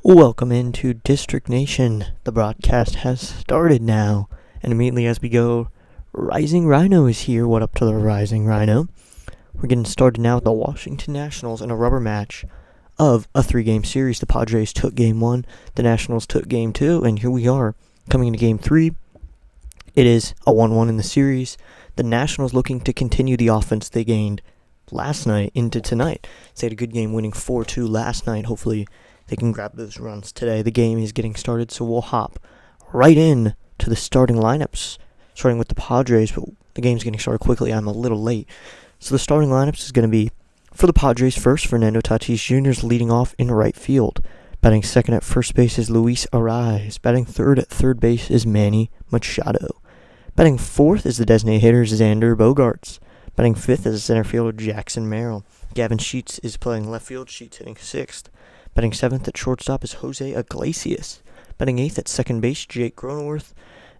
Welcome into District Nation. The broadcast has started now, and immediately as we go, Rising Rhino is here. What up to the Rising Rhino? We're getting started now with the Washington Nationals in a rubber match of a 3-game series. The Padres took Game 1, the Nationals took Game 2, and here we are coming into Game 3. It is a 1-1 in the series. The Nationals looking to continue the offense they gained last night into tonight. They had a good game winning 4-2 last night. Hopefully they can grab those runs today. The game is getting started, so we'll hop right in to the starting lineups, starting with the Padres, but the game's getting started quickly. I'm a little late. So the starting lineups is going to be, for the Padres first, Fernando Tatis Jr. is leading off in right field. Batting second at first base is Luis Arraez. Batting third at third base is Manny Machado. Batting fourth is the designated hitter, Xander Bogaerts. Batting fifth is center fielder Jackson Merrill. Gavin Sheets is playing left field. Sheets hitting sixth. Batting seventh at shortstop is Jose Iglesias. Batting eighth at second base, Jake Cronenworth.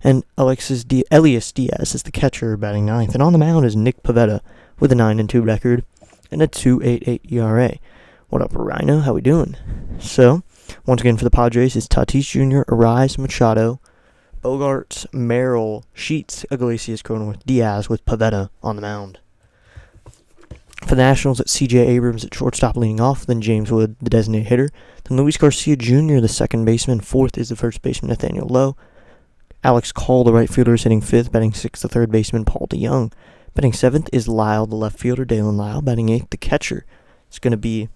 And Elias Diaz is the catcher, batting ninth. And on the mound is Nick Pivetta with a 9-2 record and a 2.88 ERA. What up, Rhino? How we doing? So, once again for the Padres is Tatis Jr., Arraez, Machado, Bogaerts, Merrill, Sheets, Iglesias, Cronenworth, Diaz with Pivetta on the mound. For the Nationals, it's C.J. Abrams at shortstop leading off, then James Wood, the designated hitter, then Luis Garcia Jr., the second baseman, fourth is the first baseman, Nathaniel Lowe. Alex Call, the right fielder, is hitting fifth, batting sixth, the third baseman, Paul DeYoung. Batting seventh is Lyle, the left fielder, Dalen Lyle. Batting eighth, the catcher, it's going to be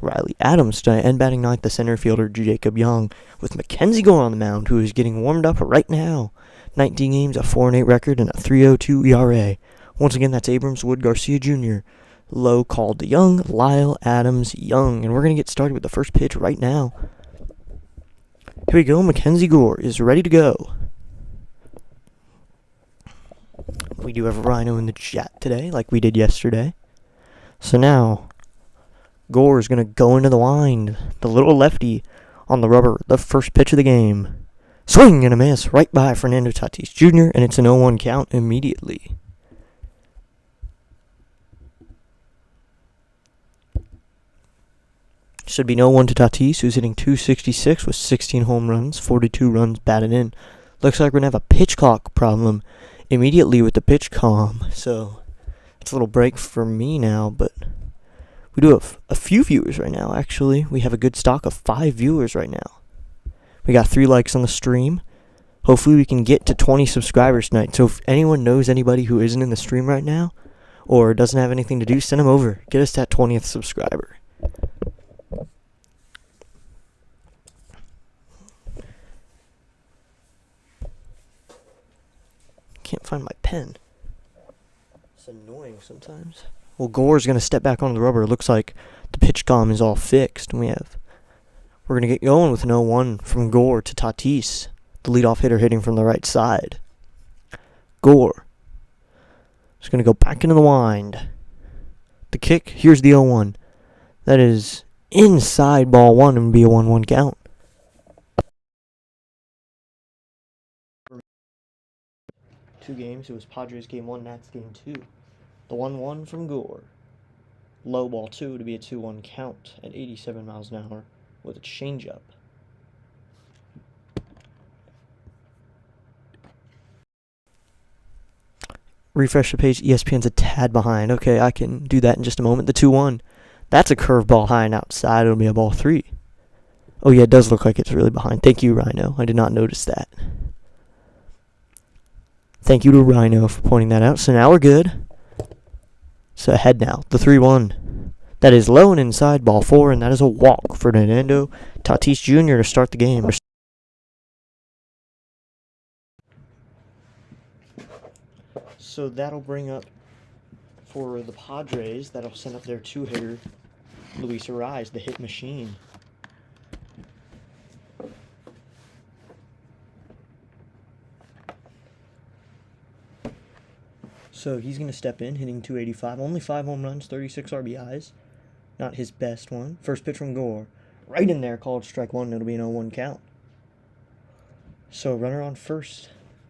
Riley Adams tonight, and batting ninth, the center fielder, Jacob Young, with Mackenzie Gore on the mound, who is getting warmed up right now. 19 games, a 4-8 record, and a 3.02 ERA. Once again, that's Abrams, Wood, Garcia Jr., Lowe, Call DeYoung, Lyle, Adams, Young. And we're going to get started with the first pitch right now. Here we go. Mackenzie Gore is ready to go. We do have a Rhino in the chat today, like we did yesterday. So now, Gore is going to go into the wind. The little lefty on the rubber, the first pitch of the game. Swing and a miss right by Fernando Tatis Jr., and it's an 0-1 count immediately. Should be 0-1 to Tatis, who's hitting .266 with 16 home runs, 42 runs batted in. Looks like we're going to have a pitch clock problem immediately with the pitch calm. So, it's a little break for me now, but we do have a few viewers right now, actually. We have a good stock of 5 viewers right now. We got 3 likes on the stream. Hopefully we can get to 20 subscribers tonight. So if anyone knows anybody who isn't in the stream right now, or doesn't have anything to do, send them over. Get us that 20th subscriber. Can't find my pen. It's annoying sometimes. Well, Gore's going to step back onto the rubber. It looks like the pitch calm is all fixed. And we're going to get going with an 0-1 from Gore to Tatis, the leadoff hitter hitting from the right side. Gore is going to go back into the wind. The kick, here's the 0-1. That is inside ball one and be a 1-1 count. Two games. It was Padres game 1, Nats game 2. The 1-1 from Gore. Low ball 2 to be a 2-1 count at 87 miles an hour with a changeup. Refresh the page. ESPN's a tad behind. Okay, I can do that in just a moment. The 2-1. That's a curveball high and outside. It'll be a ball 3. Oh, yeah, it does look like it's really behind. Thank you, Rhino. I did not notice that. Thank you to Rhino for pointing that out. So now we're good. So ahead now. The 3-1. That is low and inside, ball 4, and that is a walk for Fernando Tatis Jr. to start the game. So that'll bring up, for the Padres, that'll send up their 2-hitter, Luis Arraez, the hit machine. So he's going to step in, hitting .285. Only 5 home runs, 36 RBIs. Not his best one. First pitch from Gore. Right in there, called strike 1. It'll be an 0-1 count. So runner on first.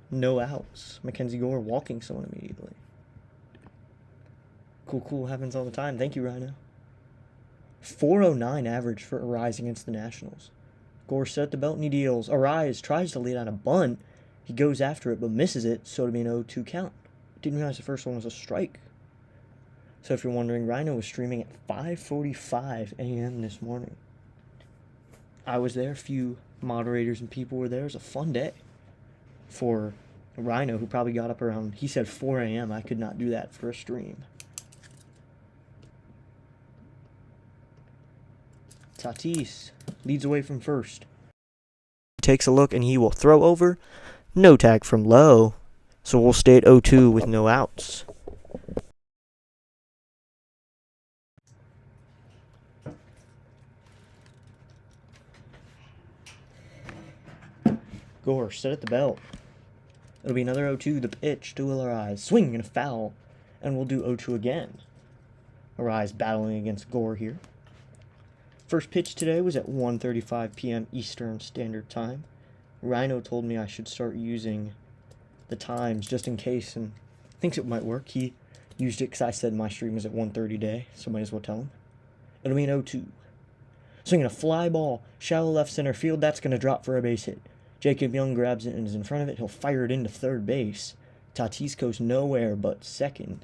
No outs. Mackenzie Gore walking someone immediately. Cool. Happens all the time. Thank you, Rhino. .409 average for Arraez against the Nationals. Gore set at the belt and he deals. Arise tries to lay down a bunt. He goes after it but misses it, so it'll be an 0-2 count. Didn't realize the first one was a strike. So if you're wondering, Rhino was streaming at 5:45 a.m. this morning. I was there. A few moderators and people were there. It was a fun day for Rhino, who probably got up around, he said 4 a.m. I could not do that for a stream. Tatis leads away from first. Takes a look and he will throw over. No tag from Lowe. So we'll stay at 0-2 with no outs. Gore set at the belt. It'll be another 0-2. The pitch to Arise. Swing and a foul. And we'll do 0-2 again. Arise battling against Gore here. First pitch today was at 1:35 p.m. Eastern Standard Time. Rhino told me I should start using the times just in case and thinks it might work. He used it because I said my stream was at 1:30 today, so might as well tell him. It'll be an 0-2. Swinging a fly ball, shallow left center field. That's going to drop for a base hit. Jacob Young grabs it and is in front of it. He'll fire it into third base. Tatis goes nowhere but second.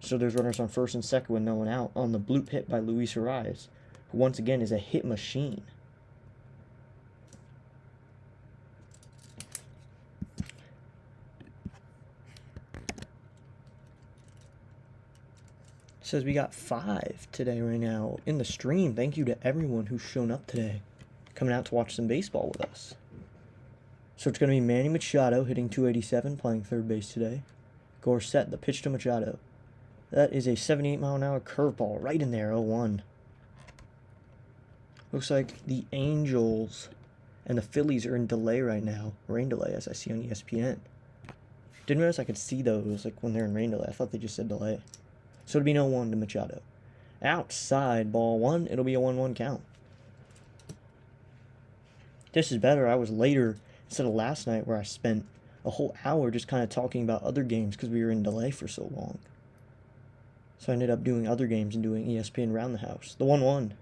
So there's runners on first and second with no one out on the bloop hit by Luis Arias, who once again is a hit machine. Says we got 5 today right now in the stream. Thank you to everyone who's shown up today, coming out to watch some baseball with us. So it's going to be Manny Machado hitting 287, playing third base today. Gore set, the pitch to Machado. That is a 78-mile-an-hour curveball right in there, 0-1. Looks like the Angels and the Phillies are in delay right now. Rain delay, as I see on ESPN. Didn't realize I could see those like when they're in rain delay. I thought they just said delay. So it'll be an 0-1 to Machado. Outside, ball 1. It'll be a 1-1 count. This is better. I was later instead of last night where I spent a whole hour just kind of talking about other games because we were in delay for so long. So I ended up doing other games and doing ESPN Round the House. The 1-1.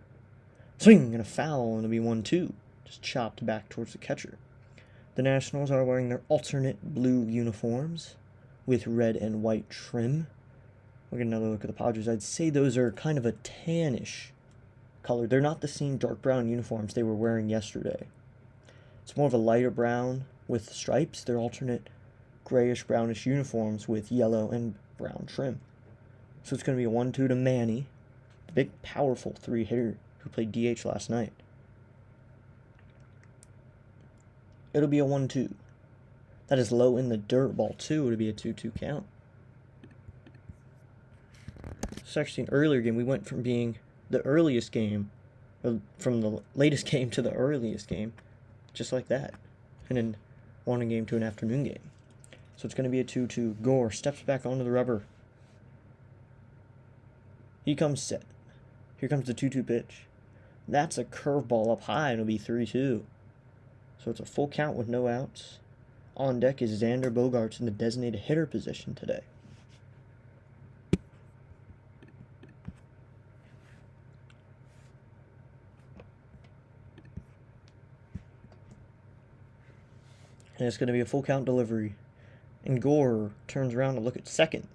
Swing and a foul, and it'll be 1-2. Just chopped back towards the catcher. The Nationals are wearing their alternate blue uniforms with red and white trim. We'll get another look at the Padres. I'd say those are kind of a tannish color. They're not the same dark brown uniforms they were wearing yesterday. It's more of a lighter brown with stripes. They're alternate grayish brownish uniforms with yellow and brown trim. So it's going to be a 1-2 to Manny, the big powerful 3-hitter who played DH last night. It'll be a 1-2. That is low in the dirt. Ball 2. It'll be a 2-2 count. It's actually an earlier game. We went from being the earliest game, from the latest game to the earliest game, just like that. And then morning game to an afternoon game. So it's going to be a 2-2. Gore steps back onto the rubber. He comes set. Here comes the 2-2 pitch. That's a curveball up high, and it'll be 3-2. So it's a full count with no outs. On deck is Xander Bogaerts in the designated hitter position today. And it's going to be a full count delivery. And Gore turns around to look at second.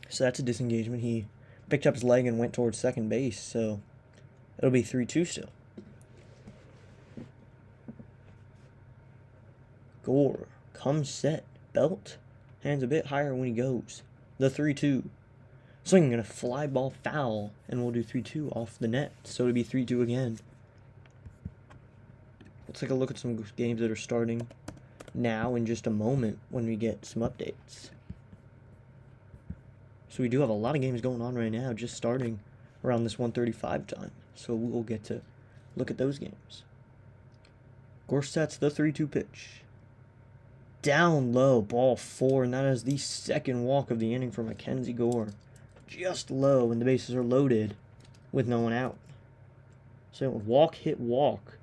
So that's a disengagement. He picked up his leg and went towards second base. So it'll be 3-2 still. Gore comes set. Belt. Hands a bit higher when he goes. The 3-2. Swinging a fly ball foul. And we'll do 3-2 off the net. So it'll be 3-2 again. Let's take a look at some games that are starting now in just a moment when we get some updates. So we do have a lot of games going on right now, just starting around this 1:35 time. So we'll get to look at those games. Gore sets the 3-2 pitch. Down low, ball 4, and that is the second walk of the inning for Mackenzie Gore. Just low, and the bases are loaded with no one out. So walk, hit, walk.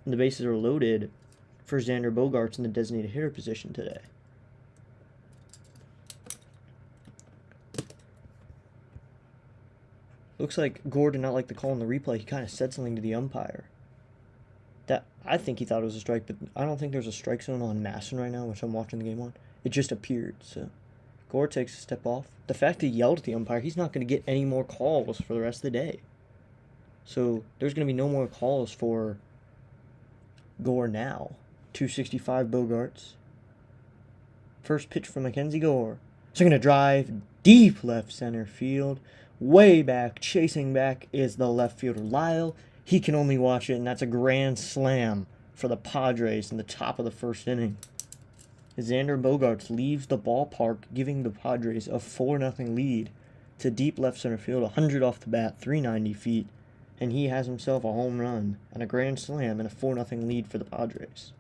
And the bases are loaded for Xander Bogaerts in the designated hitter position today. Looks like Gore did not like the call in the replay. He kind of said something to the umpire. I think he thought it was a strike, but I don't think there's a strike zone on Masson right now, which I'm watching the game on. It just appeared, so Gore takes a step off. The fact he yelled at the umpire, he's not going to get any more calls for the rest of the day. So there's going to be no more calls for Gore now. 265 Bogarts. First pitch from Mackenzie Gore. So going to drive deep left center field. Way back, chasing back is the left fielder Lyle. He can only watch it, and that's a grand slam for the Padres in the top of the first inning. Xander Bogaerts leaves the ballpark, giving the Padres a 4-0 lead to deep left center field, 100 off the bat, 390 feet, and he has himself a home run and a grand slam and a 4-0 lead for the Padres.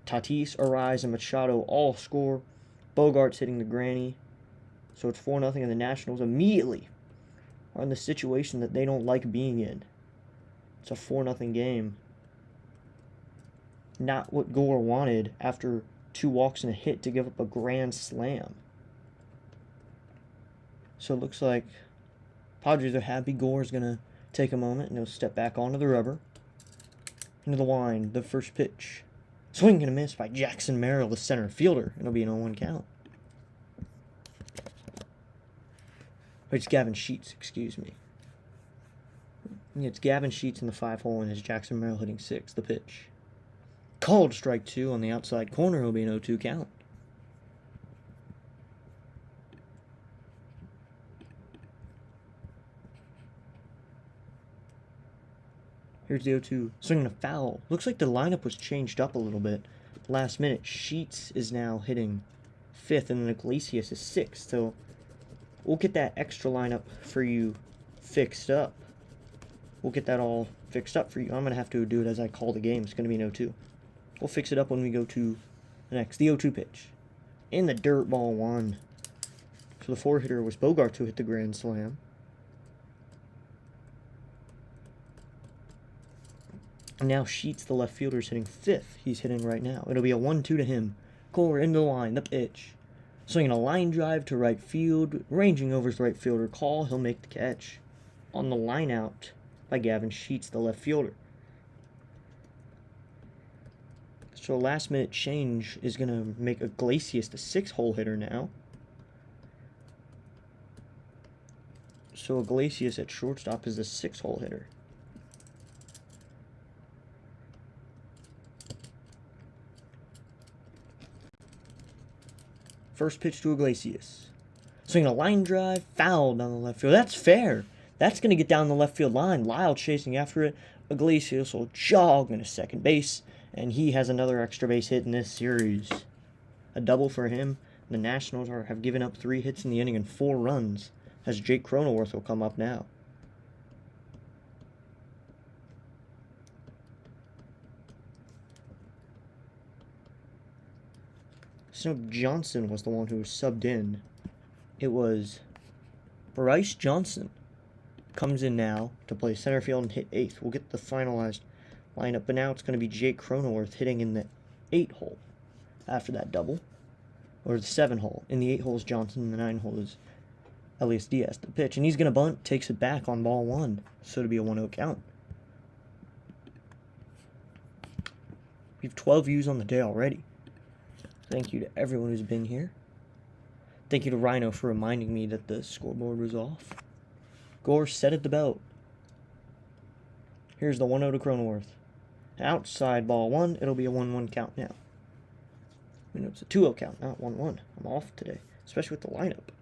Tatis, Arise, and Machado all score. Bogarts hitting the granny. So it's 4-0, and the Nationals immediately are in the situation that they don't like being in. It's a 4-0 game. Not what Gore wanted after 2 walks and a hit to give up a grand slam. So it looks like Padres are happy. Gore's going to take a moment and he'll step back onto the rubber. Into the wind, the first pitch. Swing and a miss by Jackson Merrill, the center fielder. It'll be an 0-1 count. It's Gavin Sheets, excuse me. It's Gavin Sheets in the 5-hole and it's Jackson Merrill hitting 6, the pitch. Called strike 2 on the outside corner. It'll be an 0-2 count. Here's the 0-2. Swinging a foul. Looks like the lineup was changed up a little bit. Last minute, Sheets is now hitting 5th, and then Iglesias is 6th. So we'll get that extra lineup for you fixed up. We'll get that all fixed up for you. I'm going to have to do it as I call the game. It's going to be an 0-2. We'll fix it up when we go to the next. The 0-2 pitch. In the dirt, ball 1. So the 4-hitter was Bogart who hit the grand slam. And now Sheets, the left fielder, is hitting 5th. He's hitting right now. It'll be a 1-2 to him. Gore into the line. The pitch. Swinging a line drive to right field. Ranging over his right fielder call. He'll make the catch. On the line out by Gavin Sheets, the left fielder. So a last minute change is going to make Iglesias the 6-hole hitter now. So Iglesias at shortstop is the 6-hole hitter. First pitch to Iglesias. Swinging a line drive, foul down the left field. That's fair. That's going to get down the left field line. Lyle chasing after it. Iglesias will jog into second base, and he has another extra base hit in this series. A double for him. The Nationals have given up 3 hits in the inning and 4 runs, as Jake Cronenworth will come up now. Snoop Johnson was the one who was subbed in. It was Bryce Johnson. Comes in now to play center field and hit 8th. We'll get the finalized lineup, but now it's going to be Jake Cronenworth hitting in the 8-hole after that double. Or the 7-hole. In the 8-hole is Johnson, and the 9-hole is Elias Diaz. The pitch, and he's going to bunt, takes it back on ball 1. So it'll be a 1-0 count. We have 12 views on the day already. Thank you to everyone who's been here. Thank you to Rhino for reminding me that the scoreboard was off. Gore set at the belt. Here's the 1-0 to Cronenworth. Outside ball 1. It'll be a 1-1 count now. I mean, it's a 2-0 count, not 1-1. I'm off today, especially with the lineup.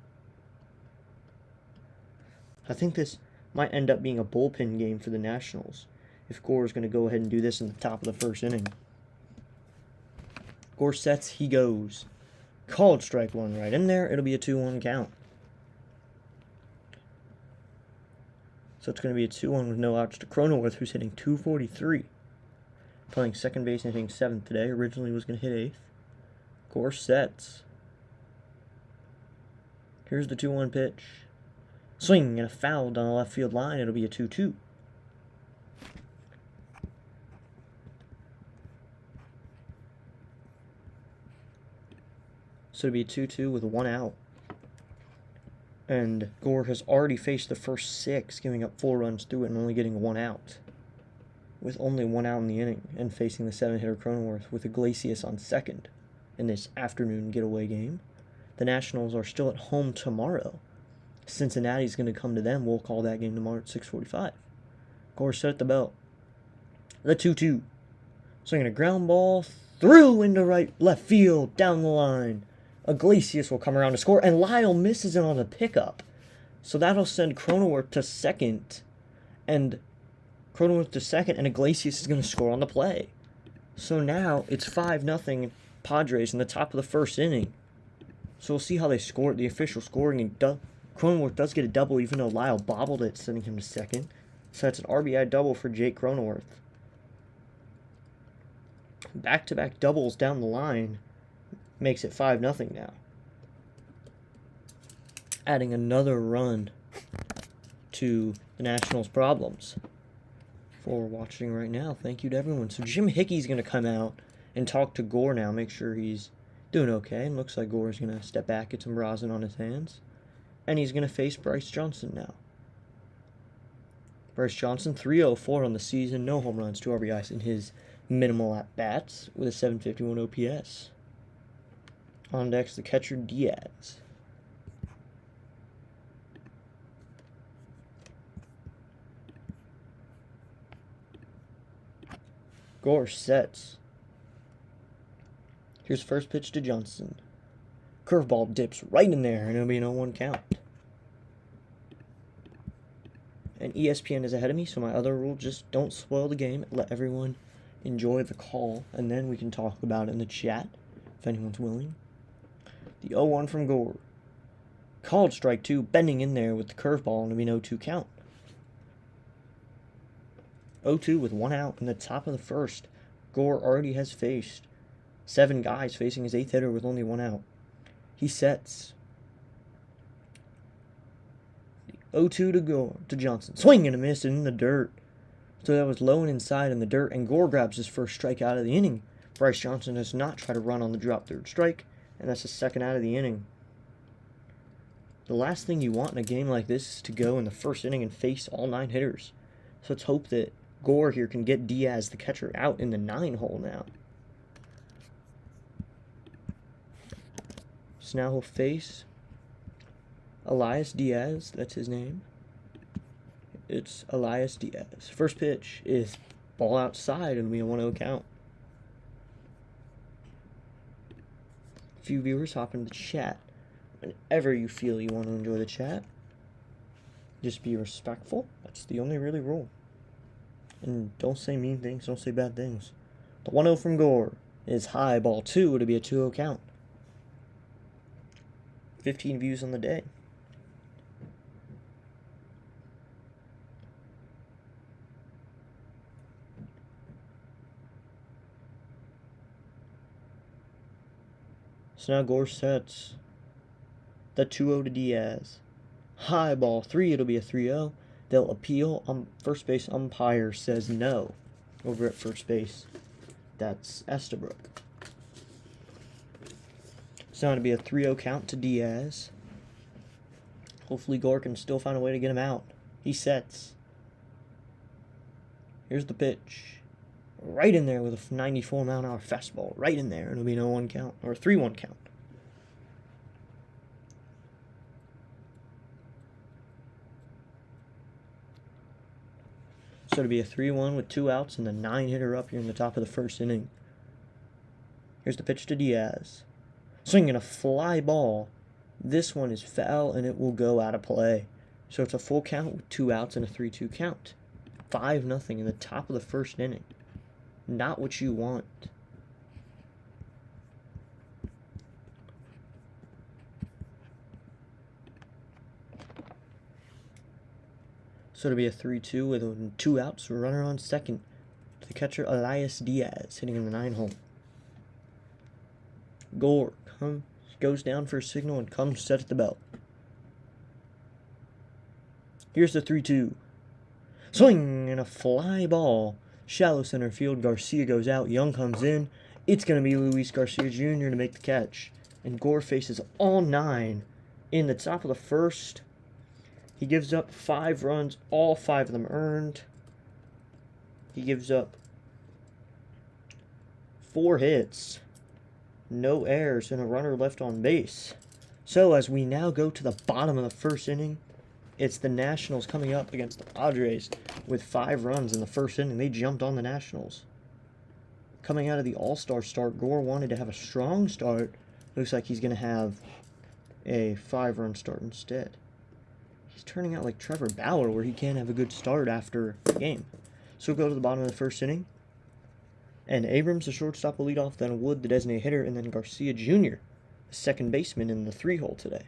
I think this might end up being a bullpen game for the Nationals if Gore is going to go ahead and do this in the top of the first inning. Gore sets, he goes. Called strike 1 right in there. It'll be a 2-1 count. So it's going to be a 2-1 with no outs to Cronenworth, who's hitting 243. Playing second base and hitting 7th today. Originally was going to hit 8th. Gore sets. Here's the 2-1 pitch. Swing and a foul down the left field line. It'll be a 2-2. So it'll be a 2-2 with 1 out. And Gore has already faced the first 6, giving up 4 runs through it and only getting 1 out. with only 1 out in the inning and facing the 7-hitter Cronenworth with Iglesias on second in this afternoon getaway game. The Nationals are still at home tomorrow. Cincinnati's going to come to them. We'll call that game tomorrow at 6:45. Gore set at the belt. The 2-2. Swinging a ground ball through into left field, down the line. Iglesias will come around to score, and Lyle misses it on the pickup. So that'll send Cronenworth to second, and Iglesias is going to score on the play. So now it's 5-0 Padres in the top of the first inning. So we'll see how they score it. The official scoring, and Cronenworth does get a double, even though Lyle bobbled it, sending him to second. So that's an RBI double for Jake Cronenworth. Back-to-back doubles down the line makes it 5-0 now. Adding another run to the Nationals' problems. For watching right now, thank you to everyone. So Jim Hickey's going to come out and talk to Gore now, make sure he's doing okay. And looks like Gore's going to step back, get some rosin on his hands. And he's going to face Bryce Johnson now. Bryce Johnson, 304 on the season, no home runs, 2 RBIs in his minimal at-bats with a 751 OPS. On deck's the catcher, Diaz. Gore sets. Here's first pitch to Johnson. Curveball dips right in there, and it'll be an 0-1 count. And ESPN is ahead of me, so my other rule, just don't spoil the game. Let everyone enjoy the call, and then we can talk about it in the chat, if anyone's willing. The 0-1 from Gore. Called strike 2, bending in there with the curveball, and it'll be an 0-2 count. 0-2 with 1 out in the top of the first. Gore already has faced 7 guys facing his 8th hitter with only 1 out. He sets. 0-2 to Gore to Johnson. Swing and a miss in the dirt. So that was low and inside in the dirt, and Gore grabs his first strike out of the inning. Bryce Johnson does not try to run on the drop third strike, and that's the second out of the inning. The last thing you want in a game like this is to go in the first inning and face all 9 hitters. So let's hope that Gore here can get Diaz, the catcher, out in the 9 hole now. So now he'll face Elias Diaz, that's his name. It's Elias Diaz. First pitch is ball outside, and it'll be a 1-0 count. A few viewers hop into the chat. Whenever you feel you want to enjoy the chat, just be respectful. That's the only really rule. And don't say mean things, don't say bad things. The 1-0 from Gore is high, ball 2. It'll be a 2-0 count. 15 views on the day. So now Gore sets the 2-0 to Diaz. High ball 3, it'll be a 3-0. They'll appeal. First base umpire says no over at first base. That's Estabrook. So now it'll be a 3-0 count to Diaz. Hopefully Gore can still find a way to get him out. He sets. Here's the pitch. Right in there with a 94-mile-an-hour fastball. Right in there. It'll be an 0-1 count. Or a 3-1 count. So it'll be a 3-1 with 2 outs and the 9-hitter up here in the top of the first inning. Here's the pitch to Diaz. Swinging a fly ball. This one is foul, and it will go out of play. So it's a full count with 2 outs and a 3-2 count. 5-0 in the top of the first inning. Not what you want. So it'll be a 3-2 with 2 outs, runner on second. To the catcher, Elias Diaz, hitting in the 9 hole. Gore goes down for a signal and comes set at the belt. Here's the 3-2. Swing and a fly ball. Shallow center field. Garcia goes out. Young comes in. It's going to be Luis Garcia Jr. to make the catch. And Gore faces all 9 in the top of the first. He gives up 5 runs, all 5 of them earned. He gives up 4 hits, no errors, and a runner left on base. So as we now go to the bottom of the first inning, it's the Nationals coming up against the Padres with 5 runs in the first inning. They jumped on the Nationals. Coming out of the All-Star start, Gore wanted to have a strong start. Looks like he's going to have a 5-run start instead. He's turning out like Trevor Bauer, where he can't have a good start after the game. So we'll go to the bottom of the first inning. And Abrams, the shortstop, will lead off, then Wood, the designated hitter, and then Garcia Jr., the second baseman, in the 3-hole today.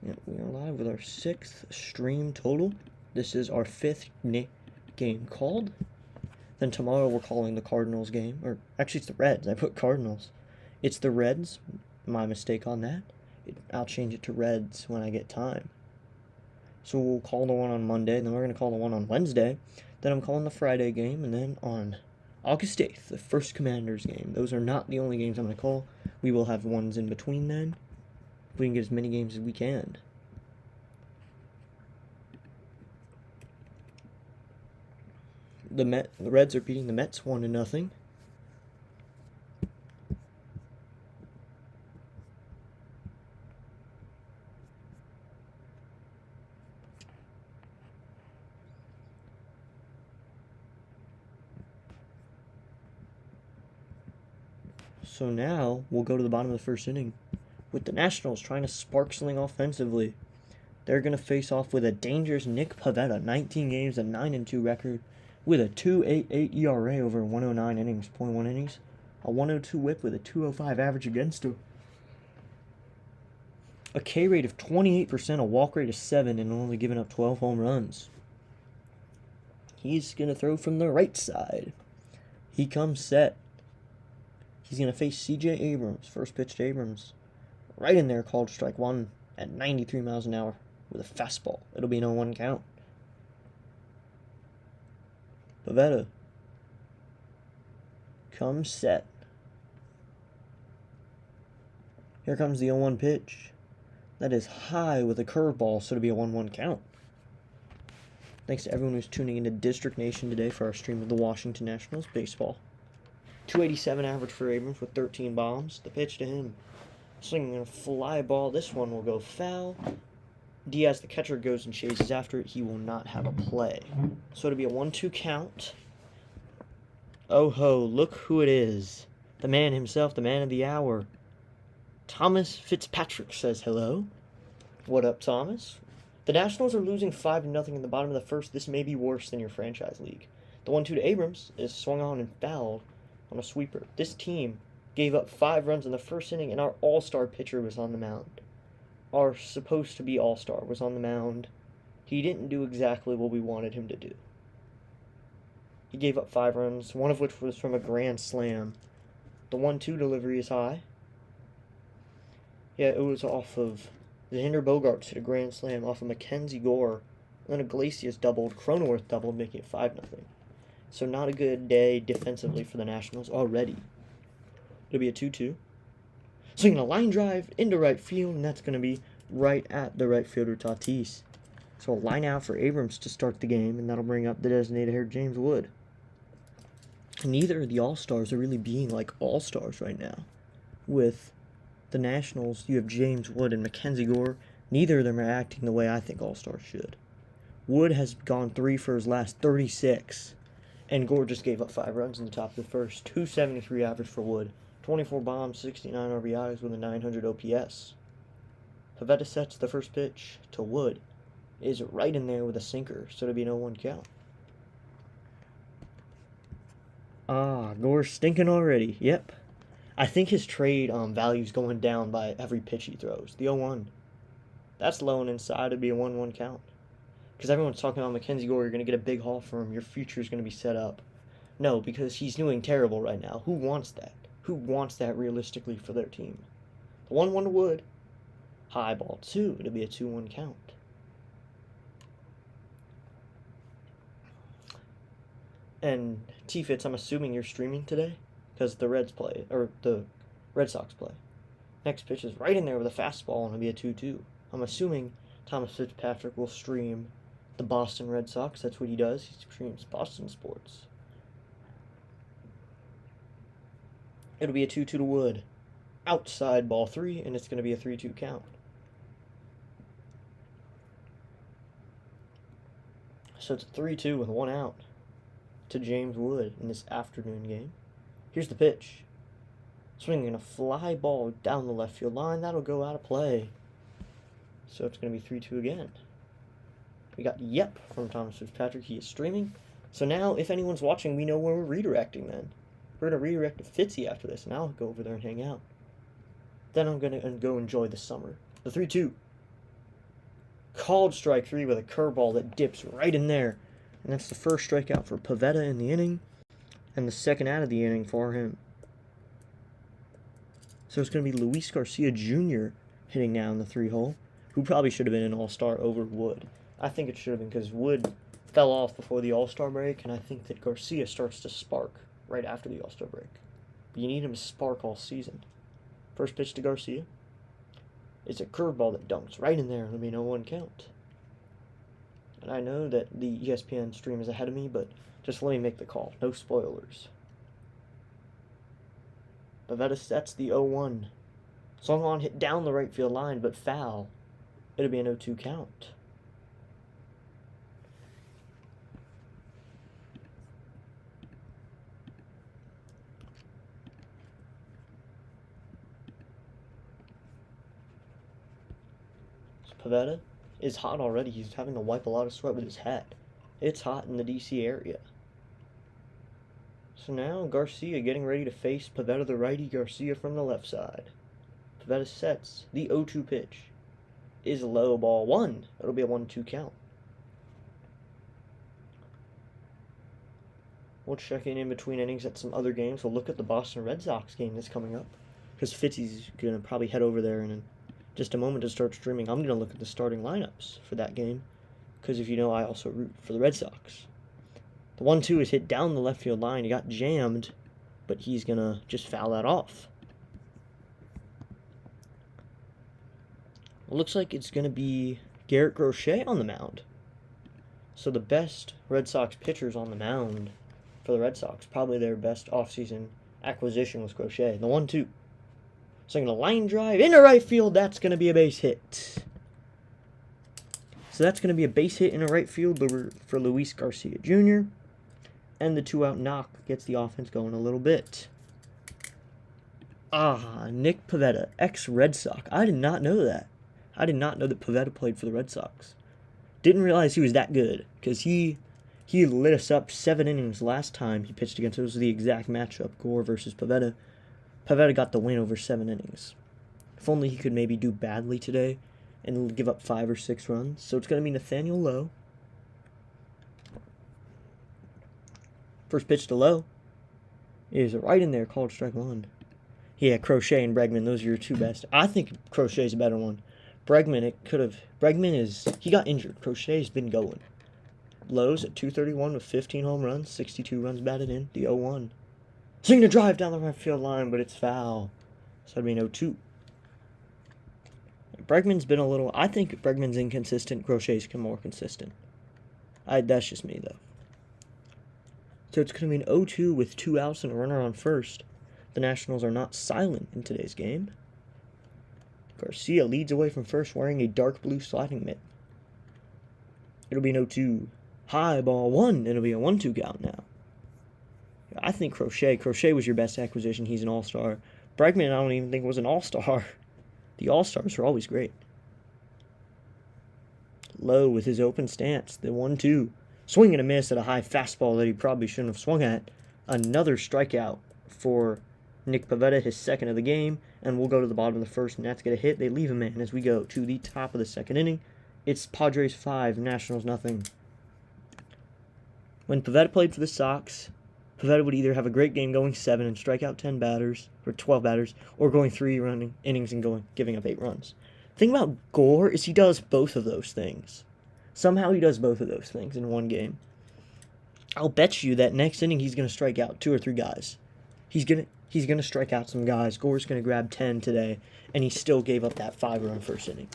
Yep, we are live with our 6th stream total. This is our 5th game called. Then tomorrow we're calling the Cardinals game. Or actually it's the Reds. I put Cardinals. It's the Reds. My mistake on that. I'll change it to Reds when I get time. So we'll call the one on Monday, and then we're going to call the one on Wednesday. Then I'm calling the Friday game, and then on August 8th, the first Commanders game. Those are not the only games I'm going to call. We will have ones in between then. We can get as many games as we can. The Reds are beating the Mets 1-0. So now we'll go to the bottom of the first inning with the Nationals trying to spark something offensively. They're going to face off with a dangerous Nick Pivetta, 19 games, a 9-2 record, with a 2.88 ERA over 109 innings, 0.1 innings, a 102 whip with a 205 average against him, a K rate of 28%, a walk rate of 7, and only giving up 12 home runs. He's going to throw from the right side. He comes set. He's going to face C.J. Abrams. First pitch to Abrams. Right in there, called strike 1 at 93 miles an hour with a fastball. It'll be an 0-1 count. Pivetta comes set. Here comes the 0-1 pitch. That is high with a curveball, so it'll be a 1-1 count. Thanks to everyone who's tuning into District Nation today for our stream of the Washington Nationals baseball. 287 average for Abrams with 13 bombs. The pitch to him. Swinging a fly ball. This one will go foul. Diaz, the catcher, goes and chases after it. He will not have a play. So it'll be a 1-2 count. Oh ho, look who it is. The man himself, the man of the hour. Thomas Fitzpatrick says hello. What up, Thomas? The Nationals are losing 5-0 in the bottom of the first. This may be worse than your franchise league. The 1-2 to Abrams is swung on and fouled on a sweeper. This team gave up 5 runs in the first inning, and our all-star pitcher was on the mound. Our supposed to be all-star was on the mound. He didn't do exactly what we wanted him to do. He gave up 5 runs, one of which was from a grand slam. The 1-2 delivery is high. Yeah, it was off of Xander Bogaerts hit a grand slam off of Mackenzie Gore. And then Iglesias doubled, Cronenworth doubled, making it 5-0. So not a good day defensively for the Nationals already. It'll be a 2-2. Swinging a line drive into right field, and that's going to be right at the right fielder, Tatis. So a line out for Abrams to start the game, and that'll bring up the designated hitter, James Wood. Neither of the All-Stars are really being like All-Stars right now. With the Nationals, you have James Wood and Mackenzie Gore. Neither of them are acting the way I think All-Stars should. Wood has gone 3 for his last 36. And Gore just gave up 5 runs in the top of the first. 273 average for Wood. 24 bombs, 69 RBIs with a 900 OPS. Pivetta sets the first pitch to Wood. Is right in there with a sinker, so it'll be an 0-1 count. Gore's stinking already. Yep. I think his trade value's going down by every pitch he throws. The 0-1. That's low and inside. It'd be a 1-1 count. Because everyone's talking about Mackenzie Gore, you're going to get a big haul for him. Your future's going to be set up. No, because he's doing terrible right now. Who wants that? Who wants that realistically for their team? The 1-1 to Wood. High ball 2. It'll be a 2-1 count. And T-Fitz, I'm assuming you're streaming today? Because the Reds play, or the Red Sox play. Next pitch is right in there with a fastball, and it'll be a 2-2. I'm assuming Thomas Fitzpatrick will stream the Boston Red Sox. That's what he does. He streams Boston sports. It'll be a 2-2 to Wood. Outside ball 3, and it's going to be a 3-2 count. So it's a 3-2 with 1 out to James Wood in this afternoon game. Here's the pitch. Swinging a fly ball down the left field line. That'll go out of play. So it's going to be 3-2 again. We got yep from Thomas Fitzpatrick. He is streaming. So now, if anyone's watching, we know where we're redirecting then. We're going to redirect to Fitzy after this, and I'll go over there and hang out. Then I'm going to go enjoy the summer. The 3-2. Called strike 3 with a curveball that dips right in there. And that's the first strikeout for Pivetta in the inning, and the second out of the inning for him. So it's going to be Luis Garcia Jr. hitting now in the 3-hole, who probably should have been an all-star over Wood. I think it should have been because Wood fell off before the all-star break, and I think that Garcia starts to spark right after the all-star break. But you need him to spark all season. First pitch to Garcia. It's a curveball that dunks right in there. It'll be no 1 count. And I know that the ESPN stream is ahead of me, but just let me make the call. No spoilers. Pivetta sets the 0-1. Swung on, hit down the right field line, but foul. It'll be an 0-2 count. So Pivetta is hot already. He's having to wipe a lot of sweat with his hat. It's hot in the DC area. So now Garcia getting ready to face Pivetta the righty, Garcia from the left side. Pivetta sets the 0-2 pitch. Is low, ball 1. It'll be a 1-2 count. We'll check in between innings at some other games. We'll look at the Boston Red Sox game that's coming up, because Fitzy's going to probably head over there in just a moment to start streaming. I'm going to look at the starting lineups for that game, because if you know, I also root for the Red Sox. The 1-2 is hit down the left field line. He got jammed, but he's going to just foul that off. It looks like it's going to be Garrett Crochet on the mound. So the best Red Sox pitchers on the mound for the Red Sox, probably their best offseason acquisition was Crochet. The 1-2. Swinging a line drive into right field. That's going to be a base hit. So that's going to be a base hit in a right field for Luis Garcia Jr. And the 2-out knock gets the offense going a little bit. Nick Pivetta, ex-Red Sox. I did not know that. I did not know that Pivetta played for the Red Sox. Didn't realize he was that good, because he lit us up 7 innings last time he pitched against us. It was the exact matchup, Gore versus Pivetta. Pivetta got the win over 7 innings. If only he could maybe do badly today and give up 5 or 6 runs. So it's going to be Nathaniel Lowe. First pitch to Lowe is right in there, called strike 1. Yeah, Crochet and Bregman, those are your 2 best. I think Crochet's a better one. Bregman, he got injured. Crochet's been going. Lowe's at 231 with 15 home runs, 62 runs batted in, the 0-1. Swinging a drive down the right field line, but it's foul. So that'd be an 0-2. Bregman's been I think Bregman's inconsistent. Crochet's more consistent. That's just me, though. So it's going to be an 0-2 with 2 outs and a runner on first. The Nationals are not silent in today's game. Garcia leads away from first wearing a dark blue sliding mitt. It'll be an 0-2. High ball 1. It'll be a 1-2 count now. I think Crochet was your best acquisition. He's an all-star. Bregman, I don't even think was an all-star. The all-stars are always great. Lowe with his open stance. The 1-2. Swing and a miss at a high fastball that he probably shouldn't have swung at. Another strikeout for Nick Pivetta, his second of the game. And we'll go to the bottom of the first, and that's going to hit. They leave him in as we go to the top of the second inning. It's Padres 5, Nationals nothing. When Pivetta played for the Sox, Pivetta would either have a great game going 7 and strike out 10 batters, or 12 batters, or going 3 running innings and giving up 8 runs. The thing about Gore is he does both of those things. Somehow he does both of those things in one game. I'll bet you that next inning he's going to strike out 2 or 3 guys. He's going to He's going to strike out some guys. Gore's going to grab 10 today, and he still gave up that 5-run first inning.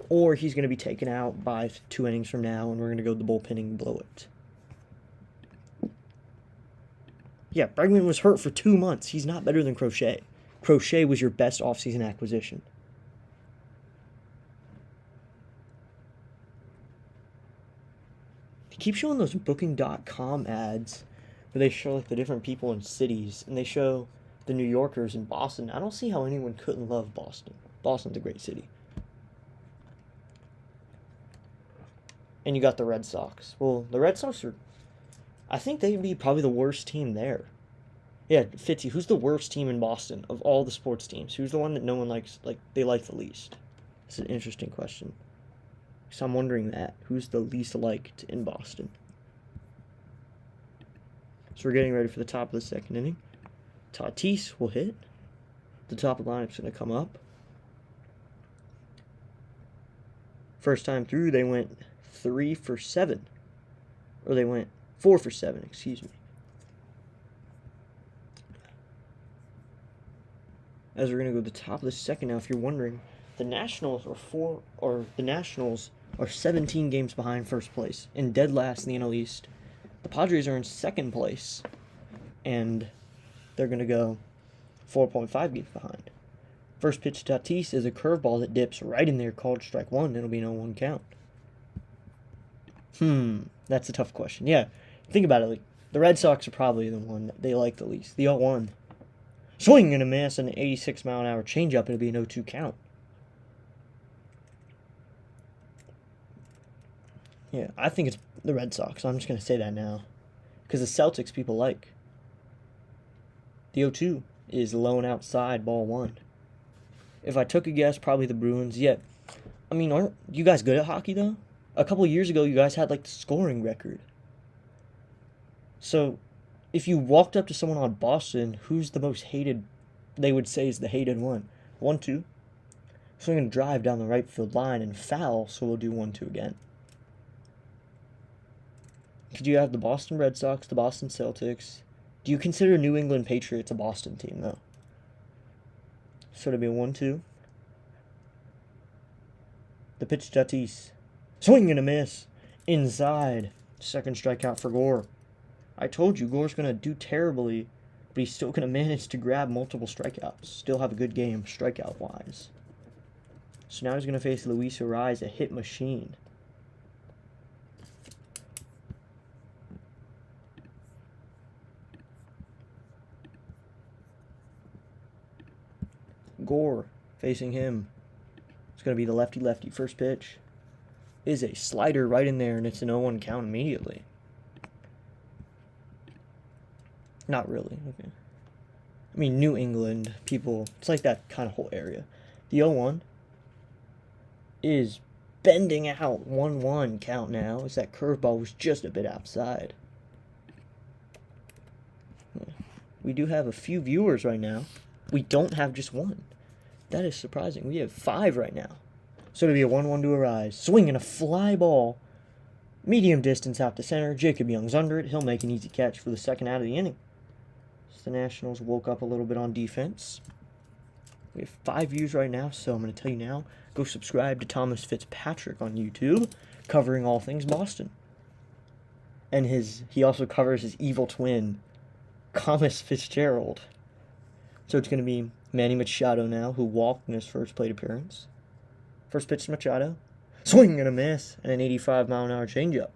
Or he's going to be taken out by 2 innings from now, and we're going to go to the bullpen and blow it. Yeah, Bregman was hurt for 2 months. He's not better than Crochet. Crochet was your best offseason acquisition. They keep showing those Booking.com ads where they show like the different people in cities, and they show the New Yorkers in Boston. I don't see how anyone couldn't love Boston. Boston's a great city. And you got the Red Sox. Well, the Red Sox are... I think they'd be probably the worst team there. Yeah, Fitzy, who's the worst team in Boston of all the sports teams? Who's the one that no one likes, like, they like the least? It's an interesting question. So I'm wondering that. Who's the least liked in Boston? So we're getting ready for the top of the second inning. Tatis will hit. The top of the lineup's going to come up. First time through, they went 3 for 7. Or they went 4 for 7, excuse me. As we're going to go to the top of the second now, if you're wondering, the Nationals are 17 games behind first place and dead last in the NL East. The Padres are in second place, and they're going to go 4.5 games behind. First pitch to Tatis is a curveball that dips right in there, called strike one. It'll be no 1 count. That's a tough question. Yeah, think about it. Like, the Red Sox are probably the one that they like the least. The 0-1. Swing and a miss, an 86-mile-an-hour changeup. It'll be a no 2 count. Yeah, I think it's the Red Sox. I'm just going to say that now. Because the Celtics people like. The 0-2 is low and outside, ball 1. If I took a guess, probably the Bruins. Yeah, I mean, aren't you guys good at hockey, though? A couple years ago, you guys had, like, the scoring record. So, if you walked up to someone on Boston, who's the most hated, they would say is the hated one? 1-2. So I'm going to drive down the right field line and foul, so we'll do 1-2 again. Could you have the Boston Red Sox, the Boston Celtics? Do you consider New England Patriots a Boston team, though? So it'll be a 1-2. The pitch to Tatis. Swing and a miss. Inside. Second strikeout for Gore. I told you Gore's going to do terribly, but he's still going to manage to grab multiple strikeouts. Still have a good game, strikeout-wise. So now he's going to face Luis Ariz, a hit machine. Gore facing him. It's going to be the lefty-lefty. First pitch is a slider right in there, and it's an 0-1 count immediately. Not really. Okay. I mean, New England people, it's like that kind of whole area. The 0-1 is bending out. 1-1 count now, as that curveball was just a bit outside. We do have a few viewers right now. We don't have just one. That is surprising. We have 5 right now. So it'll be a 1-1 to Ariz. Swinging a fly ball. Medium distance out to center. Jacob Young's under it. He'll make an easy catch for the second out of the inning. So the Nationals woke up a little bit on defense. We have 5 views right now, so I'm going to tell you now. Go subscribe to Thomas Fitzpatrick on YouTube, covering all things Boston. And he also covers his evil twin, Thomas Fitzgerald. So it's going to be Manny Machado now, who walked in his first plate appearance. First pitch to Machado. Swing and a miss, and an 85-mile-an-hour changeup.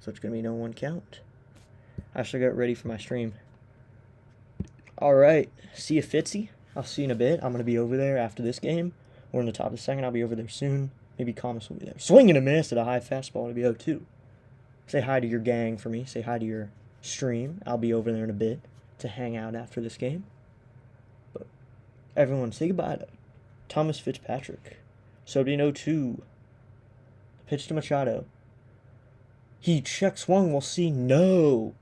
So it's going to be no 1 count. I should get ready for my stream. Alright, see you, Fitzy. I'll see you in a bit. I'm going to be over there after this game. We're in the top of the second. I'll be over there soon. Maybe Thomas will be there. Swing and a miss at a high fastball to be 0-2. Say hi to your gang for me. Say hi to your stream. I'll be over there in a bit to hang out after this game. But everyone, say goodbye to Thomas Fitzpatrick. So it'll be an 0-2. Pitch to Machado. He check swung. We'll see. No,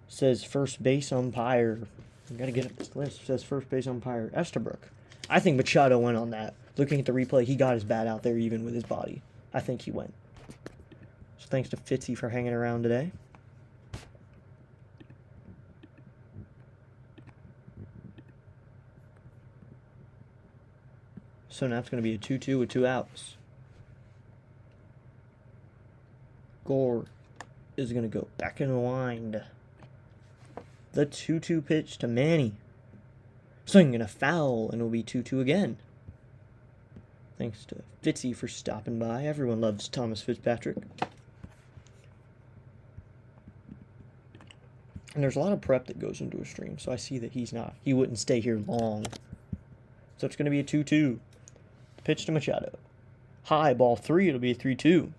says first base umpire. I gotta get up this list. It says first base umpire Estabrook. I think Machado went on that. Looking at the replay, he got his bat out there even with his body. I think he went. So thanks to Fitzy for hanging around today. So now it's going to be a 2-2 with 2 outs. Gore is going to go back in the wind. The 2-2 pitch to Manny. Swing and a foul, and it'll be 2-2 again. Thanks to Fitzy for stopping by. Everyone loves Thomas Fitzpatrick. And there's a lot of prep that goes into a stream, so I see that he wouldn't stay here long. So it's going to be a 2-2. Pitch to Machado. High, ball 3, it'll be a 3-2.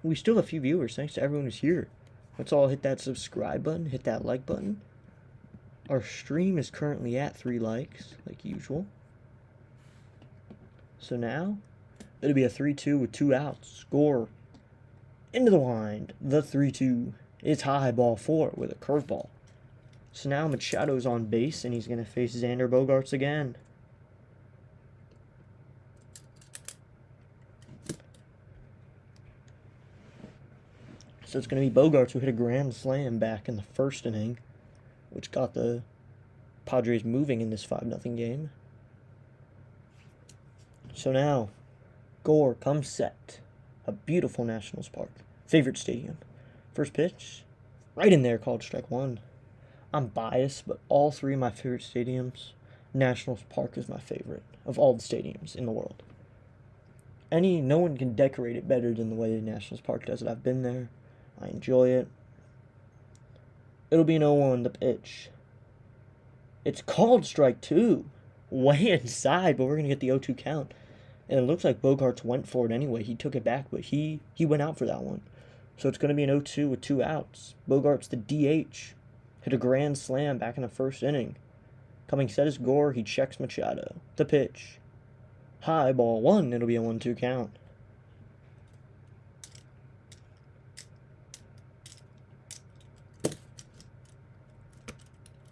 We still have a few viewers, thanks to everyone who's here. Let's all hit that subscribe button, hit that like button. Our stream is currently at 3 likes, like usual. So now, it'll be a 3-2 with 2 outs. Score. Into the wind. The 3-2. It's high, ball 4 with a curveball. So now Machado's on base, and he's going to face Xander Bogaerts again. So it's going to be Bogaerts who hit a grand slam back in the first inning, which got the Padres moving in this 5-0 game. So now, Gore comes set. A beautiful Nationals Park. Favorite stadium. First pitch, right in there, called strike 1. I'm biased, but all 3 of my favorite stadiums, Nationals Park is my favorite of all the stadiums in the world. No one can decorate it better than the way Nationals Park does it. I've been there. I enjoy it. It'll be an 0-1 the pitch. It's called strike 2. Way inside, but we're going to get the 0-2 count. And it looks like Bogaerts went for it anyway. He took it back, but he went out for that one. So it's going to be an 0-2 with 2 outs. Bogaerts, the DH, hit a grand slam back in the first inning. Coming set is Gore. He checks Machado. The pitch. High, ball 1. It'll be a 1-2 count.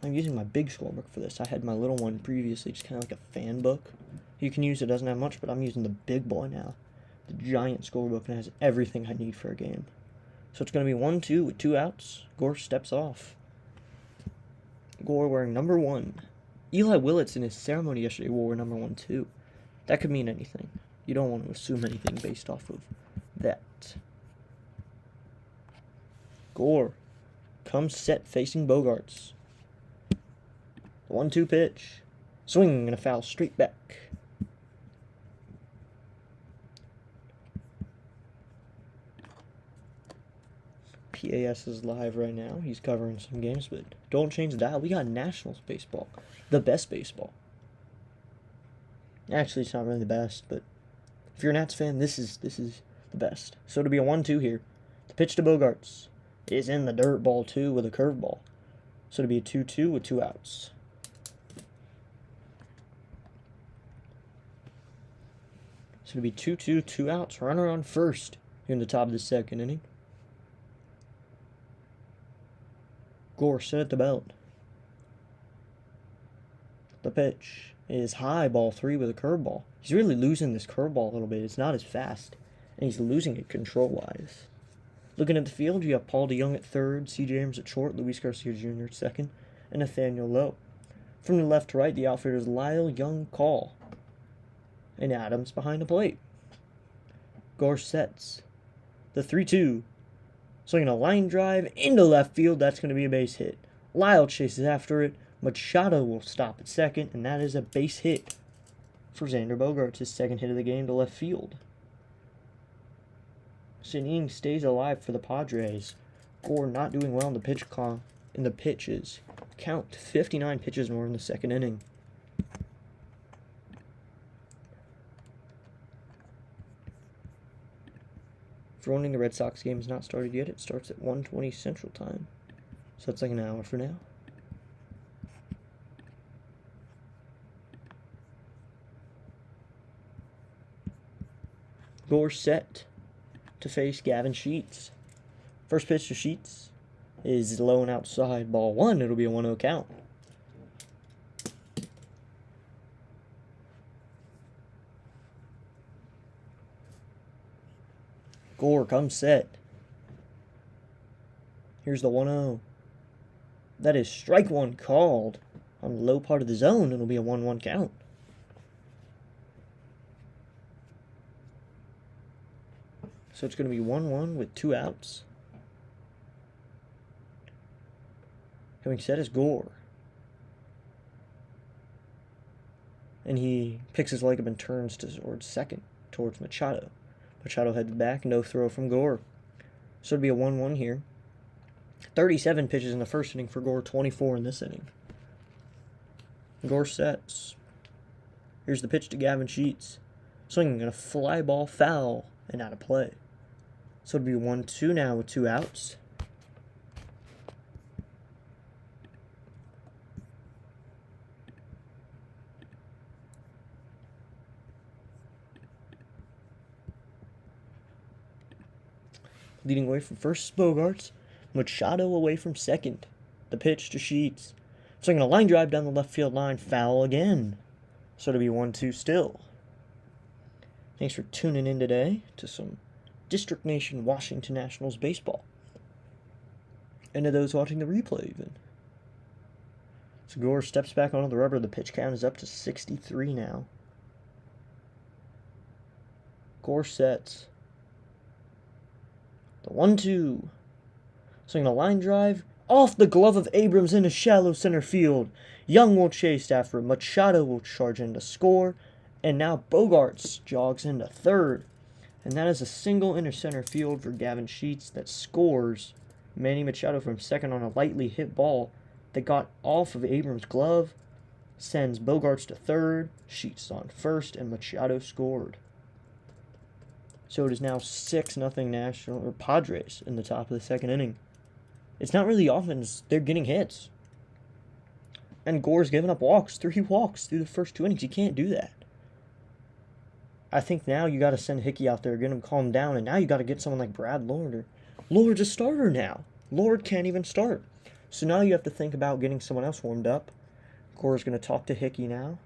I'm using my big scorebook for this. I had my little one previously, just kind of like a fan book. You can use it, doesn't have much, but I'm using the big boy now. The giant scorebook, and it has everything I need for a game. So it's going to be 1-2 with 2 outs. Gore steps off. Gore wearing number 1. Eli Willits in his ceremony yesterday wore number 1 too. That could mean anything. You don't want to assume anything based off of that. Gore comes set facing Bogaerts. The 1-2 pitch. Swing and a foul straight back. PAS is live right now. He's covering some games, but don't change the dial. We got Nationals baseball. The best baseball. Actually, it's not really the best, but if you're a Nats fan, this is the best. So it'll be a 1-2 here. The pitch to Bogaerts is in the dirt, ball 2 with a curveball. So it'll be a 2-2 with 2 outs. So it'll be 2-2, 2 outs. Runner on first here in the top of the second inning. Gore set at the belt. The pitch is high, ball 3 with a curveball. He's really losing this curveball a little bit. It's not as fast, and he's losing it control-wise. Looking at the field, you have Paul DeYoung at third, C.J. Abrams at short, Luis Garcia Jr. at second, and Nathaniel Lowe. From the left to right, the outfielders Lyle, Young, Call, and Adams behind the plate. Gore sets. The 3-2. Swinging a line drive into left field. That's going to be a base hit. Lyle chases after it. Machado will stop at second, and that is a base hit for Xander Bogaerts, his second hit of the game to left field. So an inning stays alive for the Padres. Gore not doing well in the pitches. Count 59 pitches more in the second inning. For owning the Red Sox game has not started yet. It starts at 1:20 Central Time. So that's like an hour for now. Gore set to face Gavin Sheets. First pitch to Sheets is low and outside, ball 1. It'll be a 1-0 count. Gore comes set. Here's the 1-0. That is strike 1 called on the low part of the zone. It'll be a 1-1 count. So it's going to be 1-1 with 2 outs. Having set is Gore. And he picks his leg up and turns towards second, towards Machado. Machado heads back, no throw from Gore. So it'll be a 1-1 here. 37 pitches in the first inning for Gore, 24 in this inning. Gore sets. Here's the pitch to Gavin Sheets. Swinging a fly ball foul and out of play. So it'll be 1-2 now with 2 outs. Leading away from first is Bogarts. Machado away from second. The pitch to Sheets. Swinging a line drive down the left field line. Foul again. So it'll be 1-2 still. Thanks for tuning in today to some District Nation Washington Nationals baseball. And to those watching the replay even. So Gore steps back onto the rubber. The pitch count is up to 63 now. Gore sets. The 1-2. Swinging a line drive off the glove of Abrams into shallow center field. Young will chase after it. Machado will charge in to score. And now Bogarts jogs into third. And that is a single into center field for Gavin Sheets that scores. Manny Machado from second on a lightly hit ball that got off of Abrams' glove. Sends Bogarts to third. Sheets on first. And Machado scored. So it is now 6-0 National or Padres in the top of the second inning. It's not really offense. They're getting hits. And Gore's giving up walks. 3 walks through the first 2 innings. You can't do that. I think now you got to send Hickey out there, get him calmed down, and now you got to get someone like Brad Lord. Lord's a starter now. Lord can't even start. So now you have to think about getting someone else warmed up. Gore's going to talk to Hickey now.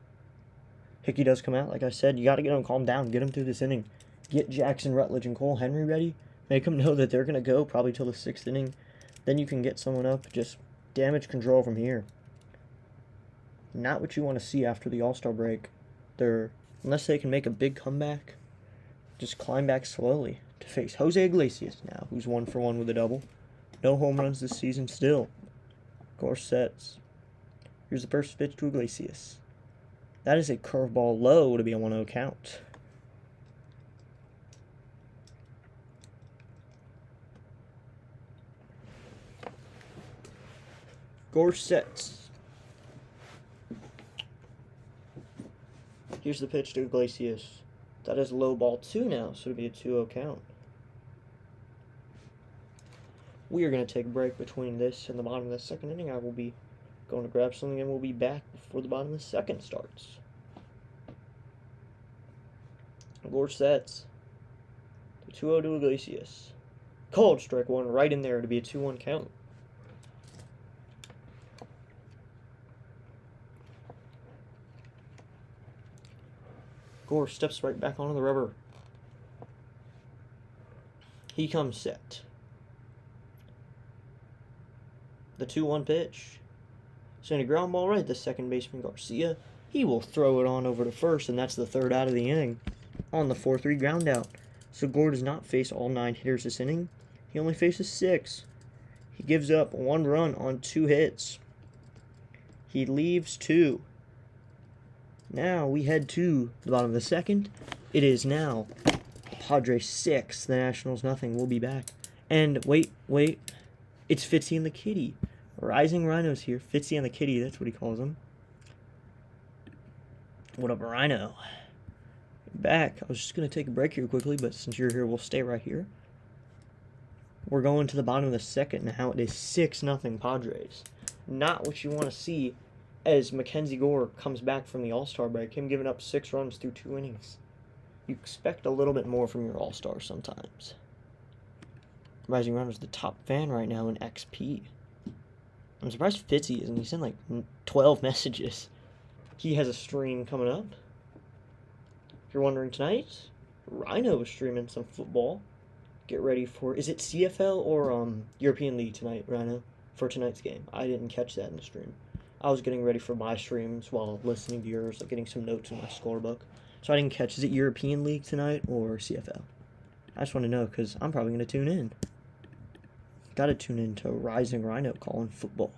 Hickey does come out. Like I said, you got to get him calmed down. Get him through this inning. Get Jackson Rutledge and Cole Henry ready. Make them know that they're going to go probably till the 6th inning. Then you can get someone up. Just damage control from here. Not what you want to see after the All-Star break. Unless they can make a big comeback, just climb back slowly to face Jose Iglesias now, who's 1-for-1 with a double. No home runs this season still. Gore sets. Here's the first pitch to Iglesias. That is a curveball low to be a 1-0 count. Gore sets. Here's the pitch to Iglesias. That is low ball 2 now, so it'll be a 2-0 count. We are going to take a break between this and the bottom of the second inning. I will be going to grab something and we'll be back before the bottom of the second starts. Gore sets. The 2-0 to Iglesias. Called strike 1 right in there to be a 2-1 count. Gore steps right back onto the rubber. He comes set. The 2-1 pitch. Send a ground ball right to second baseman Garcia. He will throw it on over to first, and that's the 3rd out of the inning on the 4-3 ground out. So Gore does not face all 9 hitters this inning. He only faces 6. He gives up 1 run on 2 hits. He leaves 2. Now we head to the bottom of the second. It is now Padres 6, the Nationals nothing. We'll be back. And wait. It's Fitzy and the Kitty. Rising Rhinos here. Fitzy and the Kitty, that's what he calls them. What up, Rhino? Back. I was just going to take a break here quickly, but since you're here, we'll stay right here. We're going to the bottom of the second now. It is 6-0 Padres. Not what you want to see as Mackenzie Gore comes back from the All-Star break, him giving up 6 runs through 2 innings. You expect a little bit more from your All-Star sometimes. Rising Runner's the top fan right now in XP. I'm surprised Fitzy isn't. He sent like 12 messages. He has a stream coming up. If you're wondering tonight, Rhino is streaming some football. Get ready for, is it CFL or European League tonight, Rhino, for tonight's game? I didn't catch that in the stream. I was getting ready for my streams while listening to yours, like getting some notes in my scorebook. So I didn't catch. Is it European League tonight or CFL? I just want to know because I'm probably going to tune in. Got to tune in to Rising Rhino calling football.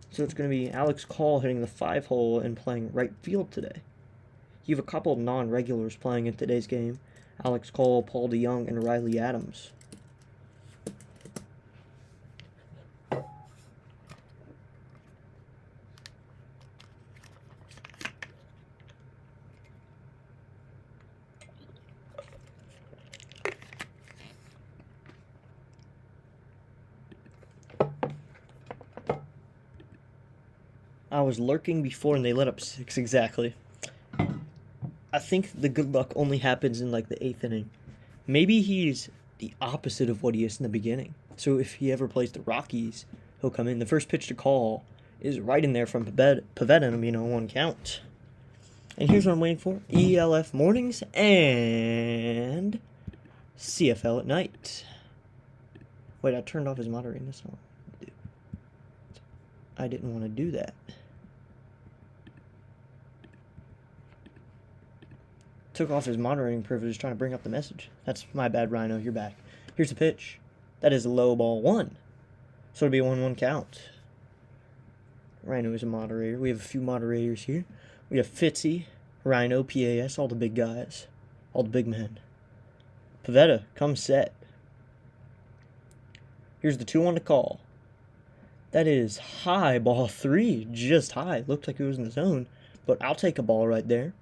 So it's going to be Alex Call hitting the 5-hole and playing right field today. You have a couple of non-regulars playing in today's game. Alex Cole, Paul DeYoung, and Riley Adams. I was lurking before and they let up 6 exactly. I think the good luck only happens in like the 8th inning. Maybe he's the opposite of what he is in the beginning. So if he ever plays the Rockies, he'll come in. The first pitch to call is right in there from Pavetta, and it'll be 1 count. And here's what I'm waiting for. ELF mornings and CFL at night. Wait, I turned off his moderating. That's not what I do. I didn't want to do that. Took off his moderating privilege trying to bring up the message. That's my bad, Rhino. You're back. Here's the pitch. That is a low ball 1. So it'll be a 1-1 count. Rhino is a moderator. We have a few moderators here. We have Fitzy, Rhino, PAS, all the big guys. All the big men. Pavetta, come set. Here's the 2-1 to call. That is high, ball 3. Just high. Looked like it was in the zone. But I'll take a ball right there.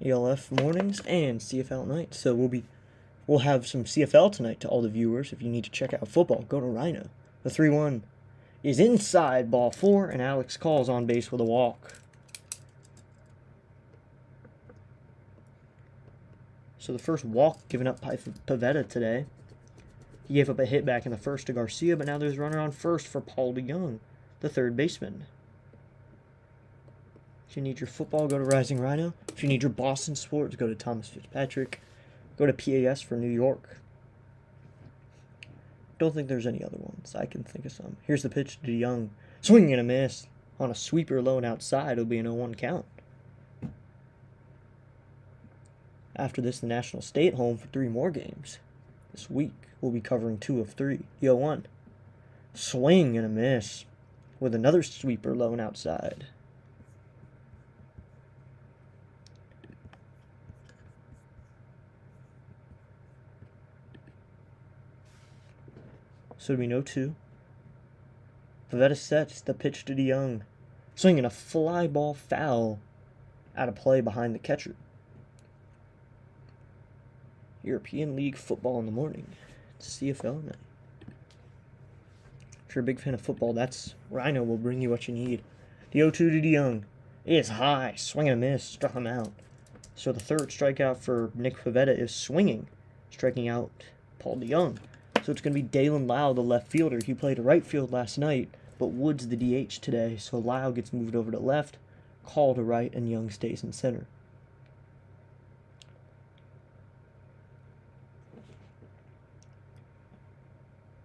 ELF mornings and CFL night. So we'll have some CFL tonight to all the viewers. If you need to check out football, go to Rhino. The 3-1 is inside, ball 4, and Alex Call's on base with a walk. So the first walk given up by Pavetta today. He gave up a hit back in the first to Garcia, but now there's a runner on first for Paul DeYoung, the third baseman. If you need your football, go to Rising Rhino. If you need your Boston sports, go to Thomas Fitzpatrick. Go to PAS for New York. Don't think there's any other ones. I can think of some. Here's the pitch to DeYoung. Swing and a miss. On a sweeper low and outside, it'll be an 0-1 count. After this, the National stay at home for 3 more games. This week, we'll be covering 2 of 3. The 0-1. Swing and a miss. With another sweeper low and outside. So it'll be 0-2. Pavetta sets the pitch to DeYoung. Swinging a fly ball foul out of play behind the catcher. European League football in the morning. It's CFL night. If you're a big fan of football, that's Rhino will bring you what you need. The 0-2 to DeYoung is high. Swing and a miss. Struck him out. So the third strikeout for Nick Pavetta is swinging. Striking out Paul DeYoung. So it's going to be Dalen Lau, the left fielder. He played right field last night, but Woods the DH today. So Lau gets moved over to left, Call to right, and Young stays in center.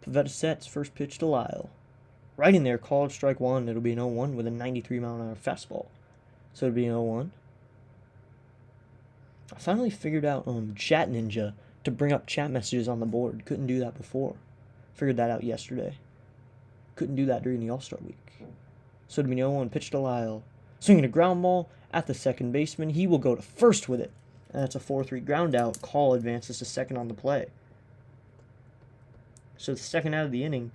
Pavetta sets, first pitch to Lyle. Right in there, called strike 1. It'll be an 0-1 with a 93-mile-an-hour fastball. So it'll be an 0-1. I finally figured out Chat Ninja to bring up chat messages on the board. Couldn't do that before. Figured that out yesterday. Couldn't do that during the All-Star week. So it'll be an 0-1 pitch to Lyle. Swinging a ground ball at the second baseman. He will go to first with it. And that's a 4-3 ground out. Call advances to second on the play. So the second out of the inning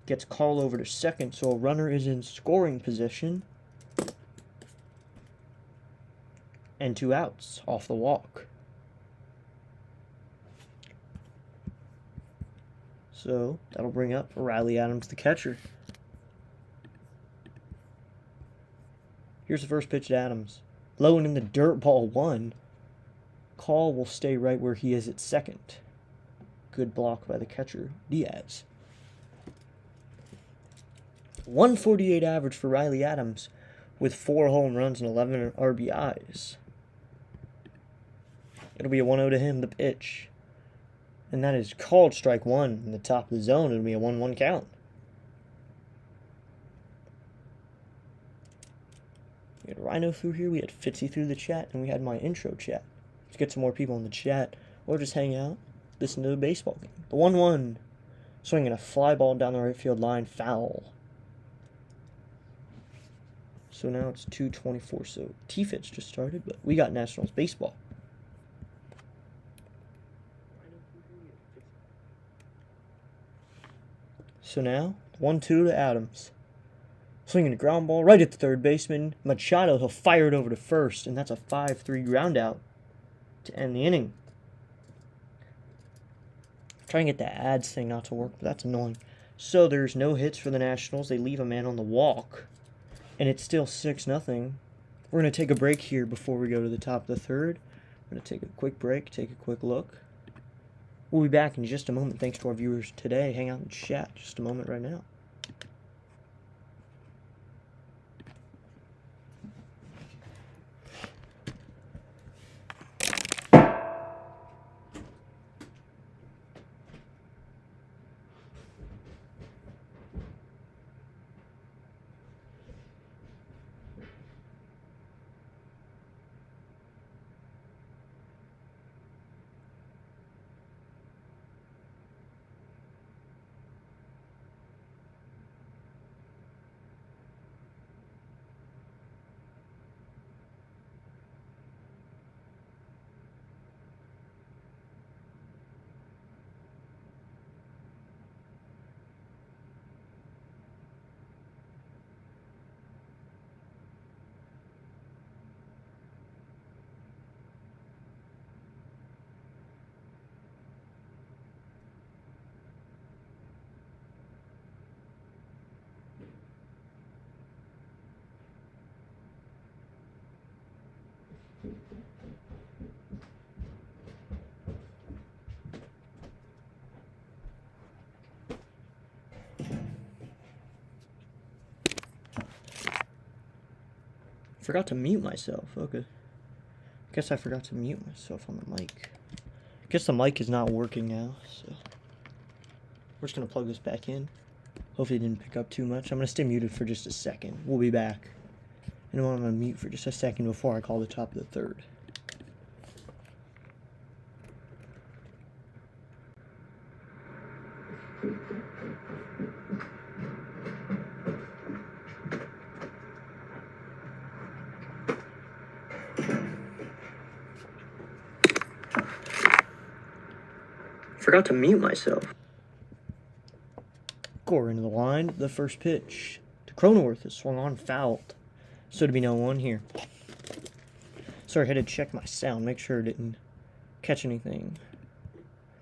gets called over to second. So a runner is in scoring position. And 2 outs off the walk. So that'll bring up Riley Adams, the catcher. Here's the first pitch to Adams. Low and in the dirt, ball 1. Call will stay right where he is at second. Good block by the catcher, Diaz. 148 average for Riley Adams with 4 home runs and 11 RBIs. It'll be a 1-0 to him, the pitch. And that is called strike one in the top of the zone. It'll be a 1-1 count. We had Rhino through here. We had Fitzy through the chat. And we had my intro chat. Let's get some more people in the chat. Or just hang out. Listen to the baseball game. The 1-1. Swinging a fly ball down the right field line. Foul. So now it's 2:24. So T-Fitz just started. But we got Nationals baseball. So now, 1-2 to Adams. Swinging a ground ball right at the third baseman. Machado, he'll fire it over to first, and that's a 5-3 ground out to end the inning. Trying to get that ads thing not to work, but that's annoying. So there's no hits for the Nationals. They leave a man on the walk, and it's still 6-0. We're going to take a break here before we go to the top of the third. We're going to take a quick break, take a quick look. We'll be back in just a moment. Thanks to our viewers today. Hang out and chat just a moment right now. Forgot to mute myself. Okay. Guess I forgot to mute myself on the mic. Guess the mic is not working now, so we're just gonna plug this back in. Hopefully it didn't pick up too much. I'm gonna stay muted for just a second. We'll be back. And I'm gonna mute for just a second before I call the top of the third. Forgot to mute myself. Gore into the line. The first pitch to Cronenworth is swung on, fouled. So to be no one here. Sorry, I had to check my sound, make sure it didn't catch anything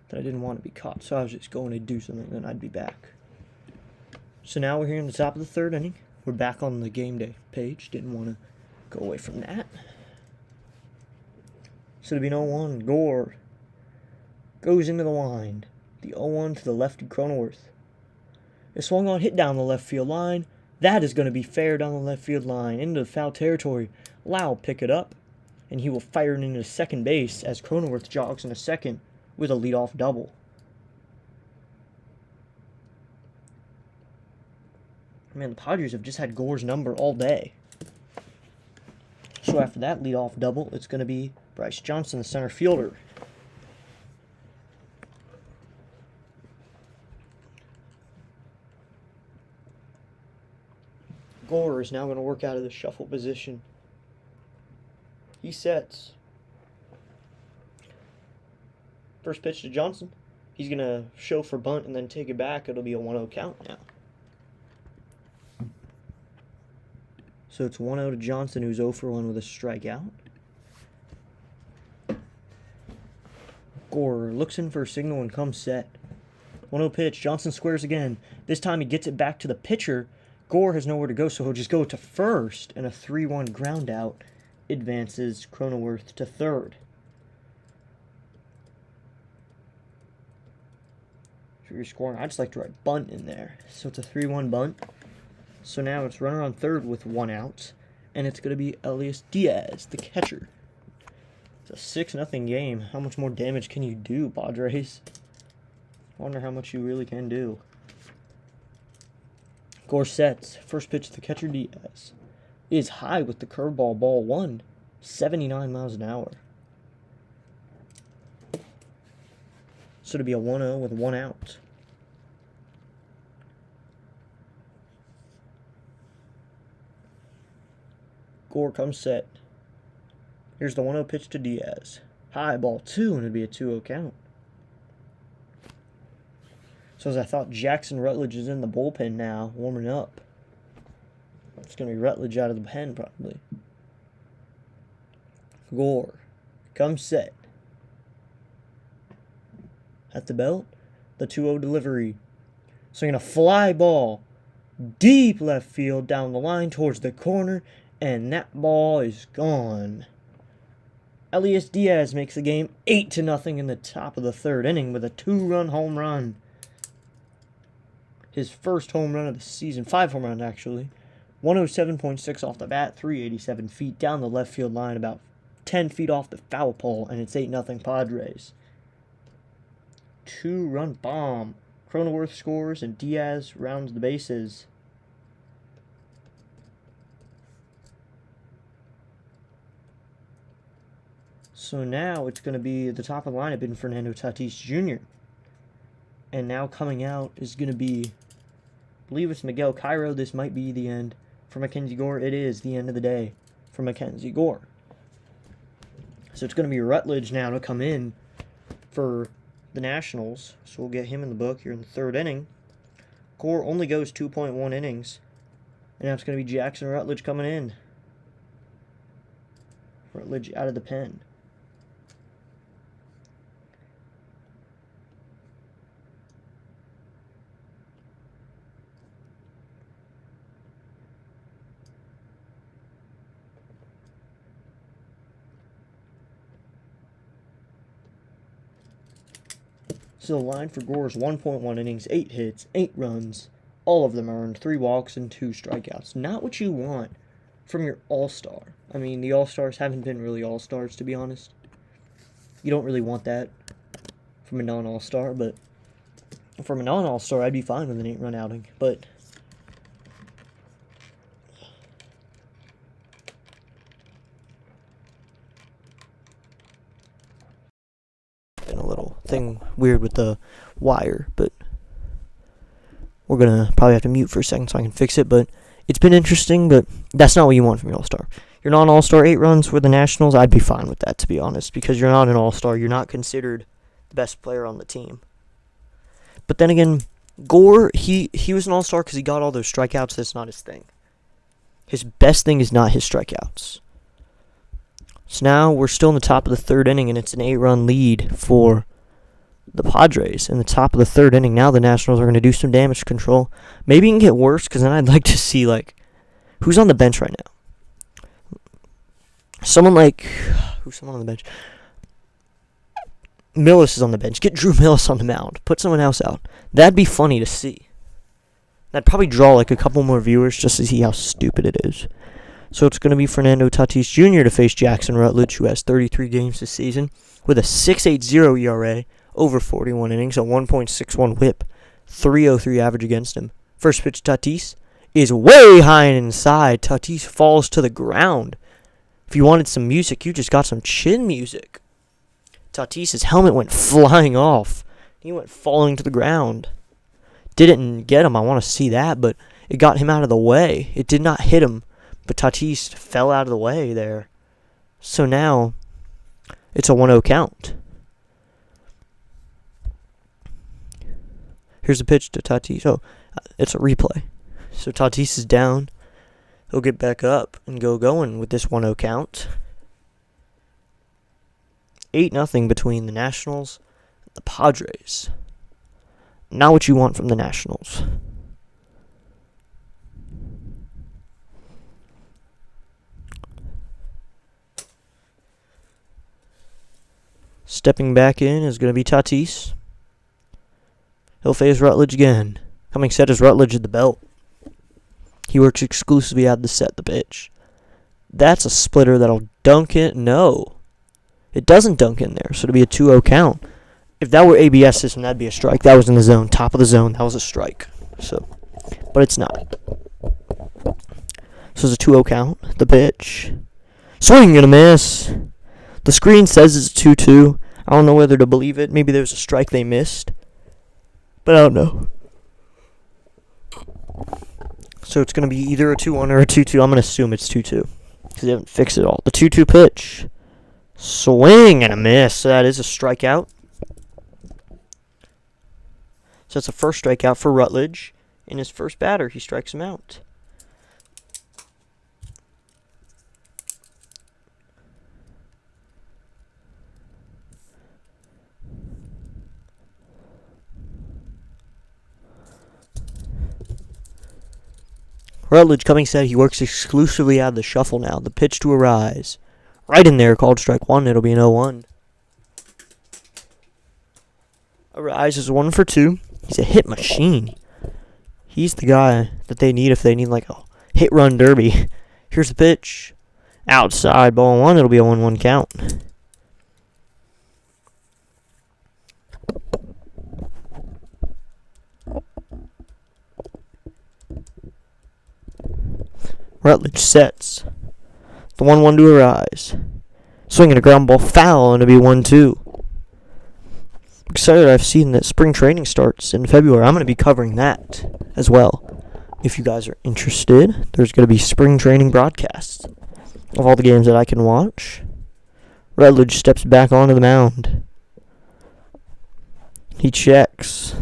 that I didn't want to be caught. So I was just going to do something, then I'd be back. So now we're here in the top of the third inning. We're back on the game day page. Didn't want to go away from that. So to be no one, Gore goes into the line. The 0-1 to the lefty Cronenworth. It swung on, hit down the left field line. That is going to be fair down the left field line into foul territory. Lau pick it up, and he will fire it into second base as Cronenworth jogs into second with a leadoff double. Man, the Padres have just had Gore's number all day. So after that leadoff double, it's going to be Bryce Johnson, the center fielder. Gore is now going to work out of the shuffle position. He sets. First pitch to Johnson. He's going to show for bunt and then take it back. It'll be a 1-0 count now. So it's 1-0 to Johnson, who's 0 for 1 with a strikeout. Gore looks in for a signal and comes set. 1-0 pitch. Johnson squares again. This time he gets it back to the pitcher. Gore has nowhere to go, so he'll just go to first, and a 3-1 ground out advances Cronenworth to third. If you're scoring, I'd just like to write bunt in there. So it's a 3-1 bunt. So now it's runner on third with 1 out, and it's going to be Elias Diaz, the catcher. It's a 6-0 game. How much more damage can you do, Padres? Wonder how much you really can do. Gore sets. First pitch to the catcher, Diaz. Is high with the curveball, ball one. 79 miles an hour. So to be a 1-0 with 1 out. Gore comes set. Here's the 1-0 pitch to Diaz. High, ball 2, and it'd be a 2-0 count. So as I thought, Jackson Rutledge is in the bullpen now, warming up. It's going to be Rutledge out of the pen, probably. Gore comes set. At the belt, the 2-0 delivery. Swinging a fly ball. Deep left field down the line towards the corner, and that ball is gone. Elias Diaz makes the game 8-0 in the top of the 3rd inning with a 2-run home run. His first home run of the season. 5 home runs, actually. 107.6 off the bat, 387 feet down the left field line, about 10 feet off the foul pole, and it's 8-0 Padres. 2-run bomb. Cronenworth scores, and Diaz rounds the bases. So now it's going to be the top of the lineup in Fernando Tatis Jr. And now coming out is going to be, I believe it's Miguel Cairo. This might be the end for Mackenzie Gore. It is the end of the day for Mackenzie Gore. So it's going to be Rutledge now to come in for the Nationals. So we'll get him in the book here in the 3rd inning. Gore only goes 2.1 innings. And now it's going to be Jackson Rutledge coming in. Rutledge out of the pen. So the line for Gore is 1.1 innings, 8 hits, 8 runs, all of them earned, 3 walks and 2 strikeouts. Not what you want from your all-star. I mean, the all-stars haven't been really all-stars, to be honest. You don't really want that from a non-all-star, but from a non-all-star, I'd be fine with an 8-run outing. But been a little thing weird with the wire, but we're gonna probably have to mute for a second so I can fix it. But it's been interesting, but that's not what you want from your all-star. You're not an all-star, 8 runs for the Nationals. I'd be fine with that, to be honest, because you're not an all-star. You're not considered the best player on the team. But then again, Gore, he was an all-star because he got all those strikeouts. That's not his thing. His best thing is not his strikeouts. So now we're still in the top of the 3rd inning, and it's an 8-run lead for the Padres in the top of the 3rd inning. Now the Nationals are going to do some damage control. Maybe it can get worse, because then I'd like to see, like, who's on the bench right now? Who's someone on the bench? Millis is on the bench. Get Drew Millis on the mound. Put someone else out. That'd be funny to see. That'd probably draw, like, a couple more viewers just to see how stupid it is. So it's going to be Fernando Tatis Jr. to face Jackson Rutledge, who has 33 games this season, with a 6.80 ERA, over 41 innings, a 1.61 whip, 3.03 average against him. First pitch Tatis is way high and inside. Tatis falls to the ground. If you wanted some music, you just got some chin music. Tatis's helmet went flying off. He went falling to the ground. Didn't get him. I want to see that, but it got him out of the way. It did not hit him. But Tatis fell out of the way there. So now, it's a 1-0 count. Here's a pitch to Tatis. Oh, it's a replay. So Tatis is down. He'll get back up and going with this 1-0 count. 8-0 between the Nationals and the Padres. Not what you want from the Nationals. Stepping back in is going to be Tatis. He'll face Rutledge again. Coming set is Rutledge at the belt. He works exclusively out to set the pitch. That's a splitter that'll dunk it. No. It doesn't dunk in there, so it'll be a 2-0 count. if that were ABS system, that'd be a strike. That was in the zone, top of the zone. That was a strike. So, but it's not. So it's a 2-0 count. The pitch. Swing and a miss. The screen says it's 2-2. I don't know whether to believe it. Maybe there was a strike they missed. But I don't know. So it's going to be either a 2-1 or a 2-2. I'm going to assume it's 2-2. Because they haven't fixed it all. The 2-2 pitch. Swing and a miss. So that is a strikeout. So that's the first strikeout for Rutledge. In his first batter, he strikes him out. Rutledge coming set. He works exclusively out of the shuffle now. The pitch to Arise. Right in there, called strike one. It'll be an 0-1. Arise is 1 for 2. He's a hit machine. He's the guy that they need if they need like a hit-run derby. Here's the pitch. Outside, ball 1. It'll be a 1-1 count. Rutledge sets. The 1-1 to Arise. Swinging a ground ball foul, and it'll be 1-2. Excited I've seen that spring training starts in February. I'm going to be covering that as well. If you guys are interested, there's going to be spring training broadcasts of all the games that I can watch. Rutledge steps back onto the mound. He checks.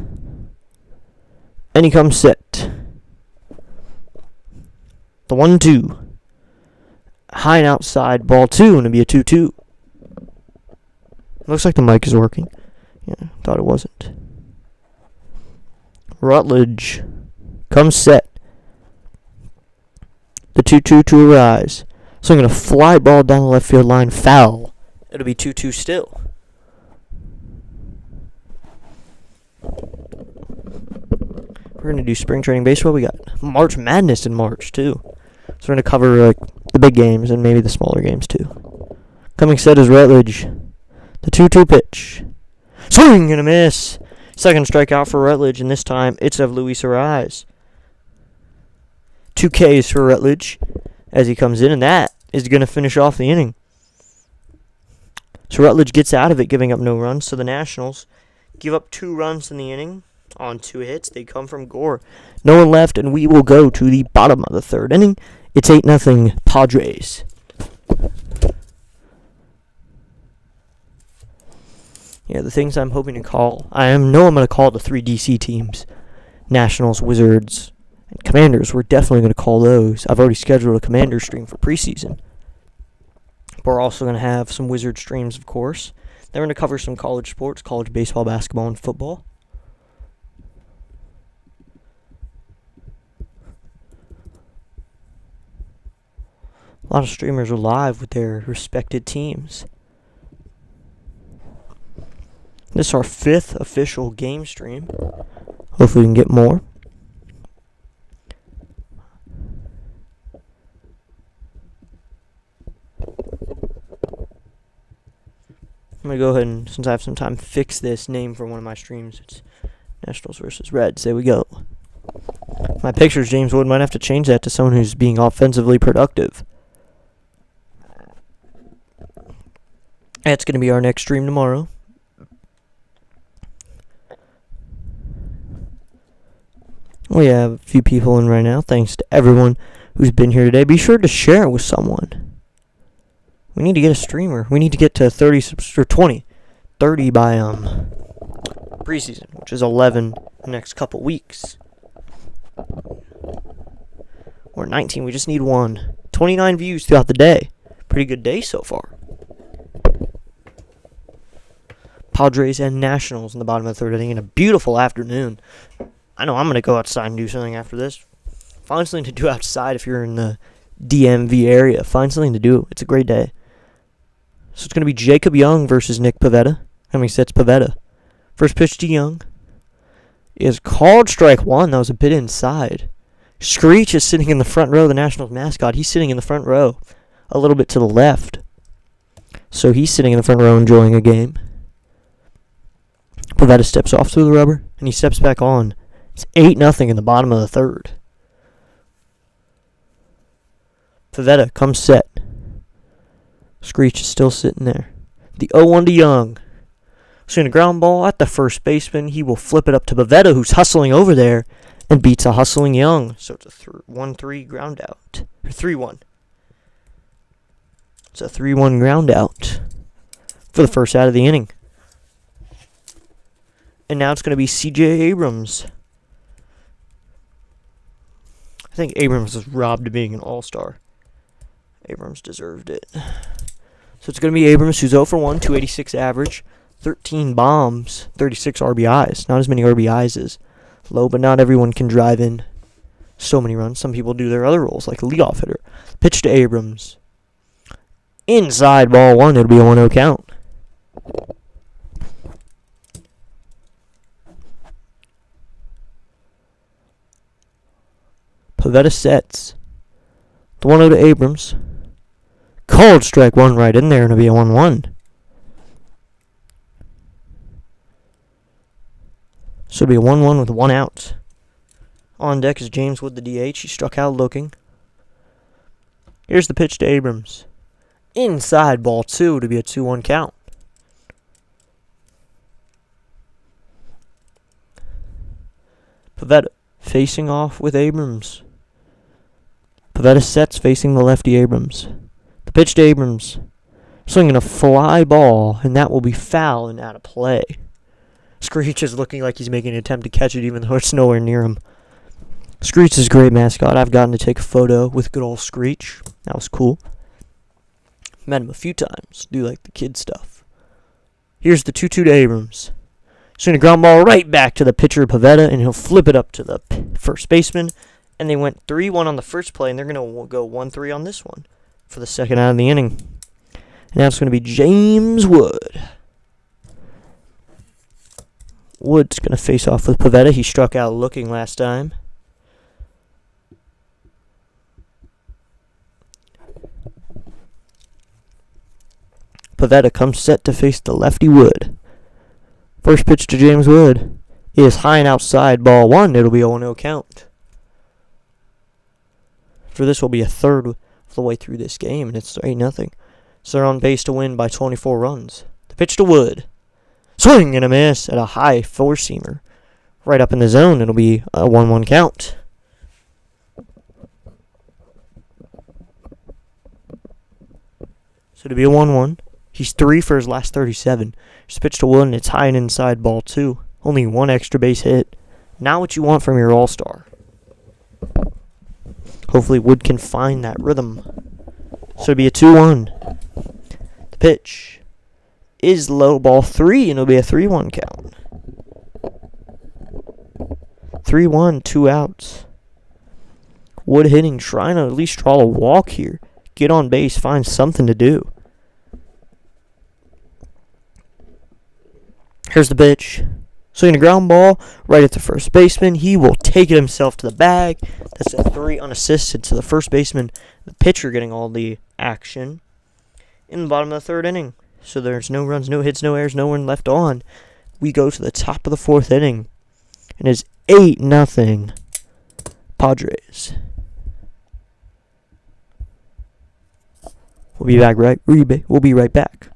And he comes set. The 1-2. High and outside, ball 2, and it'll be a 2-2. Looks like the mic is working. Yeah, thought it wasn't. Rutledge comes set. The 2-2 to Arise. So I'm going to fly ball down the left field line, foul. It'll be 2-2 still. We're going to do spring training baseball. We got March Madness in March, too. So we're going to cover the big games and maybe the smaller games, too. Coming set is Rutledge. The 2-2 pitch. Swing and a miss. Second strikeout for Rutledge, and this time it's of Luis Arise. 2 Ks for Rutledge as he comes in, and that is going to finish off the inning. So Rutledge gets out of it, giving up no runs. So the Nationals give up 2 runs in the inning on 2 hits. They come from Gore. No one left, and we will go to the bottom of the 3rd inning. It's 8-0 Padres. Yeah, the things I'm hoping to call. I'm going to call the 3 DC teams. Nationals, Wizards, and Commanders. We're definitely going to call those. I've already scheduled a Commander stream for preseason. But we're also going to have some Wizard streams, of course. Then we're going to cover some college sports, college baseball, basketball, and football. A lot of streamers are live with their respected teams. This is our 5th official game stream. Hopefully we can get more. I'm going to go ahead and, since I have some time, fix this name for one of my streams. It's Nationals versus Reds. There we go. My pictures, James Wood, might have to change that to someone who's being offensively productive. That's going to be our next stream tomorrow. We have a few people in right now. Thanks to everyone who's been here today. Be sure to share it with someone. We need to get a streamer. We need to get to 30 or 20. 30 by preseason, which is 11 the next couple weeks. Or 19. We just need 1. 29 views throughout the day. Pretty good day so far. Padres and Nationals in the bottom of the 3rd inning in a beautiful afternoon. I know I'm going to go outside and do something after this. Find something to do outside if you're in the DMV area. Find something to do. It's a great day. So it's going to be Jacob Young versus Nick Pivetta. How many sets Pivetta? First pitch to Young is called strike 1. That was a bit inside. Screech is sitting in the front row, the Nationals mascot. He's sitting in the front row a little bit to the left. So he's sitting in the front row enjoying a game. Pavetta steps off through the rubber, and he steps back on. It's 8-0 in the bottom of the third. Pavetta comes set. Screech is still sitting there. The 0-1 to Young. Swing a ground ball at the first baseman. He will flip it up to Pavetta, who's hustling over there, and beats a hustling Young. So it's a 1-3 ground out. Or 3-1. It's a 3-1 ground out for the first out of the inning. And now it's going to be C.J. Abrams. I think Abrams was robbed of being an all-star. Abrams deserved it. So it's going to be Abrams, who's 0 for 1, 286 average, 13 bombs, 36 RBIs. Not as many RBIs as low, but not everyone can drive in so many runs. Some people do their other roles, like a leadoff hitter. Pitch to Abrams. Inside ball 1, it'll be a 1-0 count. Pavetta sets. The 1-0 to Abrams. Called strike 1 right in there, and it'll be a 1-1. So it'll be a 1-1 with 1 out. On deck is James Wood, the DH. He struck out looking. Here's the pitch to Abrams. Inside ball 2 to be a 2-1 count. Pavetta facing off with Abrams. Pavetta sets facing the lefty Abrams. The pitch to Abrams. Swinging a fly ball, and that will be foul and out of play. Screech is looking like he's making an attempt to catch it, even though it's nowhere near him. Screech is a great mascot. I've gotten to take a photo with good old Screech. That was cool. Met him a few times. Do like the kid stuff. Here's the 2-2 to Abrams. Swing a ground ball right back to the pitcher Pavetta, and he'll flip it up to the first baseman. And they went 3-1 on the first play, and they're going to go 1-3 on this one for the second out of the inning. And now it's going to be James Wood. Wood's going to face off with Pavetta. He struck out looking last time. Pavetta comes set to face the lefty Wood. First pitch to James Wood is high and outside, ball 1. It'll be a 1-0 count. For this will be a third of the way through this game, and it's 8-0. So they're on base to win by 24 runs. The pitch to Wood. Swing and a miss at a high four-seamer. Right up in the zone. It'll be a 1-1 count. So it'll be a 1-1. He's 3 for his last 37. Just pitch to Wood, and it's high and inside, ball 2. Only 1 extra base hit. Not what you want from your all-star. Hopefully Wood can find that rhythm. So it'll be a 2-1. The pitch is low, ball 3, and it'll be a 3-1 count. 3-1, 2 outs. Wood hitting, trying to at least draw a walk here. Get on base, find something to do. Here's the pitch. Swinging a ground ball right at the first baseman. He will take it himself to the bag. That's a 3 unassisted to the first baseman. The pitcher getting all the action in the bottom of the third inning. So there's no runs, no hits, no errors, no one left on. We go to the top of the 4th inning. And it's 8-0 Padres. We'll be right back.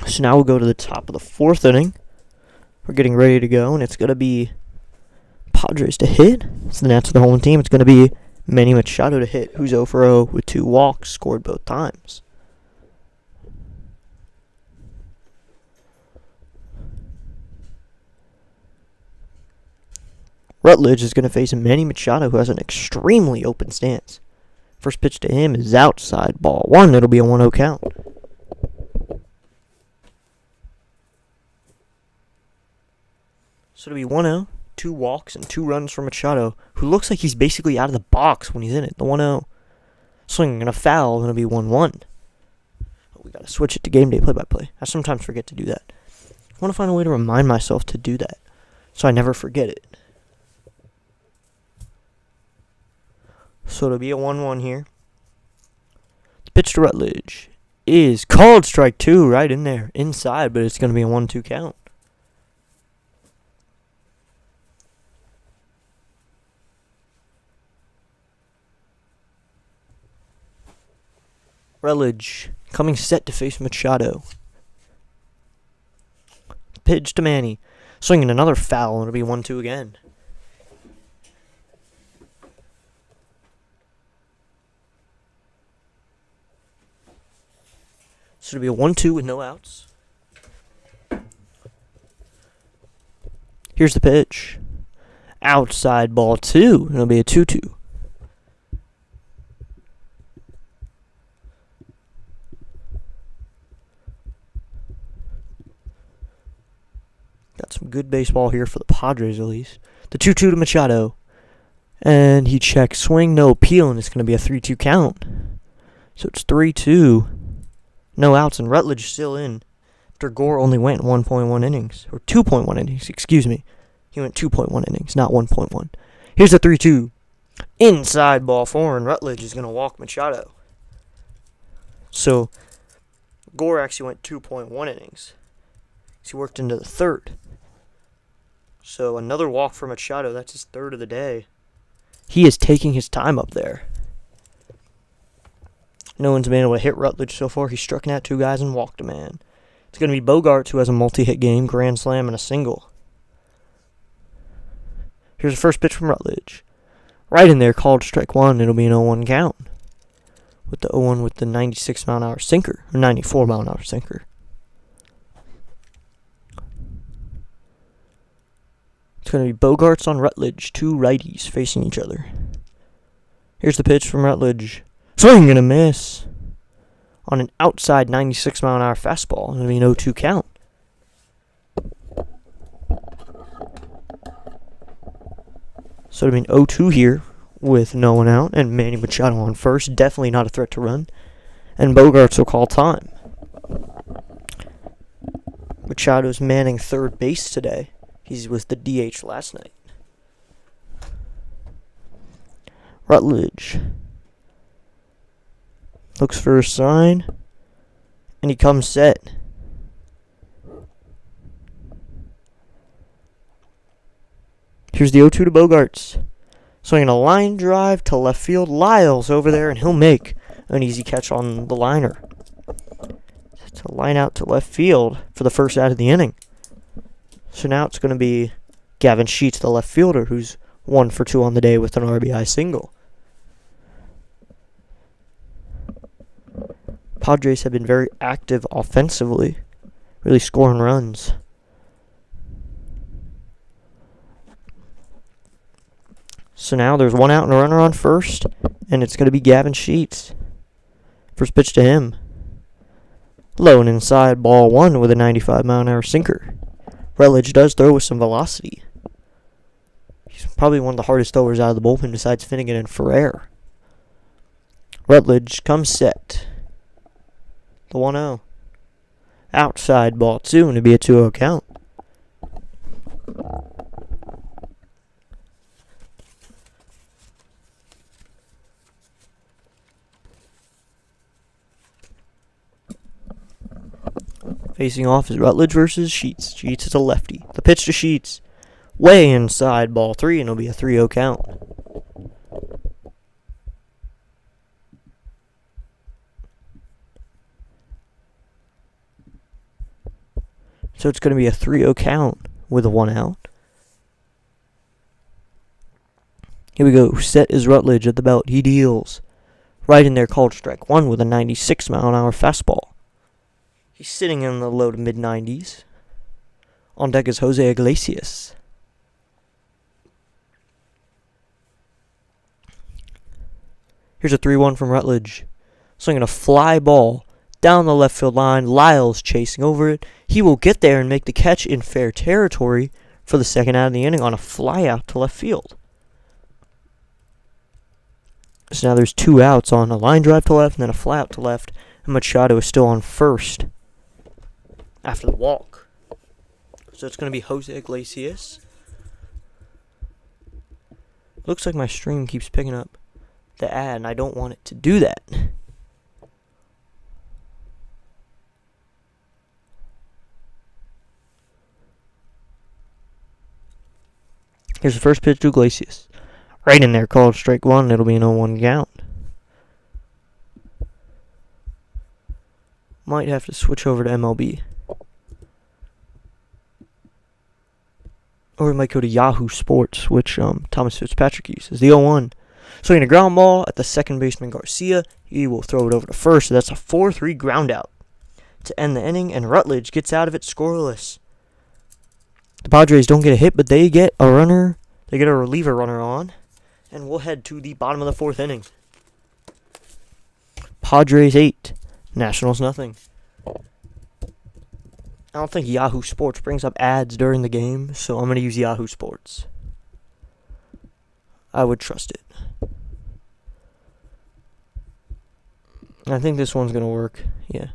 So now we'll go to the top of the 4th inning. We're getting ready to go, and it's going to be Padres to hit. So then after the home team, it's going to be Manny Machado to hit, who's 0 for 0 with 2 walks, scored both times. Rutledge is going to face Manny Machado, who has an extremely open stance. First pitch to him is outside, ball 1. It'll be a 1-0 count. So it'll be 1-0, 2 walks, and 2 runs for Machado, who looks like he's basically out of the box when he's in it. The 1-0 swing and a foul, and it'll be 1-1. We got to switch it to game day play-by-play. I sometimes forget to do that. I want to find a way to remind myself to do that, so I never forget it. So it'll be a 1-1 here. The pitch to Rutledge is called strike 2 right in there, inside, but it's going to be a 1-2 count. Rutledge coming set to face Machado. Pitch to Manny. Swinging another foul, and it'll be 1-2 again. So it'll be a 1-2 with no outs. Here's the pitch. Outside, ball 2. It'll be a 2-2. Got some good baseball here for the Padres, at least. The 2-2 to Machado. And he checks swing, no appeal, and it's going to be a 3-2 count. So it's 3-2. No outs, and Rutledge still in. After Gore only went 1.1 innings. Or 2.1 innings, excuse me. He went 2.1 innings, not 1.1. Here's the 3-2. Inside ball 4, and Rutledge is going to walk Machado. So, Gore actually went 2.1 innings. He worked into the 3rd. So, another walk for Machado. That's his 3rd of the day. He is taking his time up there. No one's been able to hit Rutledge so far. He's struck out 2 guys and walked a man. It's going to be Bogaerts, who has a multi-hit game, grand slam, and a single. Here's the first pitch from Rutledge. Right in there, called strike 1. It'll be an 0-1 count. With the 0-1 with the 96-mile-an-hour sinker, or 94-mile-an-hour sinker. It's going to be Bogaerts on Rutledge, 2 righties facing each other. Here's the pitch from Rutledge. Swing and a miss on an outside 96-mile-an-hour fastball. It'll be an 0-2 count. So it'll be an 0-2 here with no one out, and Manny Machado on first. Definitely not a threat to run. And Bogaerts will call time. Machado's manning 3rd base today. He was the DH last night. Rutledge looks for a sign, and he comes set. Here's the 0-2 to Bogaerts. Swinging a line drive to left field. Lyles over there, and he'll make an easy catch on the liner. It's a line out to left field for the first out of the inning. So now it's going to be Gavin Sheets, the left fielder, who's 1 for 2 on the day with an RBI single. Padres have been very active offensively, really scoring runs. So now there's 1 out and a runner on first, and it's going to be Gavin Sheets. First pitch to him. Low and inside, ball 1 with a 95-mile-an-hour sinker. Rutledge does throw with some velocity. He's probably one of the hardest throwers out of the bullpen besides Finnegan and Ferrer. Rutledge comes set. The 1-0. Outside, ball 2, and it'll be a 2-0 count. Facing off is Rutledge versus Sheets. Sheets is a lefty. The pitch to Sheets. Way inside, ball 3, and it'll be a 3-0 count. So it's going to be a 3-0 count with a 1 out. Here we go. Set is Rutledge at the belt. He deals. Right in there, called strike one with a 96-mile-an-hour fastball. He's sitting in the low to mid-90s. On deck is Jose Iglesias. Here's a 3-1 from Rutledge. Swinging a fly ball down the left field line. Lyles chasing over it. He will get there and make the catch in fair territory for the second out of the inning on a fly out to left field. So now there's 2 outs on a line drive to left and then a fly out to left. And Machado is still on first after the walk. So it's going to be Jose Iglesias. Looks like my stream keeps picking up the ad, and I don't want it to do that. Here's the first pitch to Iglesias. Right in there, called strike one. It'll be an 0-1 count. Might have to switch over to MLB. Or we might go to Yahoo Sports, which Thomas Fitzpatrick uses. The 0-1. Swinging a ground ball at the second baseman Garcia. He will throw it over to first. So that's a 4-3 ground out to end the inning, and Rutledge gets out of it scoreless. The Padres don't get a hit, but they get a runner. They get a reliever runner on. And we'll head to the bottom of the 4th inning. Padres 8, Nationals nothing. I don't think Yahoo Sports brings up ads during the game, so I'm going to use Yahoo Sports. I would trust it. I think this one's going to work. Yeah.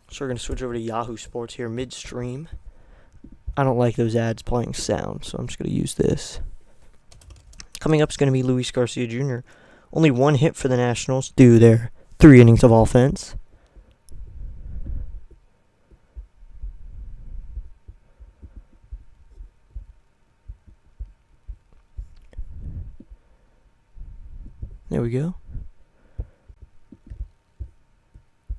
So we're going to switch over to Yahoo Sports here midstream. I don't like those ads playing sound, so I'm just going to use this. Coming up is going to be Luis Garcia Jr. Only 1 hit for the Nationals due to their 3 innings of offense. There we go.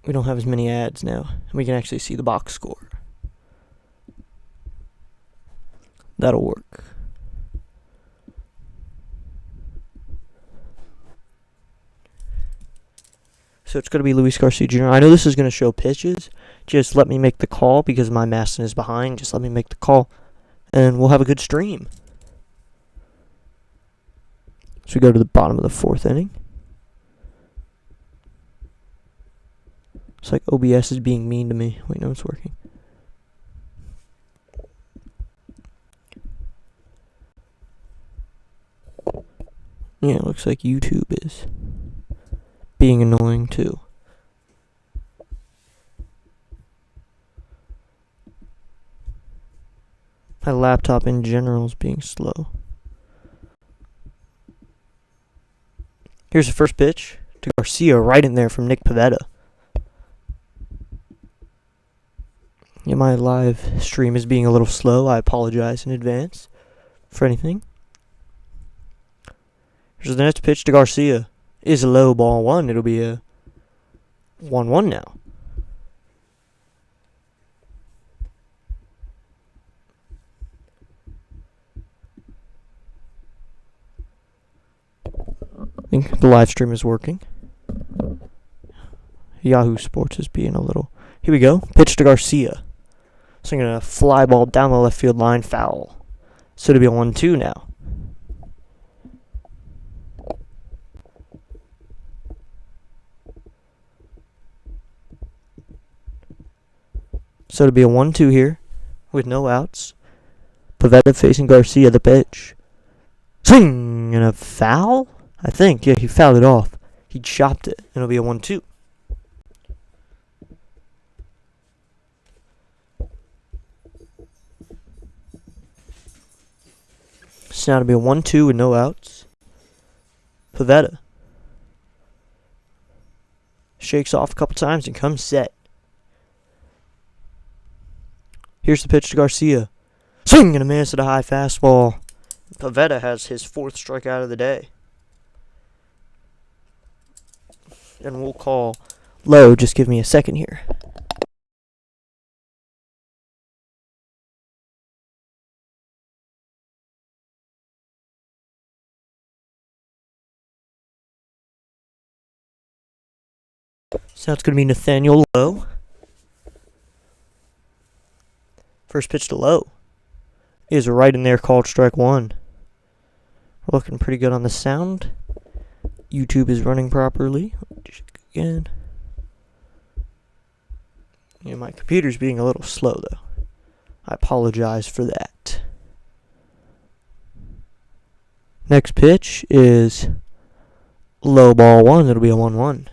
We don't have as many ads now. We can actually see the box score. That'll work. So it's going to be Luis Garcia Jr. I know this is going to show pitches. Just let me make the call because my Maston is behind. Just let me make the call, and we'll have a good stream. So we go to the bottom of the 4th inning. It's like OBS is being mean to me. Wait, no, it's working. Yeah, it looks like YouTube is being annoying too. My laptop in general is being slow. Here's the first pitch to Garcia, right in there from Nick Pivetta. Yeah, my live stream is being a little slow. I apologize in advance for anything. Here's the next pitch to Garcia. Is a low ball 1. It'll be a 1-1 now. I think the live stream is working. Yahoo Sports is being a little... Here we go. Pitch to Garcia. Swinging a fly ball down the left field line, foul. So it'll be a 1-2 now. So it'll be a 1-2 here with no outs. Pivetta facing Garcia, the pitch. Swing and a foul? I think. Yeah, he fouled it off. He chopped it. And it'll be a 1-2. So now it'll be a 1-2 with no outs. Pivetta shakes off a couple times and comes set. Here's the pitch to Garcia. Swing and a miss at a high fastball. Pavetta has his 4th strikeout of the day. And we'll call low. Just give me a second here. So that's going to be Nathaniel Lowe. First pitch to Lowe is right in there, called strike 1. We're looking pretty good on the sound. YouTube is running properly. Check again. Yeah, my computer's being a little slow though. I apologize for that. Next pitch is low, ball 1. It'll be a 1-1.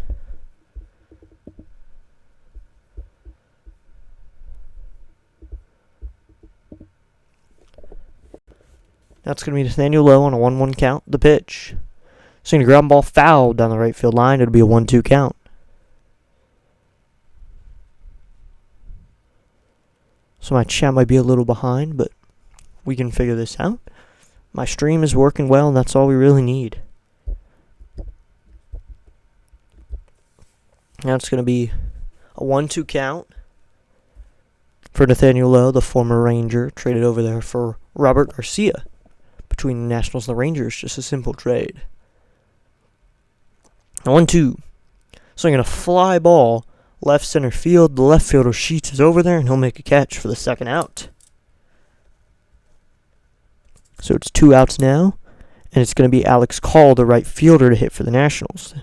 That's going to be Nathaniel Lowe on a 1-1 count. The pitch. Seeing a ground ball foul down the right field line. It'll be a 1-2 count. So my chat might be a little behind, but we can figure this out. My stream is working well, and that's all we really need. Now it's going to be a 1-2 count for Nathaniel Lowe, the former Ranger, traded over there for Robert Garcia. Between the Nationals and the Rangers, just a simple trade. Now 1-2. Swinging a fly ball, left center field. The left fielder Sheets is over there, and he'll make a catch for the 2nd out. So it's 2 outs now, and it's going to be Alex Call, the right fielder, to hit for the Nationals.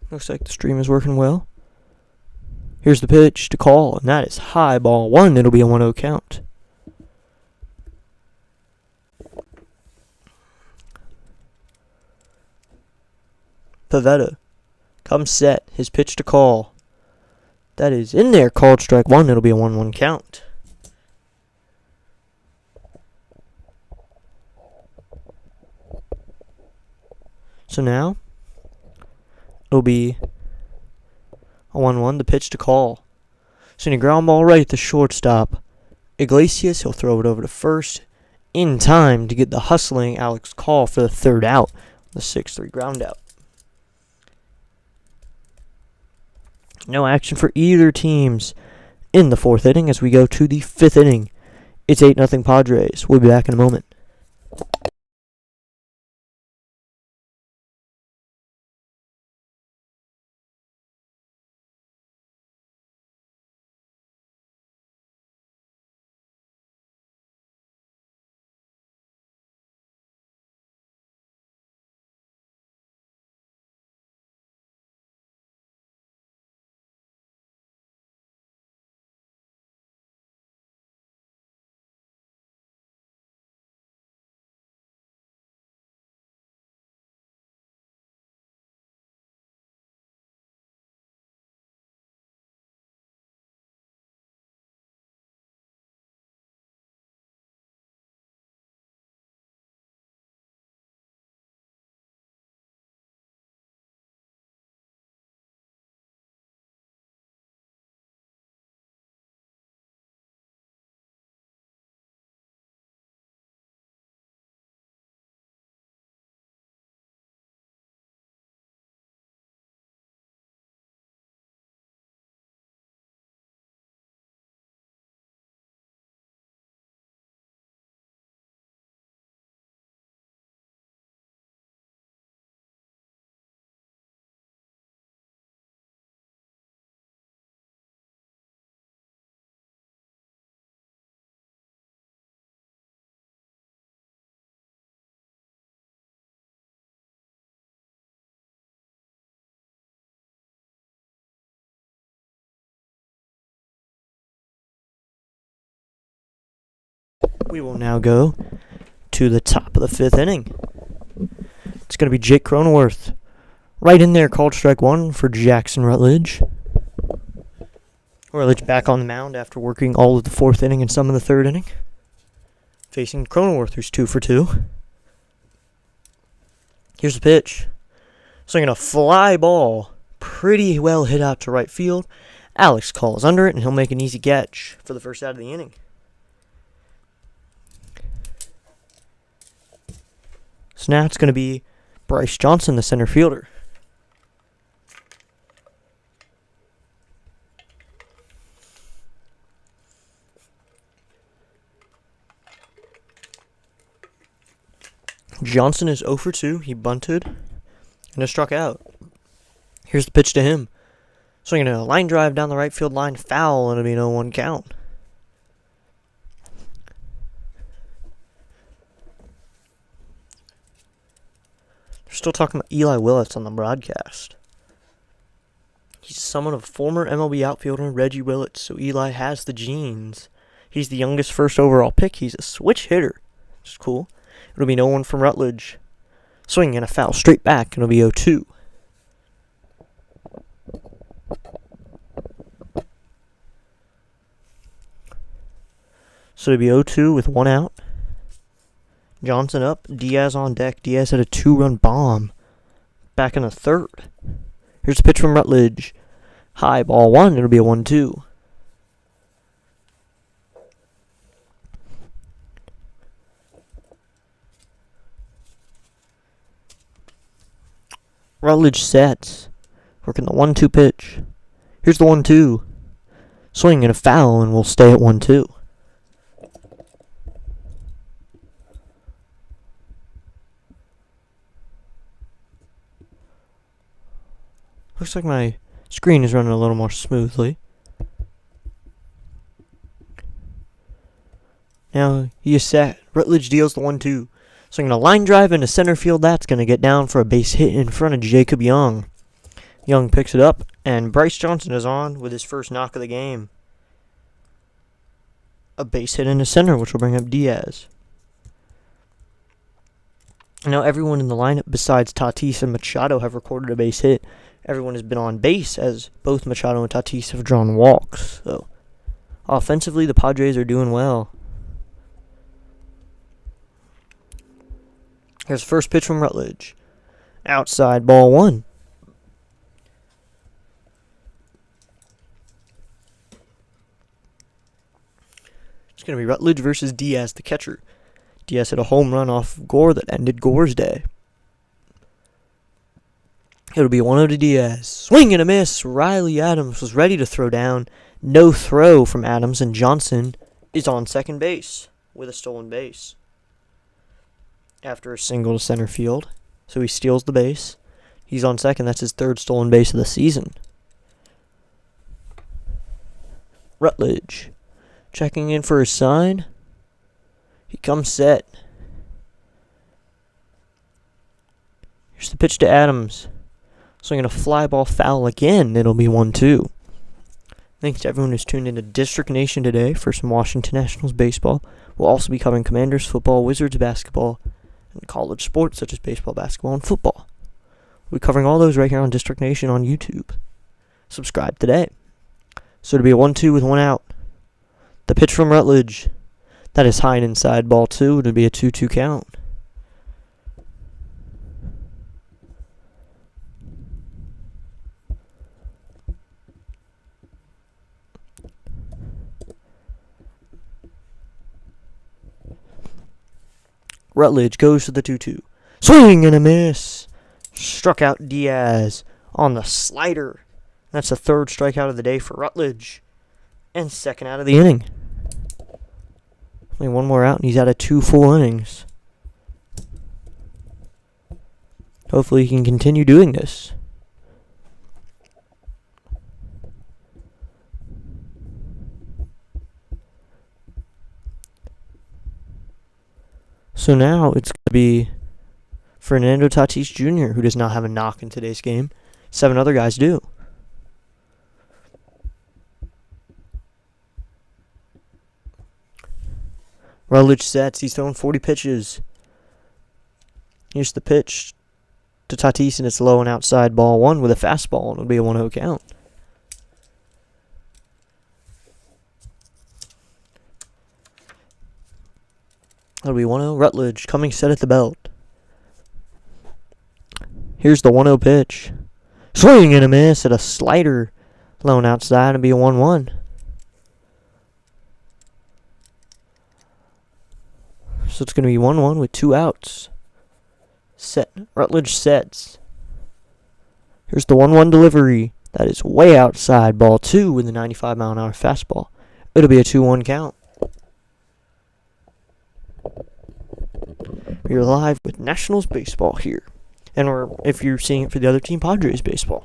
Looks like the stream is working well. Here's the pitch to Call, and that is high, ball 1. It'll be a 1-0 count. Pavetta comes set. His pitch to Call. That is in there, called strike 1. It'll be a 1-1 count. So now it'll be a 1-1. The pitch to Call. Sending a ground ball right at the shortstop. Iglesias, he'll throw it over to first in time to get the hustling Alex Call for the 3rd out. The 6-3 ground out. No action for either teams in the 4th inning as we go to the 5th inning. It's 8-0 Padres. We'll be back in a moment. We will now go to the top of the 5th inning. It's going to be Jake Cronenworth. Right in there, called strike 1 for Jackson Rutledge. Rutledge back on the mound after working all of the 4th inning and some of the 3rd inning. facing Cronenworth, who's 2 for 2. Here's the pitch. Swinging a fly ball. Pretty well hit out to right field. Alex calls under it, and he'll make an easy catch for the first out of the inning. So now it's going to be Bryce Johnson, the center fielder. Johnson is 0 for 2. He bunted and is struck out. Here's the pitch to him. Swinging a line drive down the right field line, foul, and it'll be an 0-1 count. They're still talking about Eli Willits on the broadcast. He's somewhat of a former MLB outfielder, Reggie Willits, so Eli has the genes. He's the youngest first overall pick. He's a switch hitter, which is cool. It'll be no one from Rutledge. Swing and a foul straight back, and it'll be 0-2. So it'll be 0-2 with 1 out. Johnson up, Diaz on deck. Diaz had a 2-run bomb back in the 3rd. Here's the pitch from Rutledge. High ball 1, it'll be a 1-2. Rutledge sets. Working the 1-2 pitch. Here's the 1-2. Swing and a foul, and we'll stay at 1-2. Looks like my screen is running a little more smoothly. Now he is set. Rutledge deals the 1-2. Swinging a line drive into center field. That's going to get down for a base hit in front of Jacob Young. Young picks it up, and Bryce Johnson is on with his first knock of the game. A base hit into center, which will bring up Diaz. Now everyone in the lineup besides Tatis and Machado have recorded a base hit. Everyone has been on base as both Machado and Tatis have drawn walks. So offensively, the Padres are doing well. Here's the first pitch from Rutledge. Outside ball 1. It's going to be Rutledge versus Diaz, the catcher. Diaz hit a home run off Gore that ended Gore's day. It'll be 1-0 to Diaz. Swing and a miss. Riley Adams was ready to throw down. No throw from Adams, and Johnson is on second base with a stolen base. After a single to center field. So he steals the base. He's on second. That's his 3rd stolen base of the season. Rutledge checking in for his sign. He comes set. Here's the pitch to Adams. Swinging a fly ball foul again. It'll be 1-2. Thanks to everyone who's tuned into District Nation today for some Washington Nationals baseball. We'll also be covering Commanders football, Wizards basketball, and college sports such as baseball, basketball, and football. We'll be covering all those right here on District Nation on YouTube. Subscribe today. So it'll be a 1-2 with 1 out. The pitch from Rutledge. That is high and inside ball 2. It'll be a 2-2 count. Rutledge goes to the 2-2. Swing and a miss. Struck out Diaz on the slider. That's the 3rd strikeout of the day for Rutledge. And 2nd out of the inning. Only 1 more out, and he's out of 2 full innings. Hopefully he can continue doing this. So now it's going to be Fernando Tatis Jr., who does not have a knock in today's game. 7 other guys do. Rutledge sets. He's throwing 40 pitches. Here's the pitch to Tatis, and it's low and outside ball 1 with a fastball, and it'll be a 1-0 count. That'll be 1-0. Rutledge coming set at the belt. Here's the 1-0 pitch. Swing and a miss at a slider. Lone outside. It'll be a 1-1. So it's going to be 1-1 with 2 outs. Set. Rutledge sets. Here's the 1-1 delivery. That is way outside. Ball 2 with a 95-mile-an-hour fastball. It'll be a 2-1 count. We're live with Nationals baseball here. And if you're seeing it for the other team, Padres baseball.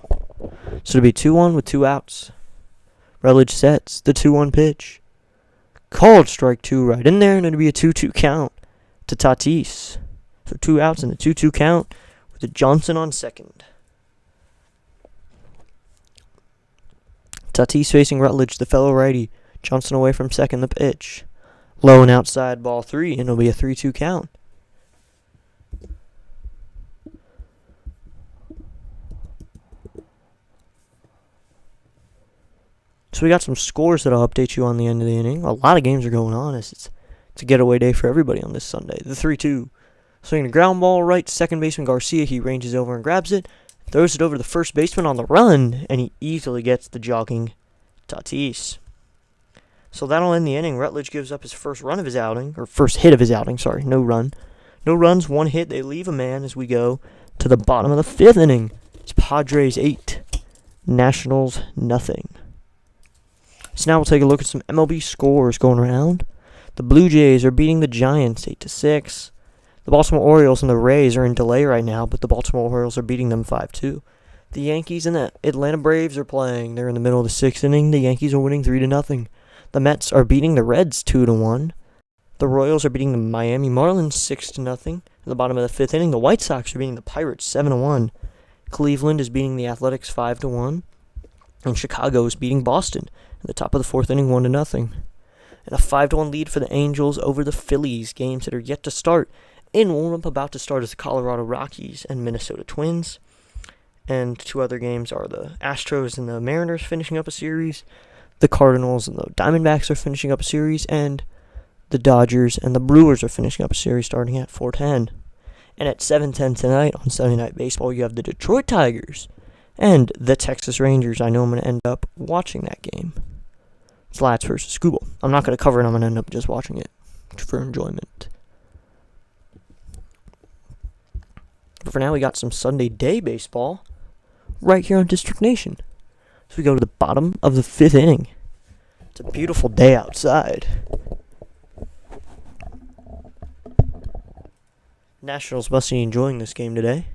So it'll be 2-1 with 2 outs. Rutledge sets the 2-1 pitch. Called strike 2 right in there, and it'll be a 2-2 count to Tatis. So 2 outs and a 2-2 count with a Johnson on second. Tatis facing Rutledge, the fellow righty. Johnson away from second, the pitch. Low and outside, ball 3, and it'll be a 3-2 count. So we got some scores that I'll update you on the end of the inning. A lot of games are going on. It's a getaway day for everybody on this Sunday. The 3-2. Swinging a ground ball right to second baseman Garcia. He ranges over and grabs it. Throws it over to the first baseman on the run. And he easily gets the jogging Tatis. So that'll end the inning. Rutledge gives up his first run of his outing. Or first hit of his outing, sorry. No run. No runs, 1 hit. They leave a man as we go to the bottom of the 5th inning. It's Padres 8. Nationals nothing. So now we'll take a look at some MLB scores going around. The Blue Jays are beating the Giants 8-6. The Baltimore Orioles and the Rays are in delay right now, but the Baltimore Orioles are beating them 5-2. The Yankees and the Atlanta Braves are playing. They're in the middle of the 6th inning. The Yankees are winning 3-0. The Mets are beating the Reds 2-1. The Royals are beating the Miami Marlins 6-0. At the bottom of the 5th inning, the White Sox are beating the Pirates 7-1. Cleveland is beating the Athletics 5-1. And Chicago is beating Boston at the top of the 4th inning 1-0. And a 5-1 lead for the Angels over the Phillies. Games that are yet to start. In warm-up about to start is the Colorado Rockies and Minnesota Twins. And 2 other games are the Astros and the Mariners finishing up a series. The Cardinals and the Diamondbacks are finishing up a series. And the Dodgers and the Brewers are finishing up a series starting at 4:10. And at 7:10 tonight on Sunday Night Baseball, you have the Detroit Tigers and the Texas Rangers. I know I'm going to end up watching that game. It's Lats versus Scooble. I'm not going to cover it. I'm going to end up just watching it for enjoyment. But for now, we got some Sunday day baseball right here on District Nation. So we go to the bottom of the 5th inning. It's a beautiful day outside. Nationals must be enjoying this game today.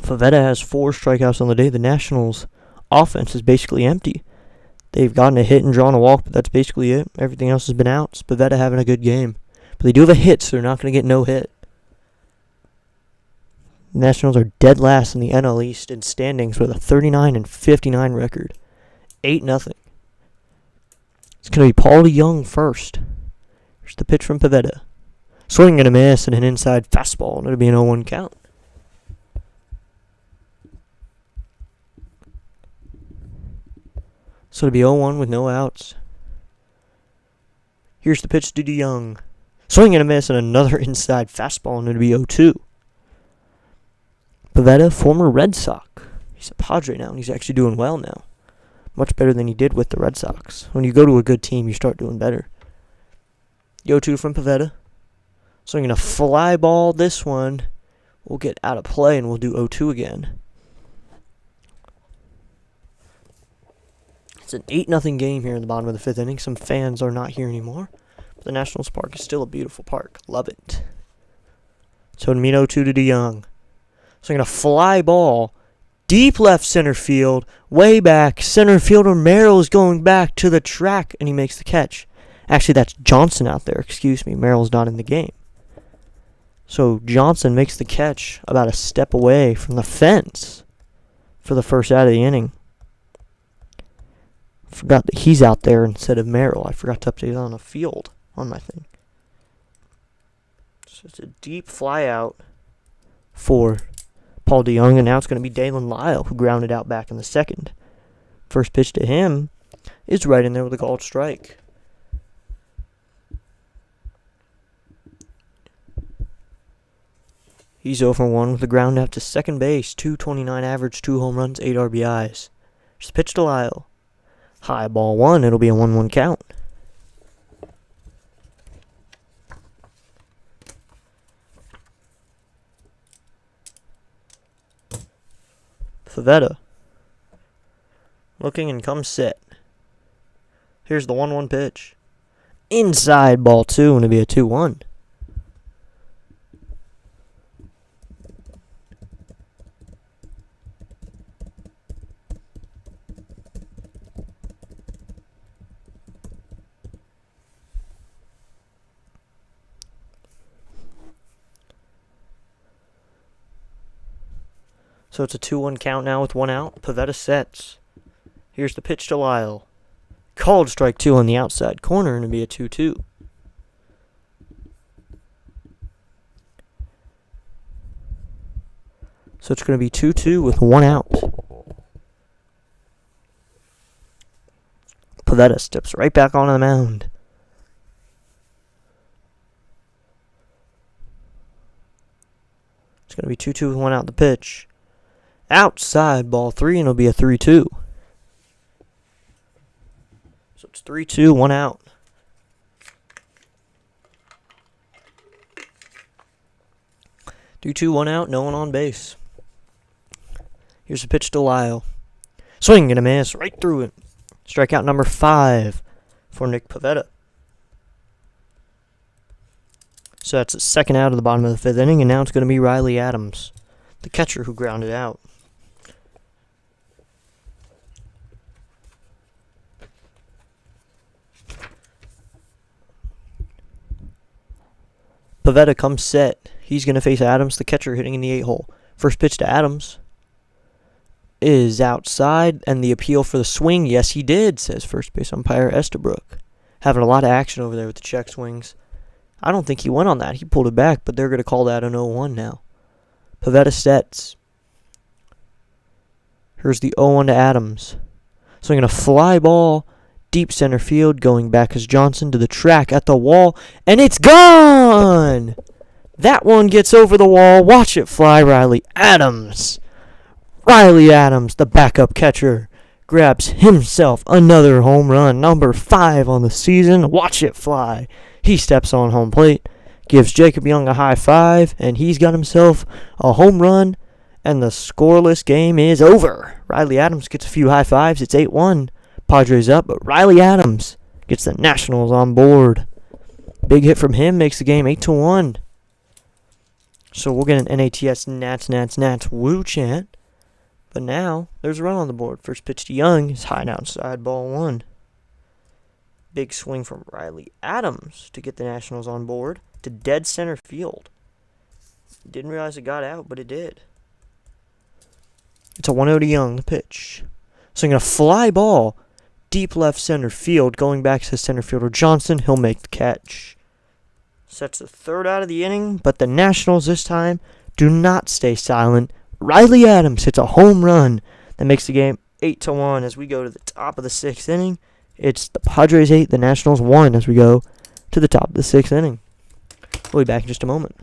Pavetta has 4 strikeouts on the day. The Nationals' offense is basically empty. They've gotten a hit and drawn a walk, but that's basically it. Everything else has been outs. Pavetta having a good game. But they do have a hit, so they're not going to get no hit. The Nationals are dead last in the NL East in standings with a 39-59 record. 8-0. It's going to be Paul DeYoung first. Here's the pitch from Pavetta. Swing and a miss and an inside fastball, and it'll be an 0-1 count. So it'll be 0-1 with no outs. Here's the pitch to DeYoung. Swing and a miss and another inside fastball, and it'll be 0-2. Pavetta, former Red Sox. He's a Padre now, and he's actually doing well now. Much better than he did with the Red Sox. When you go to a good team, you start doing better. 0-2 from Pavetta. Swinging a fly ball. This one will get out of play, and we'll do 0-2 again. It's an 8-0 game here in the bottom of the 5th inning. Some fans are not here anymore. But the Nationals Park is still a beautiful park. Love it. So it'll mean 0-2 to DeYoung. Swinging a fly ball. Deep left center field. Way back. Center fielder Merrill is going back to the track. And he makes the catch. Actually, that's Johnson out there. Excuse me. Merrill's not in the game. So Johnson makes the catch about a step away from the fence for the first out of the inning. Forgot that he's out there instead of Merrill. I forgot to update on the field on my thing. So it's a deep fly out for Paul DeYoung, and now it's going to be Dalen Lyle who grounded out back in the 2nd. First pitch to him is right in there with a called strike. He's 0 for 1 with a ground out to second base. 229 average, 2 home runs, 8 RBIs. Just pitch to Lyle. High ball 1. It'll be a 1-1 count. Pavetta. Looking and comes set. Here's the 1-1 pitch. Inside ball 2, and it'll be a 2-1. So it's a 2-1 count now with 1 out. Pavetta sets. Here's the pitch to Lyle. Called strike 2 on the outside corner, and it'll be a 2-2. So it's going to be 2-2 with 1 out. Pavetta steps right back onto the mound. It's going to be 2-2 with 1 out the pitch. Outside ball 3, and it'll be a 3-2. So it's 3-2, 1 out. 3-2, 1 out, no one on base. Here's a pitch to Lyle. Swing and a miss right through it. Strikeout number 5 for Nick Pavetta. So that's the second out of the bottom of the 5th inning, and now it's going to be Riley Adams, the catcher, who grounded out. Pavetta comes set. He's going to face Adams, the catcher, hitting in the 8-hole. First pitch to Adams is outside, and the appeal for the swing, yes, he did, says first base umpire Estabrook. Having a lot of action over there with the check swings. I don't think he went on that. He pulled it back, but they're going to call that an 0-1 now. Pavetta sets. Here's the 0-1 to Adams. Swinging a fly ball, deep center field, going back as Johnson to the track at the wall, and it's gone! That one gets over the wall. Watch it fly, Riley Adams. Riley Adams, the backup catcher, grabs himself another home run, number 5 on the season. Watch it fly. He steps on home plate, gives Jacob Young a high five, and he's got himself a home run, and the scoreless game is over. Riley Adams gets a few high fives. It's 8-1. Padres up, but Riley Adams gets the Nationals on board. Big hit from him makes the game 8-1. So we'll get an NATS Nats, Nats, Nats woo chant. But now there's a run on the board. First pitch to Young is high and outside, ball 1. Big swing from Riley Adams to get the Nationals on board to dead center field. Didn't realize it got out, but it did. It's a 1-0 to Young, the pitch. Swinging a fly ball, deep left center field, going back to center fielder Johnson. He'll make the catch. Sets the 3rd out of the inning, but the Nationals this time do not stay silent. Riley Adams hits a home run that makes the game 8-1 as we go to the top of the 6th inning. It's the Padres 8, the Nationals 1 as we go to the top of the 6th inning. We'll be back in just a moment.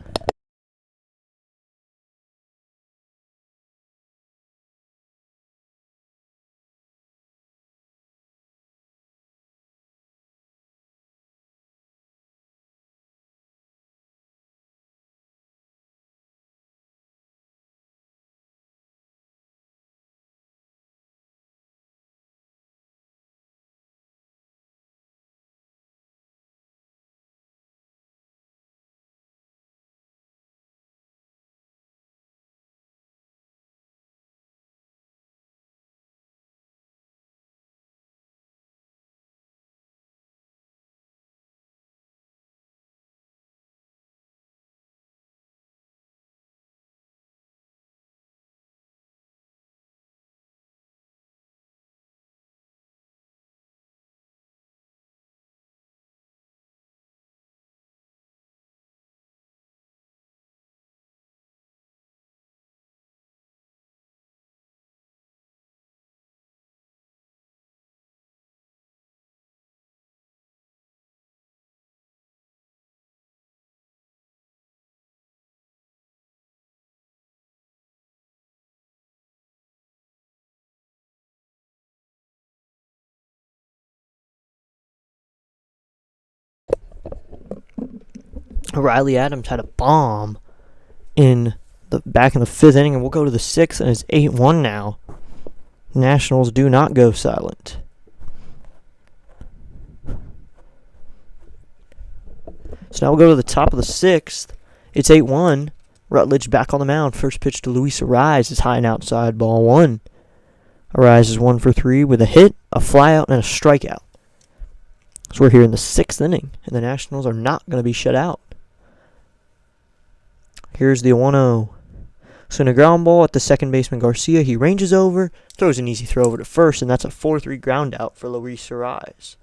Riley Adams had a bomb in the back in the 5th inning, and we'll go to the 6th, and it's 8-1 now. Nationals do not go silent. So now we'll go to the top of the 6th. It's 8-1. Rutledge back on the mound. First pitch to Luis Arise is high and outside, ball 1. Arise is 1 for 3 with a hit, a flyout, and a strikeout. So we're here in the 6th inning, and the Nationals are not going to be shut out. Here's the 1-0. So in a ground ball at the second baseman Garcia, he ranges over, throws an easy throw over to first, and that's a 4-3 ground out for Luis Arise.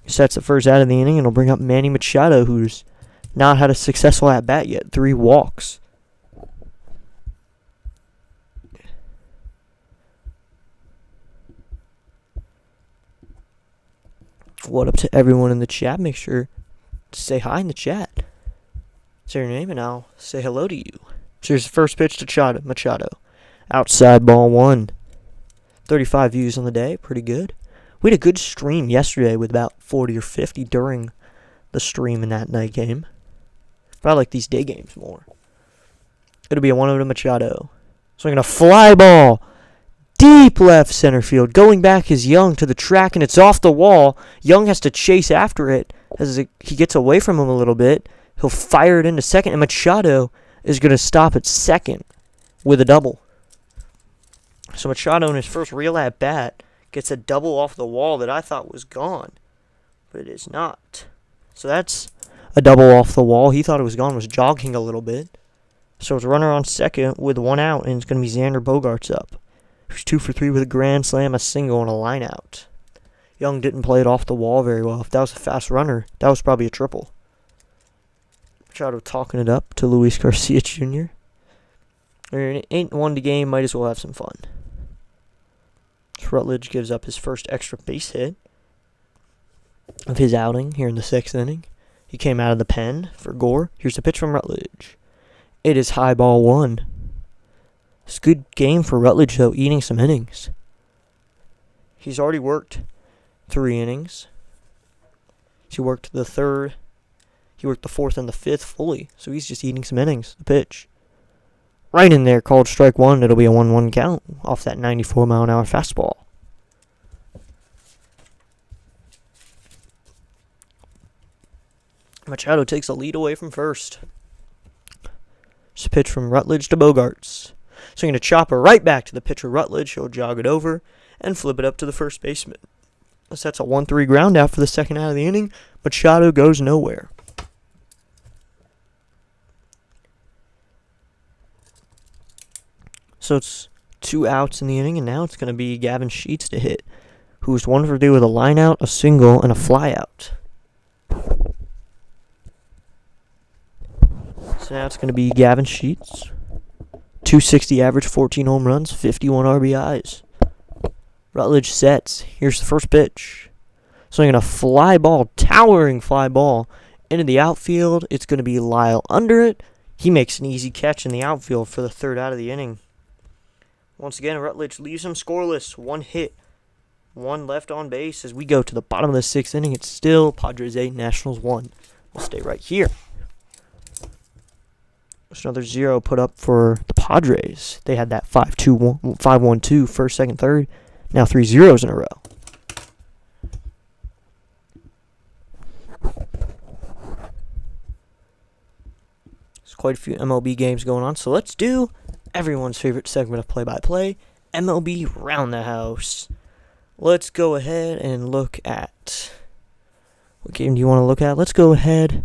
Sets the first out of the inning, and will bring up Manny Machado, who's not had a successful at-bat yet. 3 walks. What up to everyone in the chat? Make sure to say hi in the chat. Say your name and I'll say hello to you. So here's the first pitch to Machado. Outside, ball 1. 35 views on the day. Pretty good. We had a good stream yesterday with about 40 or 50 during the stream in that night game. But I like these day games more. It'll be a 1-0 to Machado. Swinging a fly ball. Deep left center field. Going back is Young to the track, and it's off the wall. Young has to chase after it as he gets away from him a little bit. He'll fire it into second, and Machado is going to stop at second with a double. So Machado in his first real at-bat gets a double off the wall that I thought was gone, but it is not. So that's a double off the wall. He thought it was gone, was jogging a little bit. So it's a runner on second with 1 out, and it's going to be Xander Bogaerts up, who's 2 for 3 with a grand slam, a single, and a line out. Young didn't play it off the wall very well. If that was a fast runner, that was probably a triple. Machado talking it up to Luis Garcia Jr. We're in 8-1 to game, might as well have some fun. Rutledge gives up his first extra base hit of his outing here in the 6th inning. He came out of the pen for Gore. Here's the pitch from Rutledge. It is high, ball 1. It's a good game for Rutledge, though, eating some innings. He's already worked 3 innings. He worked the 3rd. He worked the 4th and the 5th fully, so he's just eating some innings. The pitch. Right in there, called strike 1. It'll be a 1-1 count off that 94-mile-an-hour fastball. Machado takes a lead away from first. It's a pitch from Rutledge to Bogaerts. Swinging a chopper right back to the pitcher Rutledge. He'll jog it over and flip it up to the first baseman. That's a 1-3 ground out for the second out of the inning. Machado goes nowhere. So it's 2 outs in the inning, and now it's going to be Gavin Sheets to hit, who's 1 for 2 with a line out, a single, and a fly out. So now it's going to be Gavin Sheets. 260 average, 14 home runs, 51 RBIs. Rutledge sets. Here's the first pitch. Swinging a fly ball, towering fly ball, into the outfield. It's going to be Lyle under it. He makes an easy catch in the outfield for the 3rd out of the inning. Once again, Rutledge leaves him scoreless. 1 hit, 1 left on base. As we go to the bottom of the 6th inning, it's still Padres 8, Nationals 1. We'll stay right here. There's another 0 put up for the Padres. They had that 5-1-2, first, second, third. Now 3 zeros in a row. There's quite a few MLB games going on, so let's do everyone's favorite segment of play-by-play, MLB Round the House. Let's go ahead and look at... What game do you want to look at? Let's go ahead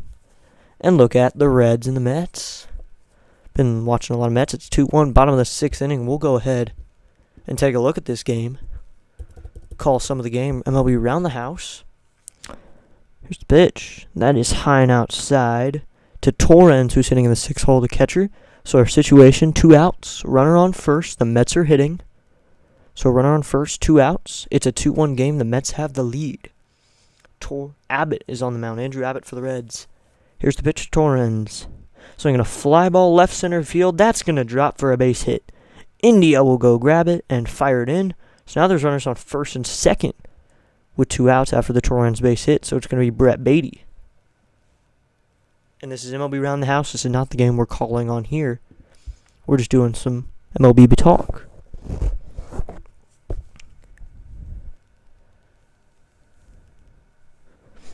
and look at the Reds and the Mets. Been watching a lot of Mets. It's 2-1, bottom of the 6th inning. We'll go ahead and take a look at this game. Call some of the game MLB Round the House. Here's the pitch. That is high and outside to Torrens, who's hitting in the 6th hole, the catcher. So our situation, 2 outs, runner on first. The Mets are hitting. So runner on first, 2 outs. It's a 2-1 game. The Mets have the lead. Abbott is on the mound. Andrew Abbott for the Reds. Here's the pitch to Torrens. Swinging a fly ball left center field. That's going to drop for a base hit. India will go grab it and fire it in. So now there's runners on first and second with 2 outs after the Torrens base hit. So it's going to be Brett Beatty. And this is MLB Around the House. This is not the game we're calling on here. We're just doing some MLB talk.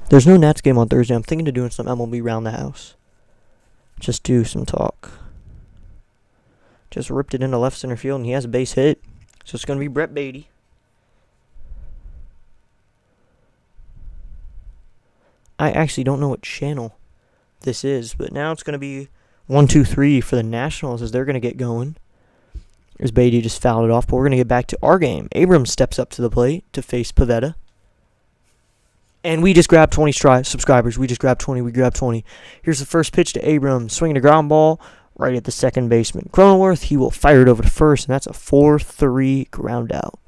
There's no Nats game on Thursday. I'm thinking of doing some MLB Around the House. Just do some talk. Just ripped it into left center field, and he has a base hit. So it's going to be Brett Beatty. I actually don't know what channel this is, but now it's going to be 1, 2, 3 for the Nationals as they're going to get going. As Beatty just fouled it off, but we're going to get back to our game. Abrams steps up to the plate to face Pivetta. And we just grabbed 20 subscribers. We just grabbed 20. We grabbed 20. Here's the first pitch to Abrams. Swinging a ground ball right at the second baseman. Cronenworth, he will fire it over to first, and that's a 4-3 ground out.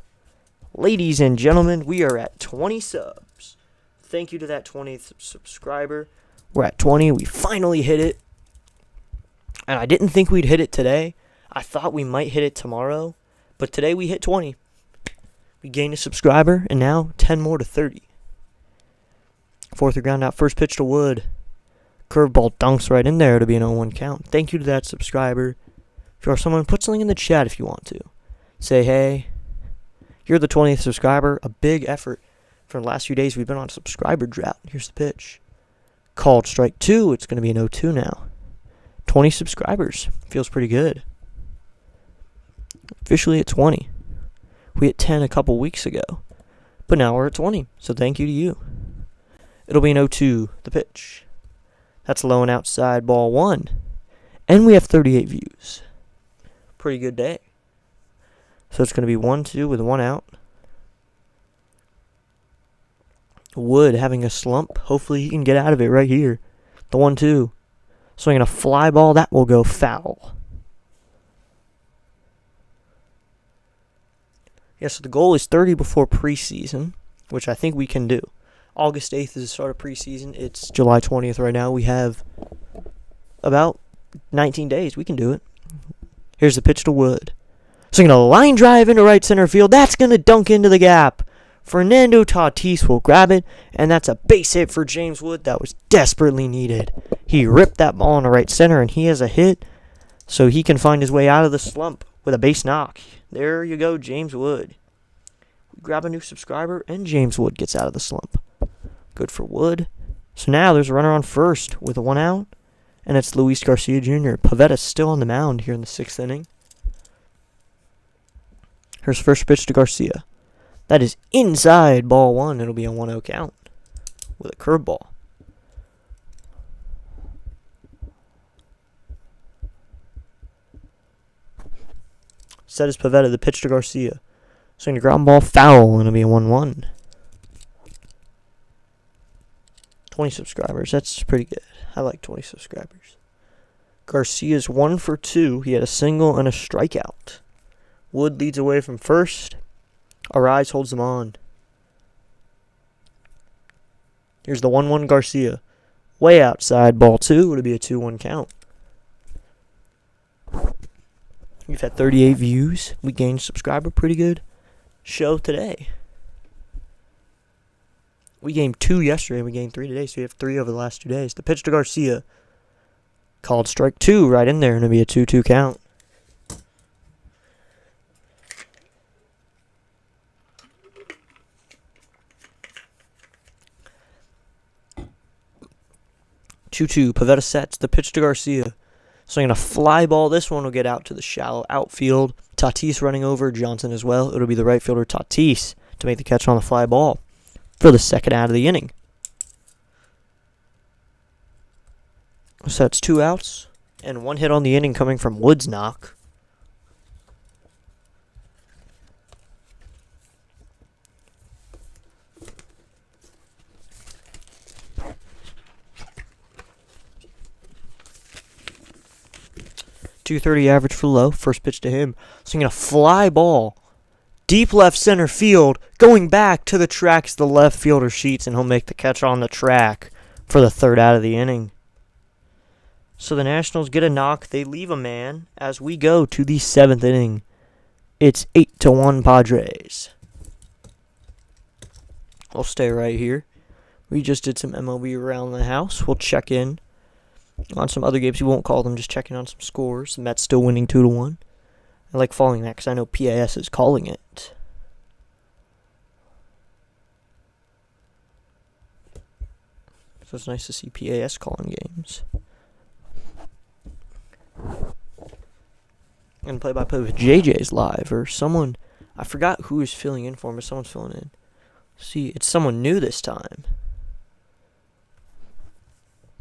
Ladies and gentlemen, we are at 20 subs. Thank you to that 20th subscriber. We're at 20. We finally hit it. And I didn't think we'd hit it today. I thought we might hit it tomorrow. But today we hit 20. We gained a subscriber, and now 10 more to 30. 4th ground out. First pitch to Wood. Curveball dunks right in there to be an 0-1 count. Thank you to that subscriber. If you are someone, put something in the chat if you want to. Say, hey, you're the 20th subscriber. A big effort. For the last few days, we've been on a subscriber drought. Here's the pitch. Called strike 2. It's going to be an 0-2 now. 20 subscribers. Feels pretty good. Officially at 20. We hit 10 a couple weeks ago. But now we're at 20. So thank you to you. It'll be an 0-2. The pitch. That's low and outside, ball 1. And we have 38 views. Pretty good day. So it's going to be 1-2 with 1 out. Wood having a slump. Hopefully he can get out of it right here. The 1-2. Swinging a fly ball. That will go foul. Yeah, so the goal is 30 before preseason, which I think we can do. August 8th is the start of preseason. It's July 20th right now. We have about 19 days. We can do it. Here's the pitch to Wood. Swinging a line drive into right center field. That's going to dunk into the gap. Fernando Tatis will grab it, and that's a base hit for James Wood that was desperately needed. He ripped that ball into right center, and he has a hit, so he can find his way out of the slump with a base knock. There you go, James Wood. We grab a new subscriber, and James Wood gets out of the slump. Good for Wood. So now there's a runner on first with a 1 out, and it's Luis Garcia Jr. Pavetta's still on the mound here in the 6th inning. Here's first pitch to Garcia. That is inside, ball 1. It'll be a 1-0 count with a curveball. Set is Pivetta, the pitch to Garcia. Swing a ground ball, foul, and it'll be a 1-1. 20 subscribers, that's pretty good. I like 20 subscribers. Garcia's 1 for 2. He had a single and a strikeout. Wood leads away from first. Arise holds them on. Here's the 1-1 Garcia. Way outside, ball 2. It'll be a 2-1 count. We've had 38 views. We gained a subscriber. Pretty good show today. We gained 2 yesterday and we gained 3 today, so we have 3 over the last 2 days. The pitch to Garcia. Called strike 2 right in there, and it'll be a 2-2 count. Pivetta sets the pitch to Garcia. Swinging a fly ball. This one will get out to the shallow outfield. Tatis running over Johnson as well. It'll be the right fielder Tatis to make the catch on the fly ball for the 2nd out of the inning. So that's 2 outs and 1 hit on the inning coming from Wood's knock. .230 average for low. First pitch to him. Swinging a fly ball. Deep left center field. Going back to the tracks the left fielder Sheets, and he'll make the catch on the track for the 3rd out of the inning. So the Nationals get a knock. They leave a man as we go to the 7th inning. It's 8-1 Padres. I'll stay right here. We just did some MLB around the house. We'll check in On some other games, we won't call them, just checking on some scores. The Mets still winning 2-1. I like following that because I know PAS is calling it. So it's nice to see PAS calling games. And play-by-play with JJ's live, or someone, I forgot who is filling in for him, but someone's filling in. See, it's someone new this time.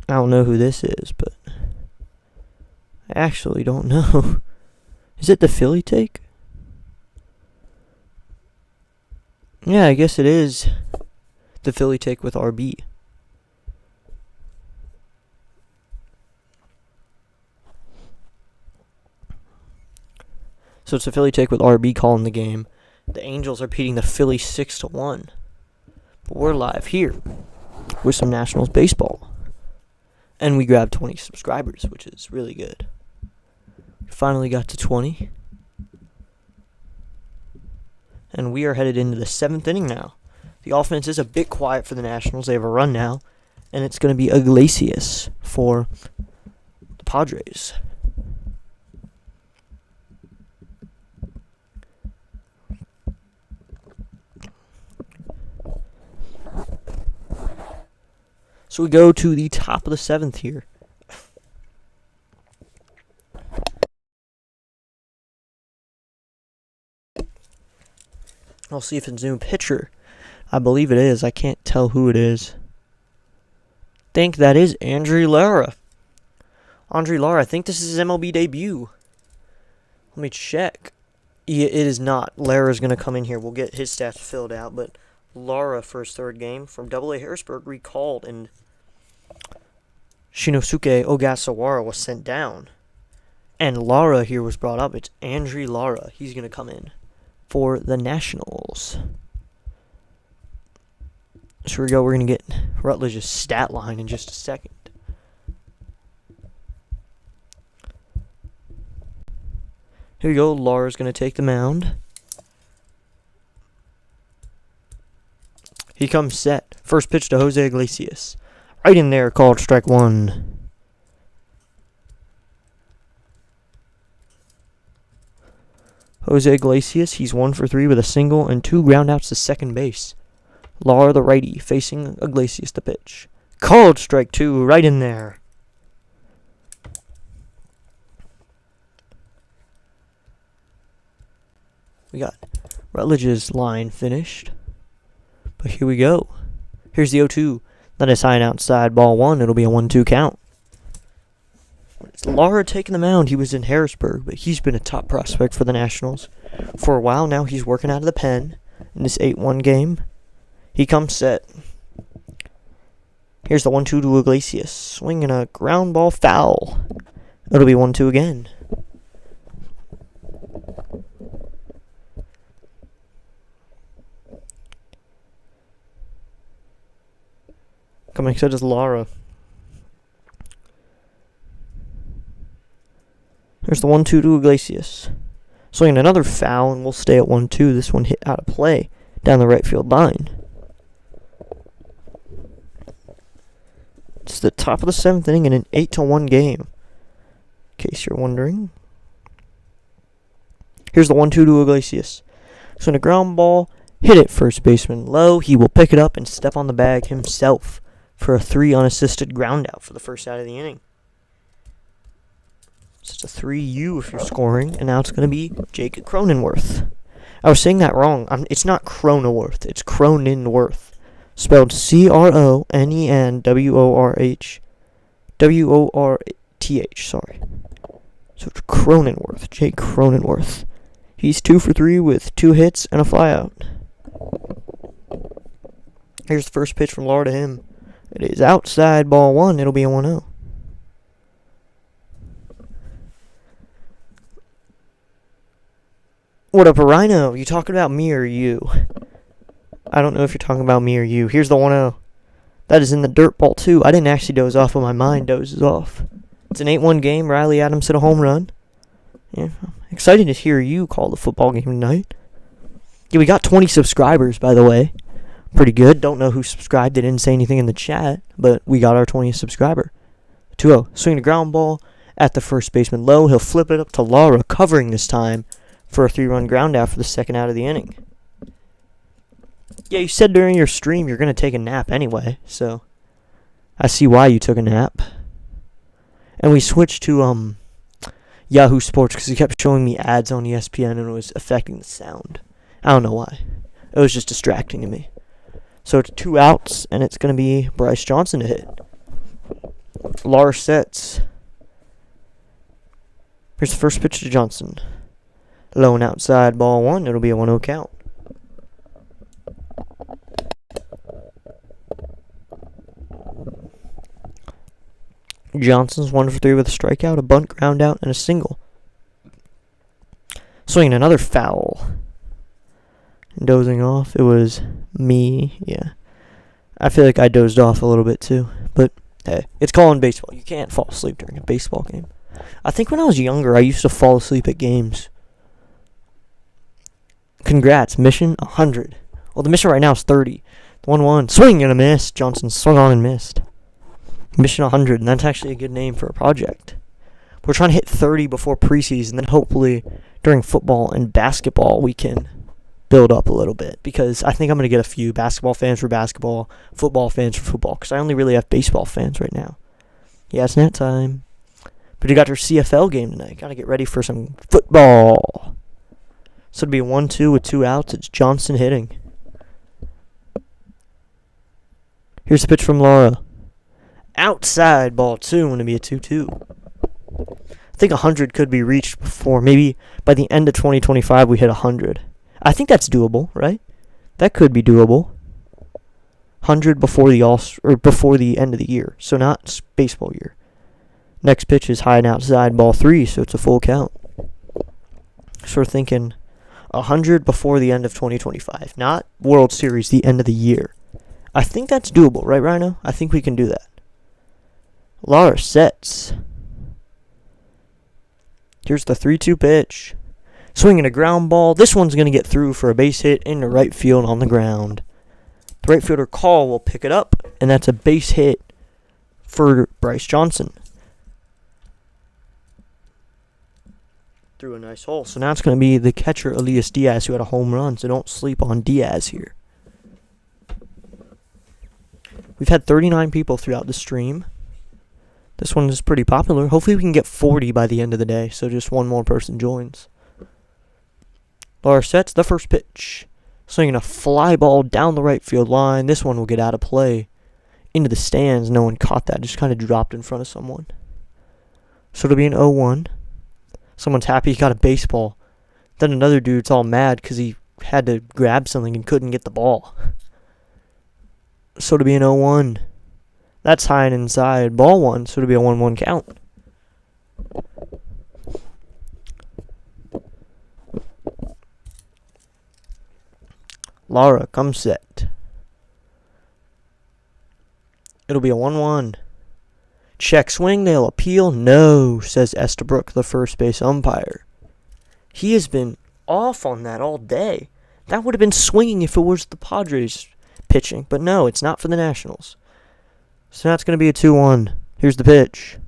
I don't know who this is, but I actually don't know. Is it the Philly take? Yeah, I guess it is the Philly take with RB. So it's a Philly take with RB calling the game. The Angels are beating the Phillies 6-1. But we're live here with some Nationals baseball. And we grabbed 20 subscribers, which is really good. Finally got to 20. And we are headed into the 7th inning now. The offense is a bit quiet for the Nationals. They have a run now. And it's going to be Iglesias for the Padres. So we go to the top of the 7th here. I'll see if it's a new pitcher. I believe it is. I can't tell who it is. Think that is Andre Lara. Andre Lara, I think this is his MLB debut. Let me check. Yeah, it is not. Lara's going to come in here. We'll get his stats filled out. But Lara, for his third game from AA Harrisburg, recalled, and Shinosuke Ogasawara was sent down. And Lara here was brought up. It's Andre Lara. He's going to come in for the Nationals. So here we go. We're going to get Rutledge's stat line in just a second. Here we go. Lara's going to take the mound. He comes set. First pitch to Jose Iglesias. Right in there, called strike one. Jose Iglesias, he's 1 for 3 with a single and 2 groundouts to second base. Lara, the righty, facing Iglesias to pitch. Called strike 2, right in there. We got Rutledge's line finished. But here we go. Here's the 0-2. That is high and outside, ball 1. It'll be a 1-2 count. It's Lara taking the mound. He was in Harrisburg, but he's been a top prospect for the Nationals for a while now. He's working out of the pen in this 8-1 game. He comes set. Here's the 1-2 to Iglesias. Swinging a ground ball foul. It'll be 1-2 again. Coming set is Lara. There's the 1-2 to Iglesias. Swinging another foul, and we'll stay at 1-2. This one hit out of play down the right field line. It's the top of the 7th inning in an 8-1 game, in case you're wondering. Here's the 1-2 to Iglesias. Swing a ground ball, hit it first baseman low. He will pick it up and step on the bag himself for a 3 unassisted ground out for the first out of the inning. It's a 3U if you're scoring, and now it's going to be Jake Cronenworth. I was saying that wrong. It's not Cronenworth. It's Cronenworth. Spelled Cronenworth. W-O-R-T-H, sorry. So it's Cronenworth. Jake Cronenworth. He's 2 for 3 with 2 hits and a flyout. Here's the first pitch from Lara to him. It is outside, ball 1. It'll be a 1-0. What up, Rhino? You talking about me or you? I don't know if you're talking about me or you. Here's the 1-0. That is in the dirt ball, too. I didn't actually doze off, but my mind dozes off. It's an 8-1 game. Riley Adams hit a home run. Yeah, I'm excited to hear you call the football game tonight. Yeah, we got 20 subscribers, by the way. Pretty good. Don't know who subscribed. They didn't say anything in the chat, but we got our 20th subscriber. 2-0. Swinging a ground ball at the first baseman low. He'll flip it up to Lara, covering this time for a 3-run ground out for the second out of the inning. Yeah, you said during your stream you're going to take a nap anyway, so I see why you took a nap. And we switched to Yahoo Sports because he kept showing me ads on ESPN and it was affecting the sound. I don't know why. It was just distracting to me. So it's 2 outs, and it's going to be Bryce Johnson to hit. Lara sets. Here's the first pitch to Johnson. Low and outside, ball 1. It'll be a 1-0 count. Johnson's 1 for 3 with a strikeout, a bunt, ground out, and a single. Swinging another foul. Dozing off. It was me. Yeah. I feel like I dozed off a little bit too. But hey, it's calling baseball. You can't fall asleep during a baseball game. I think when I was younger, I used to fall asleep at games. Congrats. Mission 100. Well, the mission right now is 30. 1-1. Swing and a miss. Johnson swung on and missed. Mission 100, and that's actually a good name for a project. We're trying to hit 30 before preseason, then hopefully during football and basketball we can build up a little bit, because I think I'm going to get a few basketball fans for basketball, football fans for football, because I only really have baseball fans right now. Yeah, it's nap time. But you got your CFL game tonight. Got to get ready for some football. So it'll be a 1-2 with 2 outs. It's Johnson hitting. Here's the pitch from Lara. Outside, ball 2, going to be a 2-2. I think 100 could be reached before, maybe by the end of 2025 we hit 100. I think that's doable, right? That could be doable. 100 before the end of the year, so not baseball year. Next pitch is high and outside, ball 3, so it's a full count. So we're thinking 100 before the end of 2025, not World Series, the end of the year. I think that's doable, right, Rhino? I think we can do that. Lara sets. Here's the 3-2 pitch. Swinging a ground ball. This one's going to get through for a base hit into right field on the ground. The right fielder Call will pick it up, and that's a base hit for Bryce Johnson. Through a nice hole. So now it's going to be the catcher Elias Diaz who had a home run, so don't sleep on Diaz here. We've had 39 people throughout the stream. This one is pretty popular. Hopefully we can get 40 by the end of the day, so just one more person joins. Lara sets the first pitch. Swinging a fly ball down the right field line. This one will get out of play. Into the stands. No one caught that. Just kind of dropped in front of someone. So it'll be an 0-1. Someone's happy he got a baseball. Then another dude's all mad because he had to grab something and couldn't get the ball. So it'll be an 0-1. That's high and inside. Ball 1, so it'll be a 1-1 count. Lara comes set. It'll be a 1-1. Check swing, they'll appeal. No, says Estabrook, the first base umpire. He has been off on that all day. That would have been swinging if it was the Padres pitching, but no, it's not for the Nationals. So now it's going to be a 2-1. Here's the pitch.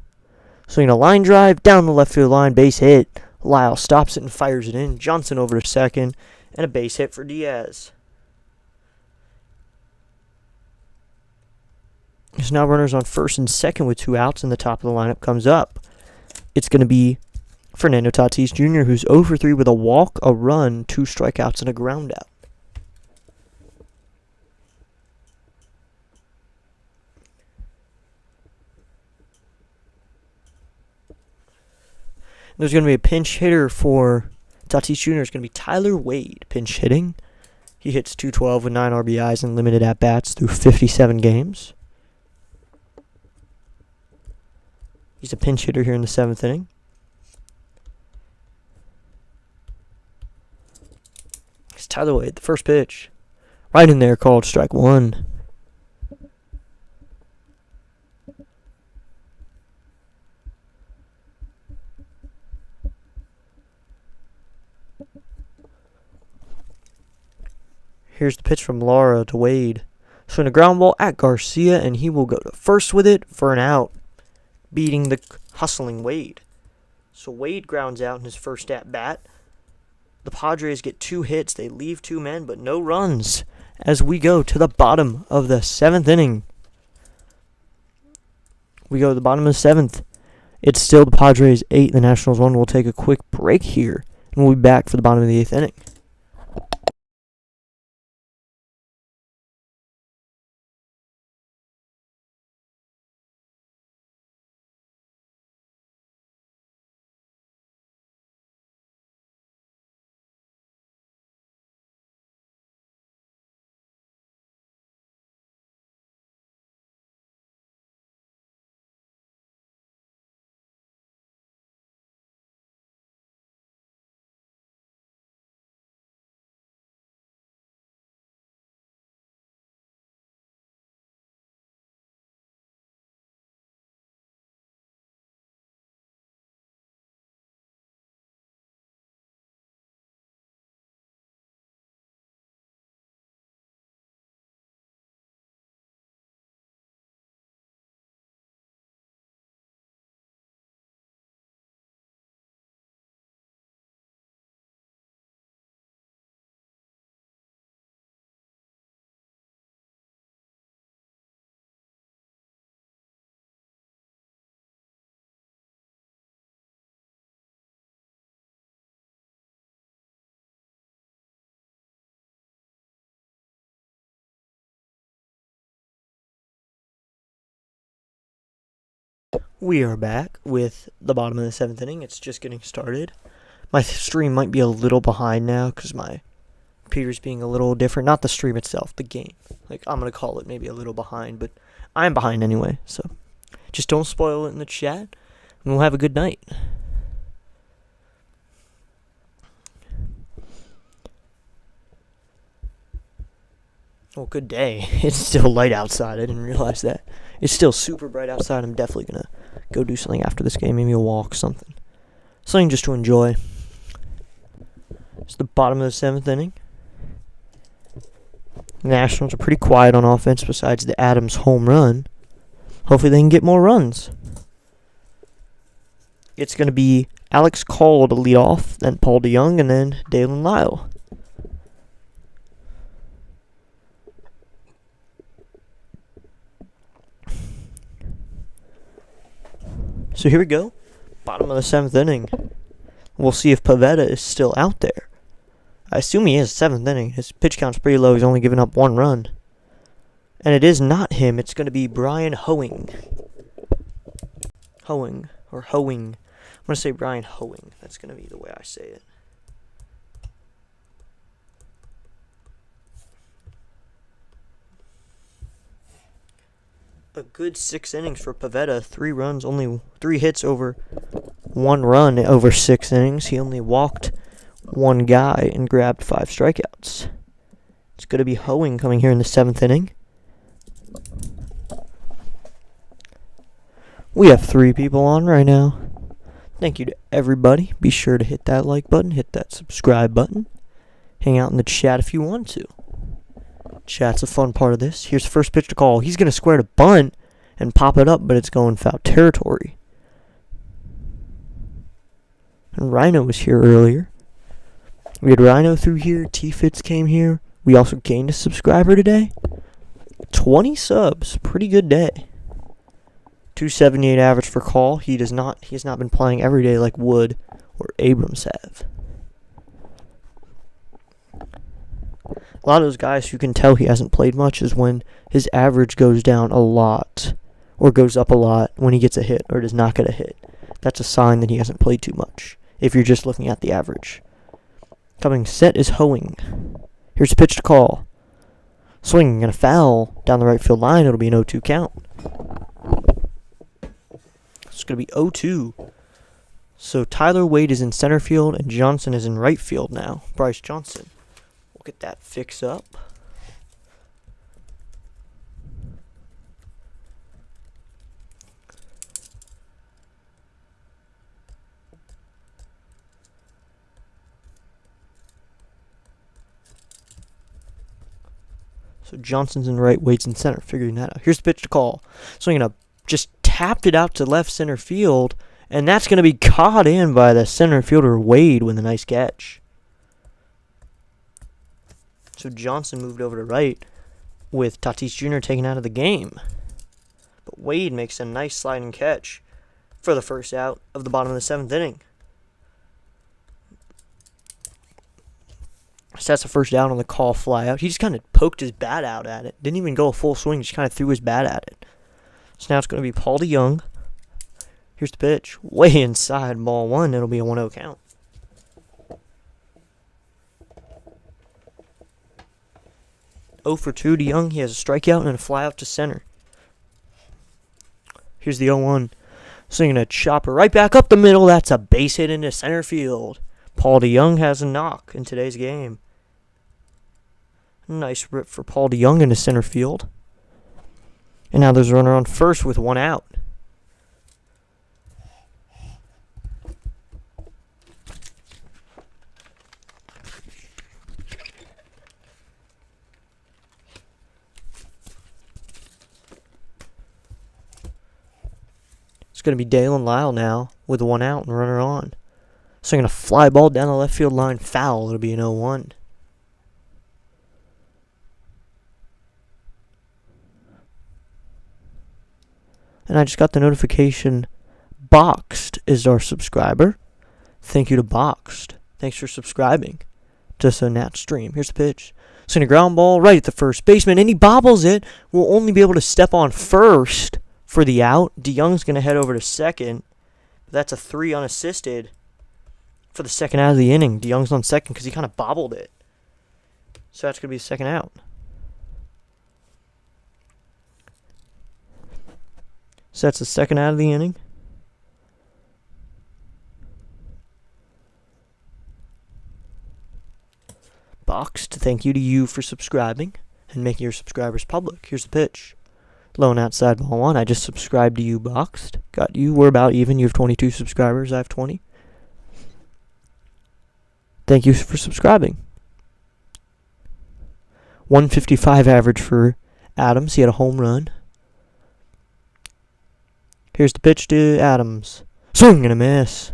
Swinging a line drive down the left field line, base hit. Lyle stops it and fires it in. Johnson over to second, and a base hit for Diaz. There's now runners on first and second with 2 outs, and the top of the lineup comes up. It's going to be Fernando Tatis Jr., who's 0 for 3 with a walk, a run, 2 strikeouts, and a ground out. There's going to be a pinch hitter for Tatis Jr. It's going to be Tyler Wade pinch hitting. He hits .212 with 9 RBIs and limited at-bats through 57 games. He's a pinch hitter here in the 7th inning. It's Tyler Wade, the first pitch. Right in there, called strike 1. Here's the pitch from Lara to Wade. Swing a ground ball at Garcia, and he will go to first with it for an out. beating the hustling Wade. So Wade grounds out in his first at-bat. The Padres get 2 hits. They leave 2 men, but no runs as we go to the bottom of the 7th inning. We go to the bottom of the 7th. It's still the Padres 8, the Nationals 1. We'll take a quick break here, and we'll be back for the bottom of the 8th inning. We are back with the bottom of the 7th inning. It's just getting started. My stream might be a little behind now because my computer's being a little different. Not the stream itself, the game. Like, I'm going to call it maybe a little behind, but I'm behind anyway. So just don't spoil it in the chat, and we'll have a good night. Well, good day. It's still light outside. I didn't realize that. It's still super bright outside. I'm definitely going to go do something after this game. Maybe a walk, something. Something just to enjoy. It's the bottom of the 7th inning. The Nationals are pretty quiet on offense besides the Adams home run. Hopefully they can get more runs. It's going to be Alex Call to lead off, then Paul DeYoung, and then Dalen Lyle. So here we go. Bottom of the 7th inning. We'll see if Pivetta is still out there. I assume he is, 7th inning. His pitch count's pretty low. He's only given up 1 run. And it is not him. It's going to be Brian Hoeing. Hoeing. I'm going to say Brian Hoeing. That's going to be the way I say it. A good 6 innings for Pivetta. 3 runs, only 3 hits over 1 run over 6 innings. He only walked 1 guy and grabbed 5 strikeouts. It's going to be Hoeing coming here in the 7th inning. We have 3 people on right now. Thank you to everybody. Be sure to hit that like button, hit that subscribe button. Hang out in the chat if you want to. Chat's a fun part of this. Here's the first pitch to call. He's going to square to bunt and pop it up, but it's going foul territory. And Rhino was here earlier. We had Rhino through here. T-Fits came here. We also gained a subscriber today. 20 subs. Pretty good day. 278 average for Call. He has not been playing every day like Wood or Abrams have. A lot of those guys who can tell he hasn't played much is when his average goes down a lot or goes up a lot when he gets a hit or does not get a hit. That's a sign that he hasn't played too much if you're just looking at the average. Coming set is Hoeing. Here's a pitch to Call. Swinging and a foul down the right field line. It'll be an 0-2 count. It's going to be 0-2. So Tyler Wade is in center field and Johnson is in right field now. Bryce Johnson. We'll get that fixed up. So Johnson's in right, Wade's in center. Figuring that out. Here's the pitch to Call. Swinging a just tapped it out to left center field, and that's going to be caught in by the center fielder Wade with a nice catch. So Johnson moved over to right with Tatis Jr. taken out of the game. But Wade makes a nice sliding catch for the first out of the bottom of the 7th inning. So that's the first out on the call fly out. He just kind of poked his bat out at it. Didn't even go a full swing, just kind of threw his bat at it. So now it's going to be Paul DeYoung. Here's the pitch. Way inside, ball 1. It'll be a 1-0 count. Oh for 2 DeYoung. He has a strikeout and a fly out to center. Here's the 0-1. Swinging a chopper right back up the middle. That's a base hit into center field. Paul DeYoung has a knock in today's game. Nice rip for Paul DeYoung into center field. And now there's a runner on first with 1 out. It's going to be Dalen Lyle now with 1 out and runner on. Swinging a fly ball down the left field line, foul. It'll be an 0-1. And I just got the notification, Boxed is our subscriber. Thank you to Boxed. Thanks for subscribing to the Nat stream. Here's the pitch. Swinging a ground ball right at the first baseman, and he bobbles it. Will only be able to step on first for the out. DeYoung's going to head over to second. That's a 3 unassisted for the second out of the inning. DeYoung's on second because he kind of bobbled it. So that's going to be the second out. So that's the second out of the inning. Boxed, thank you to you for subscribing and making your subscribers public. Here's the pitch. Low and outside ball 1. I just subscribed to you, Boxed. Got you. We're about even. You have 22 subscribers. I have 20. Thank you for subscribing. 155 average for Adams. He had a home run. Here's the pitch to Adams. Swing and a miss.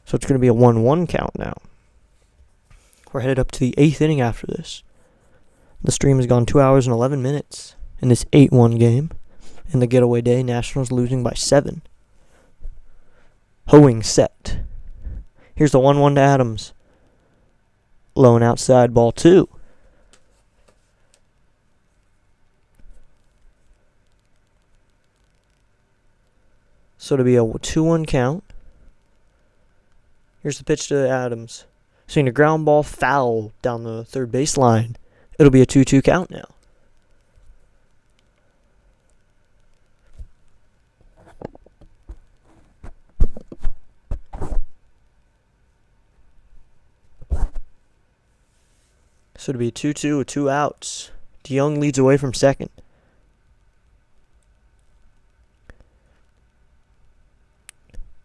So it's going to be a 1-1 count now. We're headed up to the 8th inning after this. The stream has gone 2 hours and 11 minutes in this 8-1 game. In the getaway day, Nationals losing by 7. Hoeing set. Here's the 1-1 to Adams. Low and outside, ball 2. So to be a 2-1 count. Here's the pitch to Adams. Seeing a ground ball foul down the third base line. It'll be a 2-2 count now. So it'll be a 2-2 with 2 outs. DeYoung leads away from second.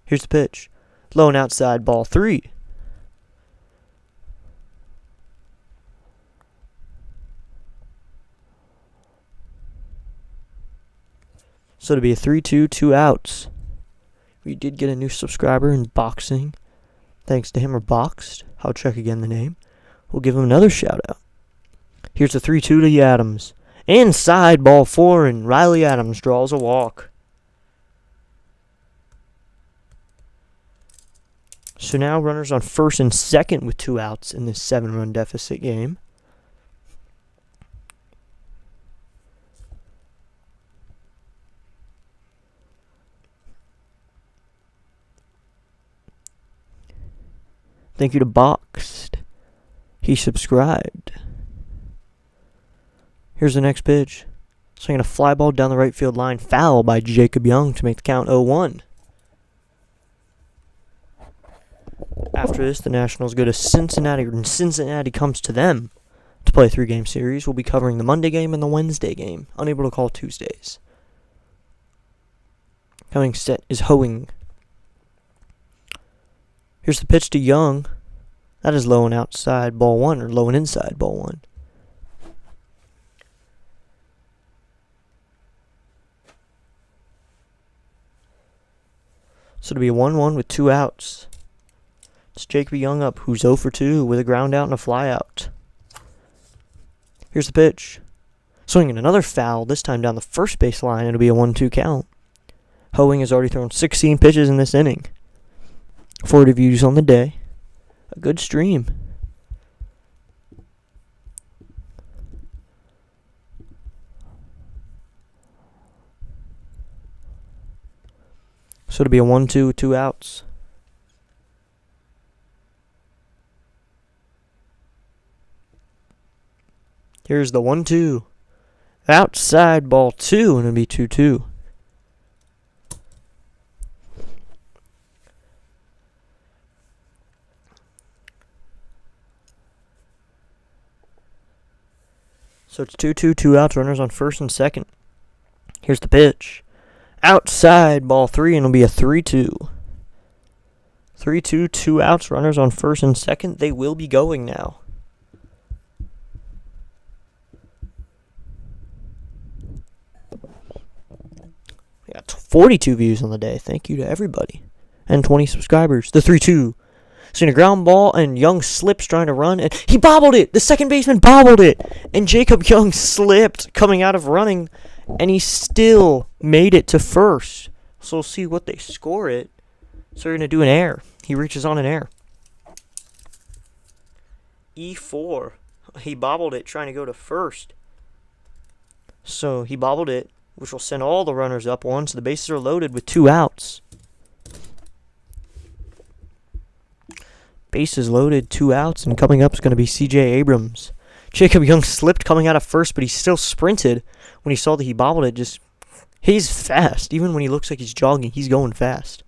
Here's the pitch. Low and outside, ball 3. So it'll be a 3-2, 2 outs. We did get a new subscriber in boxing. Thanks to him or Boxed. I'll check again the name. We'll give him another shout out. Here's a 3-2 to Adams. Inside, ball 4, and Riley Adams draws a walk. So now runners on first and second with 2 outs in this 7-run deficit game. Thank you to Boxed. He subscribed. Here's the next pitch. Swinging a fly ball down the right field line. Foul by Jacob Young to make the count 0-1. After this, the Nationals go to Cincinnati, and Cincinnati comes to them to play a 3-game series. We'll be covering the Monday game and the Wednesday game. Unable to call Tuesdays. Coming set is Hoeing. Here's the pitch to Young. That is low and outside, ball 1, or low and inside, ball 1. So it'll be a 1-1 with 2 outs. It's Jacob Young up, who's 0 for 2 with a ground out and a fly out. Here's the pitch. Swinging another foul, this time down the first base line. It'll be a 1-2 count. Hoeing has already thrown 16 pitches in this inning. 40 views on the day. A good stream. So it'll be a 1-2 with 2 outs. Here's the 1-2. Outside ball 2, and it'll be 2-2. So it's 2-2, 2 outs, runners on first and second. Here's the pitch. Outside ball 3, and it'll be a 3-2. 3-2, 2 outs, runners on first and second. They will be going now. We got 42 views on the day. Thank you to everybody. And 20 subscribers. The 3-2. Seen a ground ball, and Young slips trying to run, and he bobbled it! The second baseman bobbled it! And Jacob Young slipped coming out of running, and he still made it to first. So we'll see what they score it. So we're going to do an air. He reaches on an air. E4. He bobbled it trying to go to first. So he bobbled it, which will send all the runners up one, so the bases are loaded with 2 outs. Bases loaded, 2 outs, and coming up is going to be C.J. Abrams. Jacob Young slipped coming out of first, but he still sprinted when he saw that he bobbled it. He's fast. Even when he looks like he's jogging, he's going fast.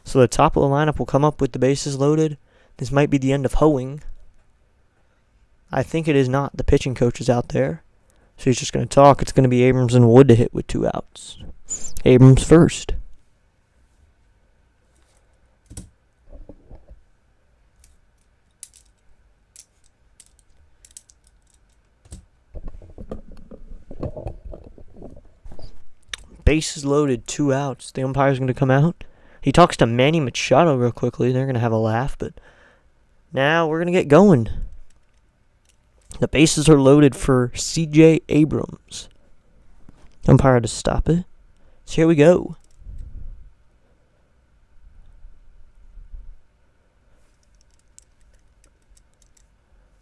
So the top of the lineup will come up with the bases loaded. This might be the end of Hoeing. I think it is not. The pitching coach is out there. So he's just going to talk. It's going to be Abrams and Wood to hit with 2 outs. Abrams first. Bases loaded, 2 outs. The umpire's going to come out. He talks to Manny Machado real quickly. They're going to have a laugh, but now we're going to get going. The bases are loaded for C.J. Abrams. Umpire had to stop it. So here we go.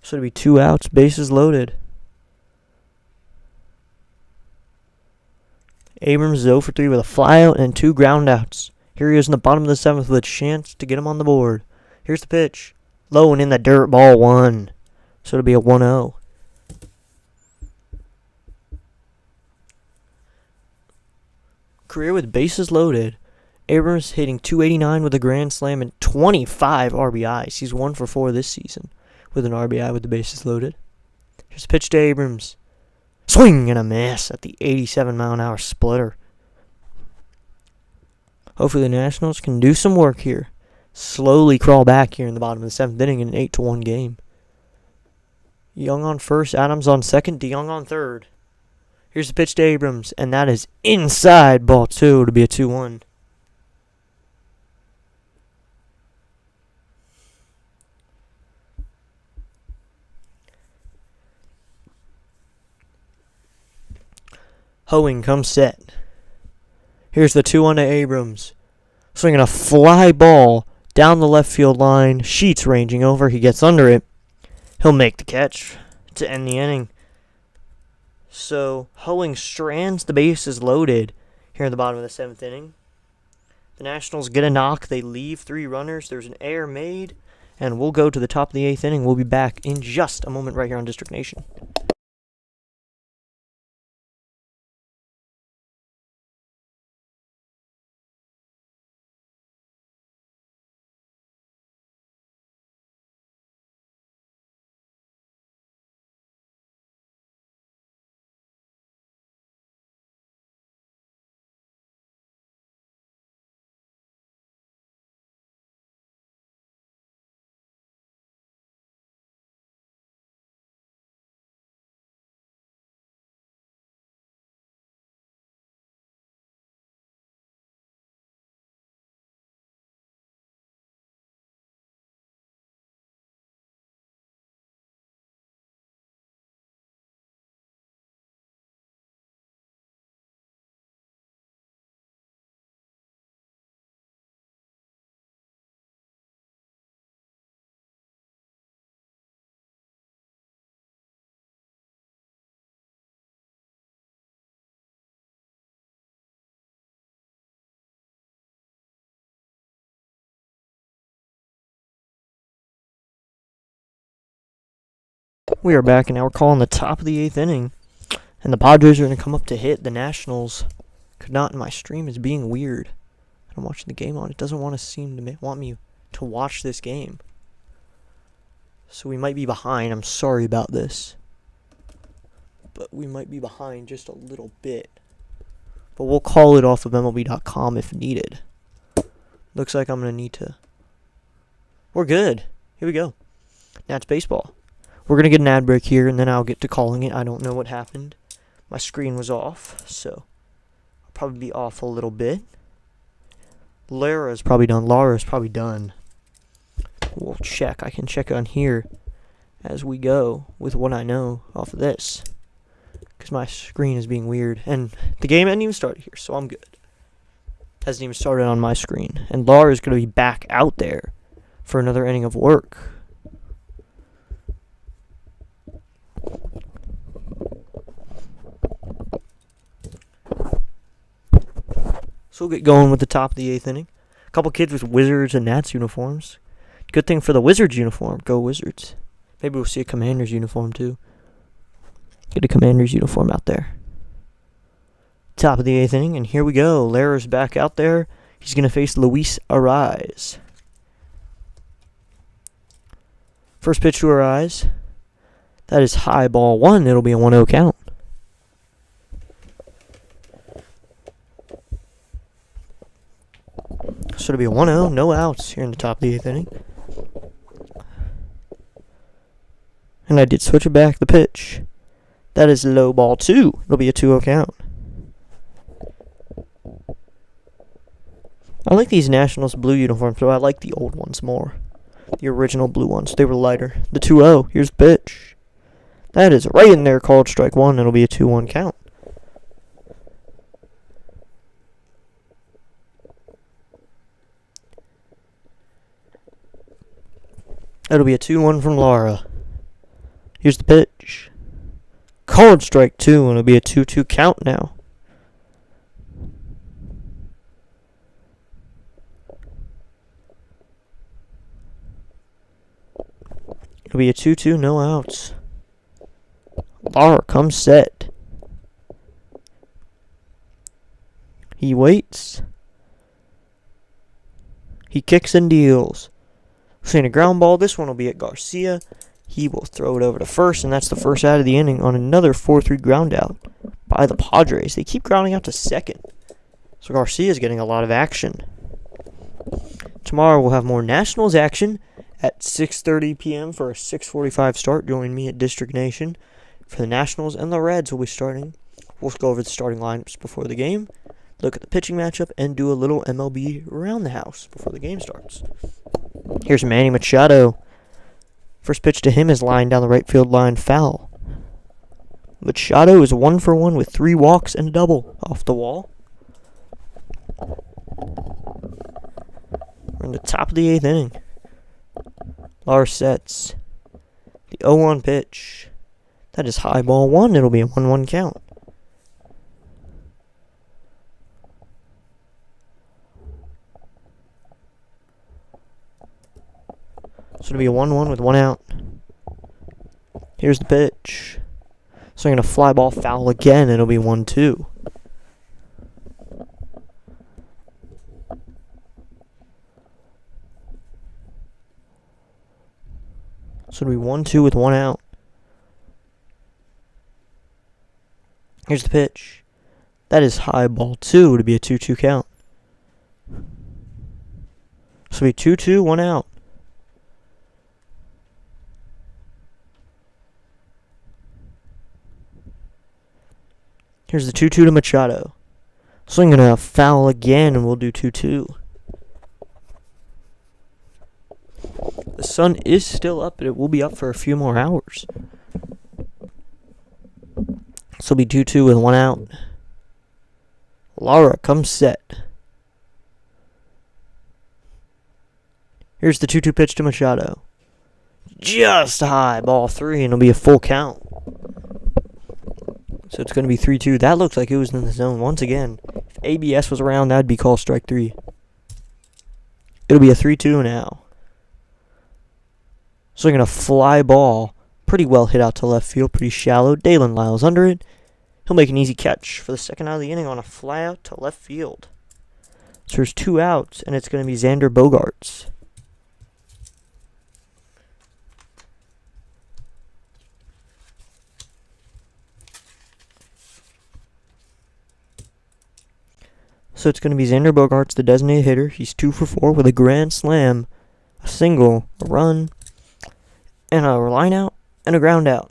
So it'll be 2 outs, bases loaded. Abrams is 0 for 3 with a flyout and 2 groundouts. Here he is in the bottom of the 7th with a chance to get him on the board. Here's the pitch. Low and in the dirt, ball 1. So it'll be a 1-0. Career with bases loaded. Abrams hitting .289 with a grand slam and 25 RBIs. He's 1 for 4 this season with an RBI with the bases loaded. Here's a pitch to Abrams. Swing and a miss at the 87-mile-an-hour splitter. Hopefully the Nationals can do some work here. Slowly crawl back here in the bottom of the 7th inning in an 8-1 game. Young on first, Adams on second, DeYoung on third. Here's the pitch to Abrams, and that is inside ball 2 to be a 2-1. Hoeing comes set. Here's the 2-1 to Abrams. Swinging a fly ball down the left field line. Sheets ranging over. He gets under it. He'll make the catch to end the inning. So Hoeing strands the bases loaded here in the bottom of the 7th inning. The Nationals get a knock. They leave 3 runners. There's an error made. And we'll go to the top of the 8th inning. We'll be back in just a moment right here on District Nation. We are back, and now we're calling the top of the 8th inning. And the Padres are going to come up to hit. The Nationals could not, and my stream is being weird. I'm watching the game on. It doesn't want me to watch this game. So we might be behind. I'm sorry about this. But we might be behind just a little bit. But we'll call it off of MLB.com if needed. Looks like I'm going to need to. We're good. Here we go. Now it's baseball. We're going to get an ad break here, and then I'll get to calling it. I don't know what happened. My screen was off, so I'll probably be off a little bit. Lara's probably done. Lara's probably done. We'll check. I can check on here as we go with what I know off of this. Because my screen is being weird. And the game hasn't even started here, so I'm good. Hasn't even started on my screen. And Lara's going to be back out there for another inning of work. So we'll get going with the top of the 8th inning. A couple kids with Wizards and Nats uniforms. Good thing for the Wizards uniform. Go Wizards. Maybe we'll see a Commanders uniform too. Get a Commanders uniform out there. Top of the 8th inning, and here we go. Lara's back out there. He's going to face Luis Arraez. First pitch to Arraez. That is high, ball 1. It'll be a 1-0 count. So it'll be a 1-0, no outs here in the top of the 8th inning. And I did switch it back, the pitch. That is low, ball 2. It'll be a 2-0 count. I like these Nationals blue uniforms, but I like the old ones more. The original blue ones. They were lighter. The 2-0. Here's the pitch. That is right in there, called strike 1. It'll be a 2-1 count. It'll be a 2-1 from Lara. Here's the pitch. Called strike 2, and it'll be a 2-2 count now. It'll be a 2-2, no outs. Lara comes set. He waits. He kicks and deals. Seeing a ground ball. This one will be at Garcia. He will throw it over to first, and that's the first out of the inning on another 4-3 ground out by the Padres. They keep grounding out to second. So Garcia's getting a lot of action. Tomorrow we'll have more Nationals action at 6:30 p.m. for a 6:45 start. Join me at District Nation for the Nationals, and the Reds will be starting. We'll go over the starting lineups before the game, look at the pitching matchup, and do a little MLB around the house before the game starts. Here's Manny Machado. First pitch to him is lined down the right field line, foul. Machado is 1 for 1 with 3 walks and a double off the wall. We're in the top of the 8th inning. Lars sets. The 0-1 pitch. That is high, ball 1. It'll be a 1-1 count. So it'll be a 1-1 with 1 out. Here's the pitch. So I'm going to fly ball foul again. It'll be 1-2. So it'll be 1-2 with 1 out. Here's the pitch. That is high, ball 2 to be a 2-2 count. So it'll be 2-2, 1 out. Here's the 2-2 to Machado. So I'm going to foul again, and we'll do 2-2. The sun is still up, but it will be up for a few more hours. So it'll be 2-2 with 1 out. Lara comes set. Here's the 2-2 pitch to Machado. Just high, ball 3, and it'll be a full count. So it's going to be 3-2. That looks like it was in the zone once again. If ABS was around, that'd be called strike 3. It'll be a 3-2 now. So I'm going to fly ball pretty well hit out to left field, pretty shallow. Dalen Lyle's under it. He'll make an easy catch for the second out of the inning on a fly out to left field. So there's 2 outs, and it's going to be Xander Bogaerts. So it's going to be Xander Bogaerts, the designated hitter. He's 2 for 4 with a grand slam, a single, a run, and a line out, and a ground out.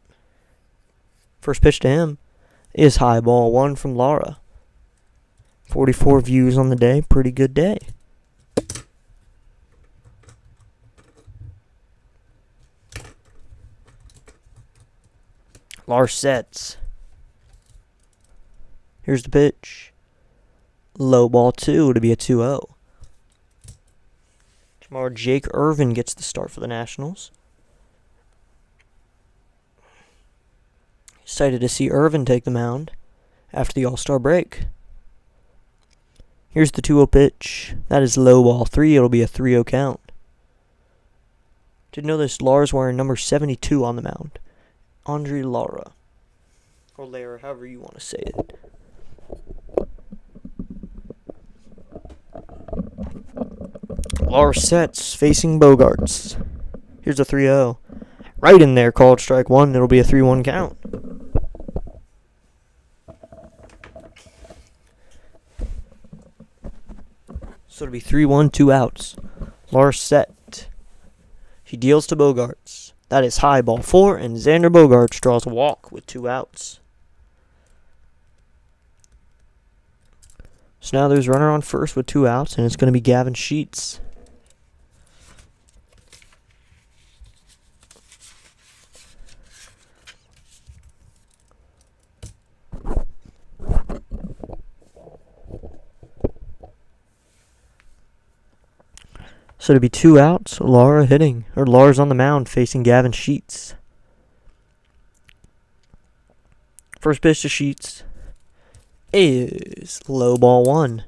First pitch to him is high ball 1 from Lara. 44 views on the day. Pretty good day. Lara sets. Here's the pitch. Low ball 2 to be a 2-0. Tomorrow, Jake Irvin gets the start for the Nationals. Excited to see Irvin take the mound after the All-Star break. Here's the 2-0 pitch. That is low ball 3. It'll be a 3-0 count. Didn't know this. Lara's wearing number 72 on the mound. Andre Lara. Or Lara, however you want to say it. Lara sets, facing Bogaerts. Here's a 3-0. Right in there, called strike 1. It'll be a 3-1 count. So it'll be 3-1, 2 outs. Lara set. He deals to Bogaerts. That is high ball 4, and Xander Bogaerts draws a walk with 2 outs. So now there's runner on first with 2 outs, and it's going to be Gavin Sheets. So to be 2 outs, Lara's on the mound facing Gavin Sheets. First pitch to Sheets is low ball 1.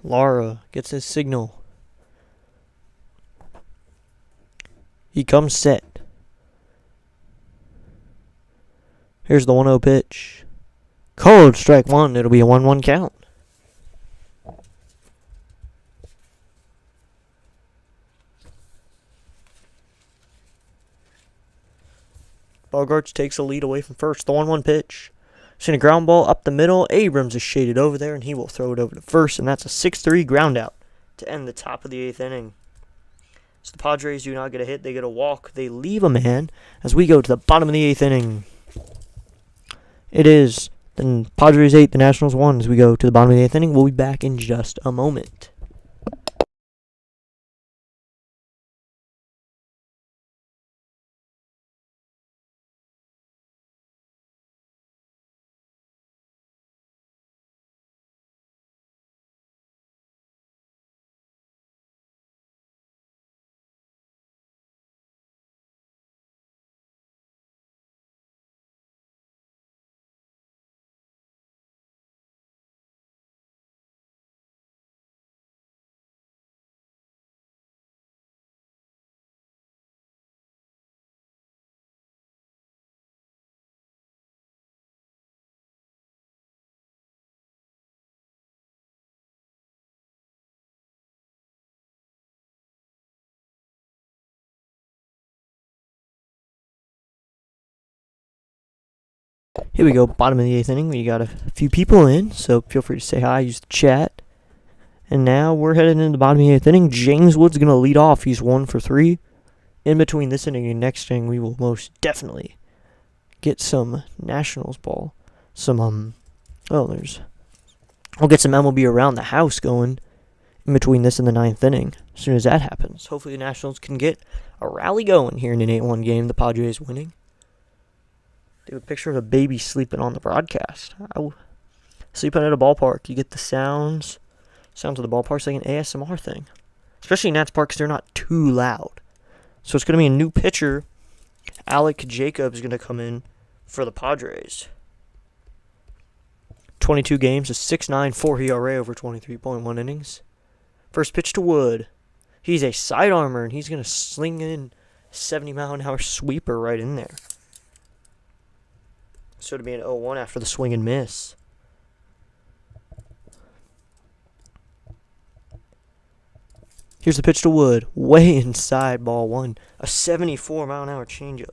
Lara gets his signal. He comes set. Here's the 1-0 pitch. Called strike 1. It'll be a 1-1 count. Bogaerts takes the lead away from first. The 1-1 pitch. Seen a ground ball up the middle. Abrams is shaded over there, and he will throw it over to first, and that's a 6-3 ground out to end the top of the 8th inning. So the Padres do not get a hit. They get a walk. They leave a man as we go to the bottom of the 8th inning. It is the Padres 8, the Nationals 1 as we go to the bottom of the 8th inning. We'll be back in just a moment. Here we go, bottom of the 8th inning. We got a few people in, so feel free to say hi, use the chat. And now we're headed into the bottom of the 8th inning. James Wood's going to lead off. He's 1 for 3. In between this inning and next inning, we will most definitely get some Nationals ball. We'll get some MLB around the house going in between this and the 9th inning. As soon as that happens, hopefully the Nationals can get a rally going here in an 8-1 game. The Padres winning. They have a picture of a baby sleeping on the broadcast. Sleeping at a ballpark, you get the sounds of the ballpark. It's like an ASMR thing. Especially in Nats Park because they're not too loud. So it's going to be a new pitcher. Alec Jacobs is going to come in for the Padres. 22 games, a 6.94 ERA over 23.1 innings. First pitch to Wood. He's a sidearmer, and he's going to sling in 70-mile-an-hour sweeper right in there. So to be an 0-1 after the swing and miss. Here's the pitch to Wood. Way inside, ball one. A 74-mile-an-hour changeup.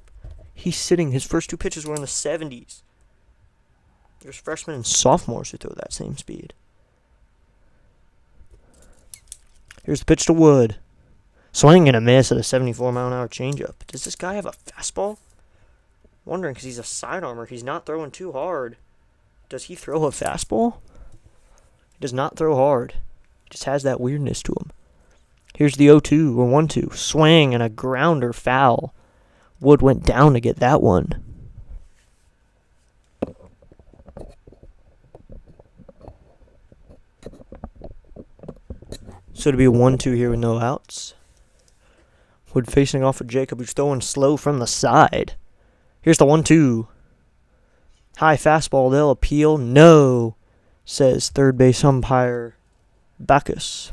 He's sitting. His first two pitches were in the 70s. There's freshmen and sophomores who throw that same speed. Here's the pitch to Wood. Swing and a miss at a 74-mile-an-hour changeup. Does this guy have a fastball? Wondering because he's a sidearmer. He's not throwing too hard. Does he throw a fastball? He does not throw hard. He just has that weirdness to him. Here's the 0-2 or 1-2. Swing and a grounder foul. Wood went down to get that one. So to be a 1-2 here with no outs. Wood facing off with Jacob, who's throwing slow from the side. Here's the 1-2. High fastball, they'll appeal. No, says third base umpire Bacchus.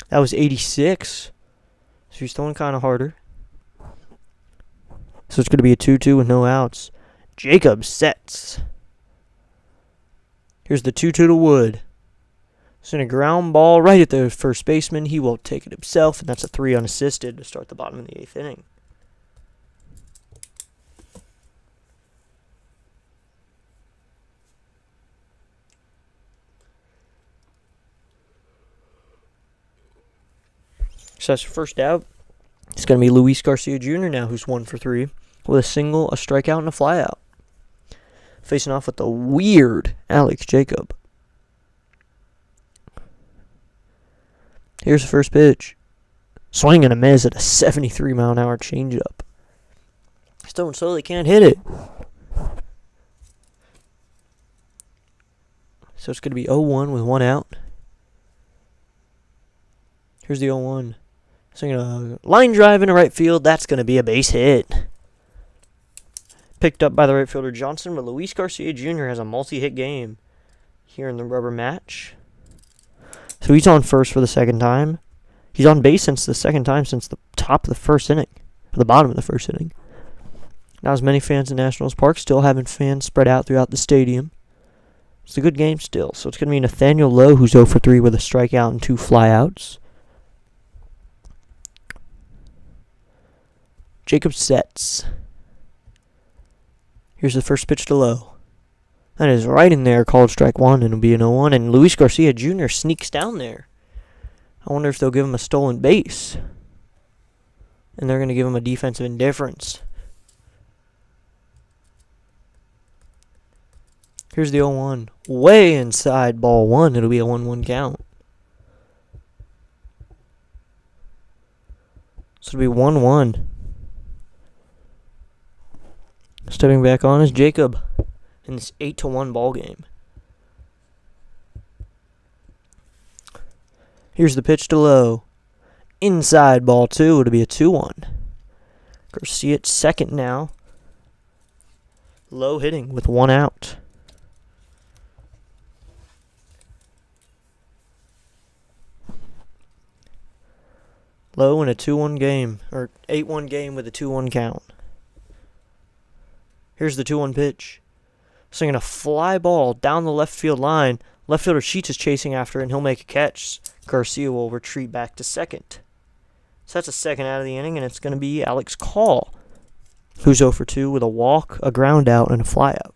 That was 86. So he's throwing kind of harder. So it's going to be a 2-2 with no outs. Jacob sets. Here's the 2-2 to Wood. It's in a ground ball right at the first baseman. He will take it himself, and that's a 3 unassisted to start the bottom of the 8th inning. So that's your first out. It's going to be Luis Garcia Jr. now, who's 1 for 3 with a single, a strikeout, and a flyout. Facing off with the weird Alex Jacob. Here's the first pitch. Swing and a miss at a 73-mile-an-hour changeup. Stone slowly can't hit it. So it's going to be 0-1 with 1 out. Here's the 0-1. Swinging a line drive into right field. That's going to be a base hit. Picked up by the right fielder Johnson, but Luis Garcia Jr. has a multi-hit game here in the rubber match. So he's on first for the second time. He's on base since the second time since the top of the first inning. Or the bottom of the first inning. Not as many fans in Nationals Park. Still having fans spread out throughout the stadium. It's a good game still. So it's going to be Nathaniel Lowe, who's 0 for 3 with a strikeout and 2 flyouts. Jacob sets. Here's the first pitch to Lowe. That is right in there, called strike 1, and it'll be an 0-1. And Luis Garcia Jr. sneaks down there. I wonder if they'll give him a stolen base. And they're going to give him a defensive indifference. Here's the 0-1. Way inside, ball 1. It'll be a 1-1 count. So it'll be 1-1. Stepping back on is Jacob in this 8-1 ball game. Here's the pitch to Lowe. Inside, ball 2. It'll be a 2-1. Garcia at second now. Lowe hitting with 1 out. Lowe in a 2-1 game, or 8-1 game with a 2-1 count. Here's the 2-1 pitch. Swinging a fly ball down the left field line. Left fielder Sheets is chasing after it, and he'll make a catch. Garcia will retreat back to second. So that's a second out of the inning, and it's going to be Alex Call, who's 0 for 2 with a walk, a ground out, and a flyout.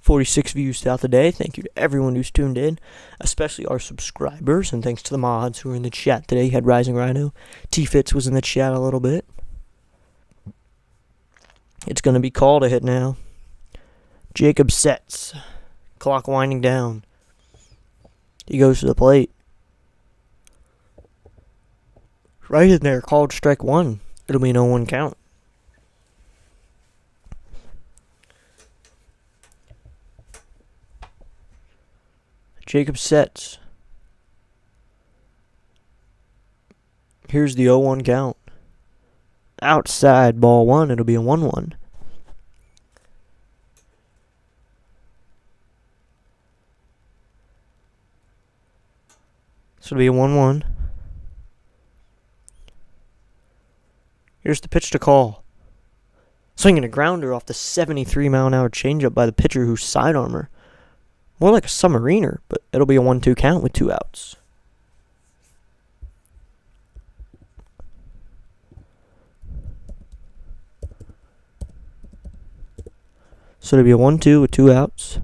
46 views throughout the day. Thank you to everyone who's tuned in, especially our subscribers, and thanks to the mods who were in the chat today. You had Rising Rhino. T-Fitz was in the chat a little bit. It's going to be Call to hit now. Jacob sets. Clock winding down. He goes to the plate. Right in there, called strike 1. It'll be an 0-1 count. Jacob sets. Here's the 0-1 count. Outside, ball 1. It'll be a 1-1. So it'll be a 1-1. Here's the pitch to call. Swinging a grounder off the 73-mile-an-hour changeup by the pitcher who's side armor. More like a submariner, but it'll be a 1-2 count with 2 outs. So it'll be a 1-2 with 2 outs.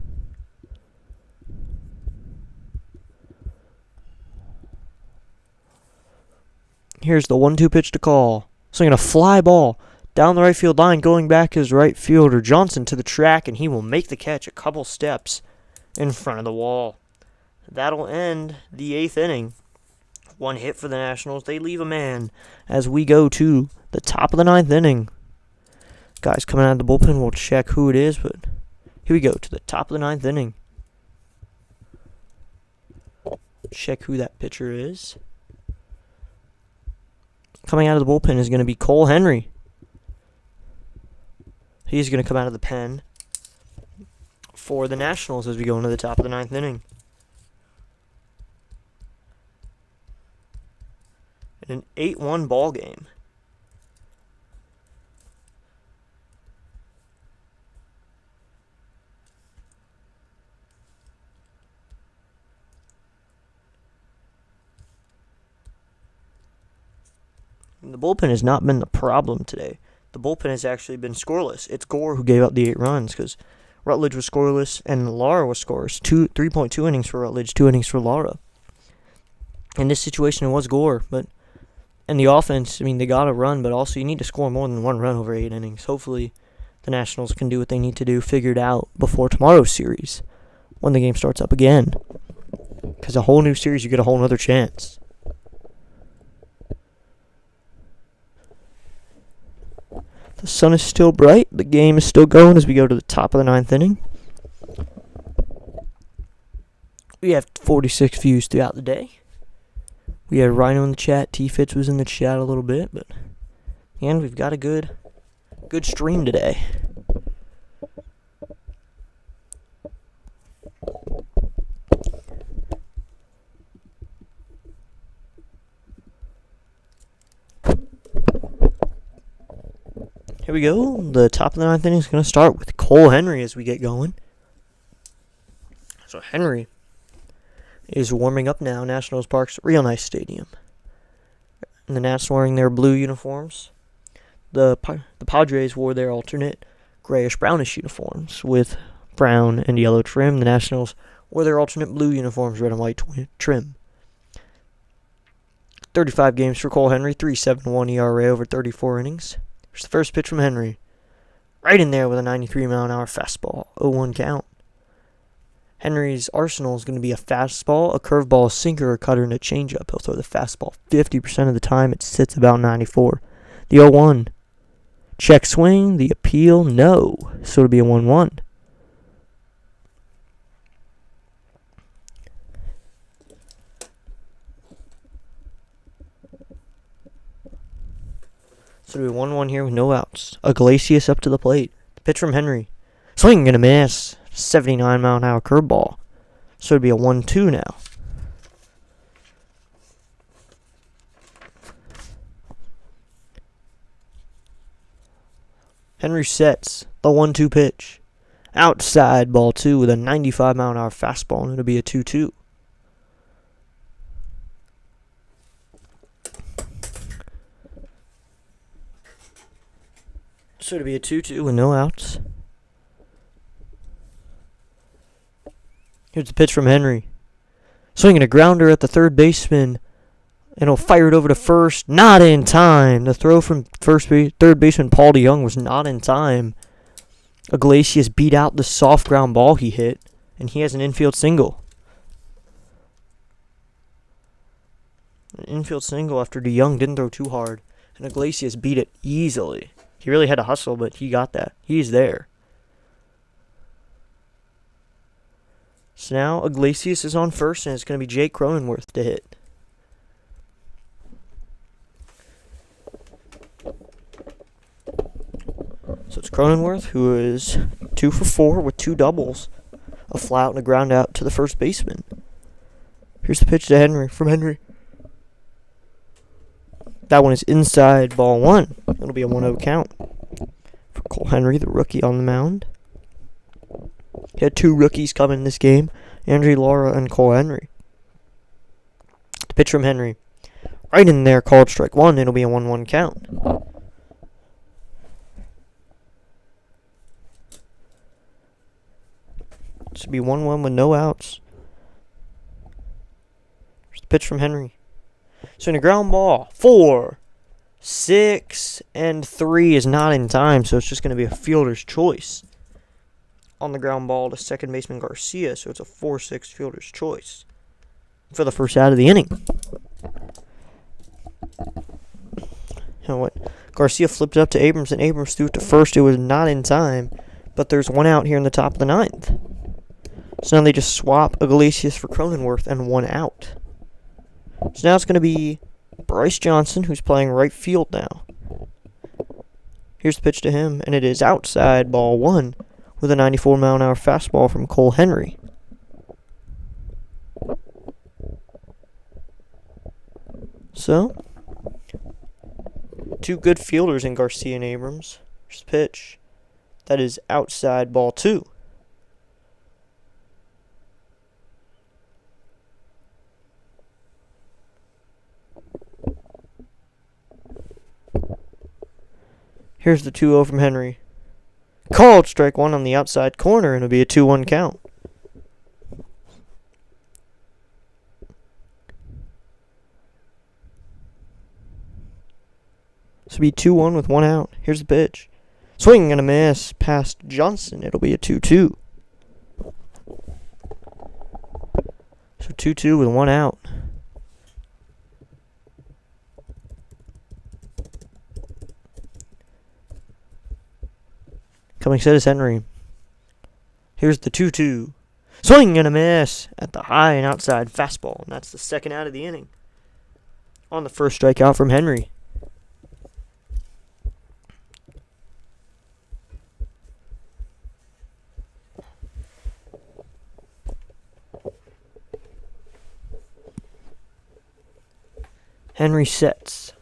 Here's the 1-2 pitch to call. Swinging a fly ball down the right field line, going back his right fielder Johnson to the track, and he will make the catch a couple steps in front of the wall. That'll end the 8th inning. 1 hit for the Nationals. They leave a man as we go to the top of the 9th inning. Guys coming out of the bullpen, we'll check who it is, but here we go to the top of the 9th inning. Check who that pitcher is. Coming out of the bullpen is going to be Cole Henry. He's going to come out of the pen for the Nationals as we go into the top of the 9th inning. In an 8-1 ball game. The bullpen has not been the problem today. The bullpen has actually been scoreless. It's Gore who gave up the 8 runs because Rutledge was scoreless and Lara was scoreless. 3.2 innings for Rutledge, 2 innings for Lara. In this situation, it was Gore, but in the offense, I mean, they got a run, but also you need to score more than 1 run over 8 innings. Hopefully, the Nationals can do what they need to do, figure it out before tomorrow's series when the game starts up again. Because a whole new series, you get a whole other chance. The sun is still bright. The game is still going as we go to the top of the 9th inning. We have 46 views throughout the day. We had Rhino in the chat. T-Fitz was in the chat a little bit, but and we've got a good stream today. Here we go. The top of the 9th inning is going to start with Cole Henry as we get going. So Henry is warming up now. Nationals Park's real nice stadium. And the Nats wearing their blue uniforms. The Padres wore their alternate grayish-brownish uniforms with brown and yellow trim. The Nationals wore their alternate blue uniforms, red and white trim. 35 games for Cole Henry, 3.71 ERA over 34 innings. Here's the first pitch from Henry. Right in there with a 93-mile-an-hour fastball. 0-1 count. Henry's arsenal is going to be a fastball, a curveball, a sinker, a cutter, and a changeup. He'll throw the fastball 50% of the time. It sits about 94. The 0-1. Check swing. The appeal, no. So it'll be a 1-1. So it'll be 1-1 here with no outs. Iglesias up to the plate. The pitch from Henry. Swing and a miss. 79-mile-an-hour curveball. So it'd be a 1-2 now. Henry sets the 1-2 pitch. Outside ball 2 with a 95-mile-an-hour fastball, and it'll be a 2-2. So it'll be a 2-2 with no outs. Here's the pitch from Henry. Swinging a grounder at the third baseman. And he'll fire it over to first. Not in time. The throw from third baseman Paul DeYoung was not in time. Iglesias beat out the soft ground ball he hit. And he has an infield single. An infield single after DeYoung didn't throw too hard. And Iglesias beat it easily. He really had to hustle, but he got that. He's there. So now Iglesias is on first, and it's going to be Jake Cronenworth to hit. So it's Cronenworth, who is 2 for 4 with 2 doubles, a fly out and a ground out to the first baseman. Here's the pitch to Henry from Henry. That one is inside, ball one. It'll be a 1-0 count for Cole Henry, the rookie on the mound. He had two rookies come in this game, Andrew Laura and Cole Henry. The pitch from Henry. Right in there, called strike one. It'll be a 1-1 count. This will be 1-1 with no outs. Here's the pitch from Henry. So in a ground ball, 4, 6, and 3 is not in time, so it's just going to be a fielder's choice. On the ground ball to second baseman Garcia, so it's a 4-6 fielder's choice for the first out of the inning. You know what? Garcia flipped it up to Abrams, and Abrams threw it to first. It was not in time, but there's one out here in the top of the ninth. So now they just swap Iglesias for Cronenworth and one out. So now it's going to be Bryce Johnson, who's playing right field now. Here's the pitch to him, and it is outside, ball one, with a 94-mile-an-hour fastball from Cole Henry. So, two good fielders in Garcia and Abrams. Here's the pitch. That is outside, ball two. Here's the 2-0 from Henry. Called strike one on the outside corner, and it'll be a 2-1 count. This will be 2-1 with one out. Here's the pitch. Swing and a miss past Johnson. It'll be a 2-2. So 2-2 with one out. Coming set is Henry. Here's the 2-2. Swing and a miss at the high and outside fastball. And that's the second out of the inning. On the first strikeout from Henry. Henry sets.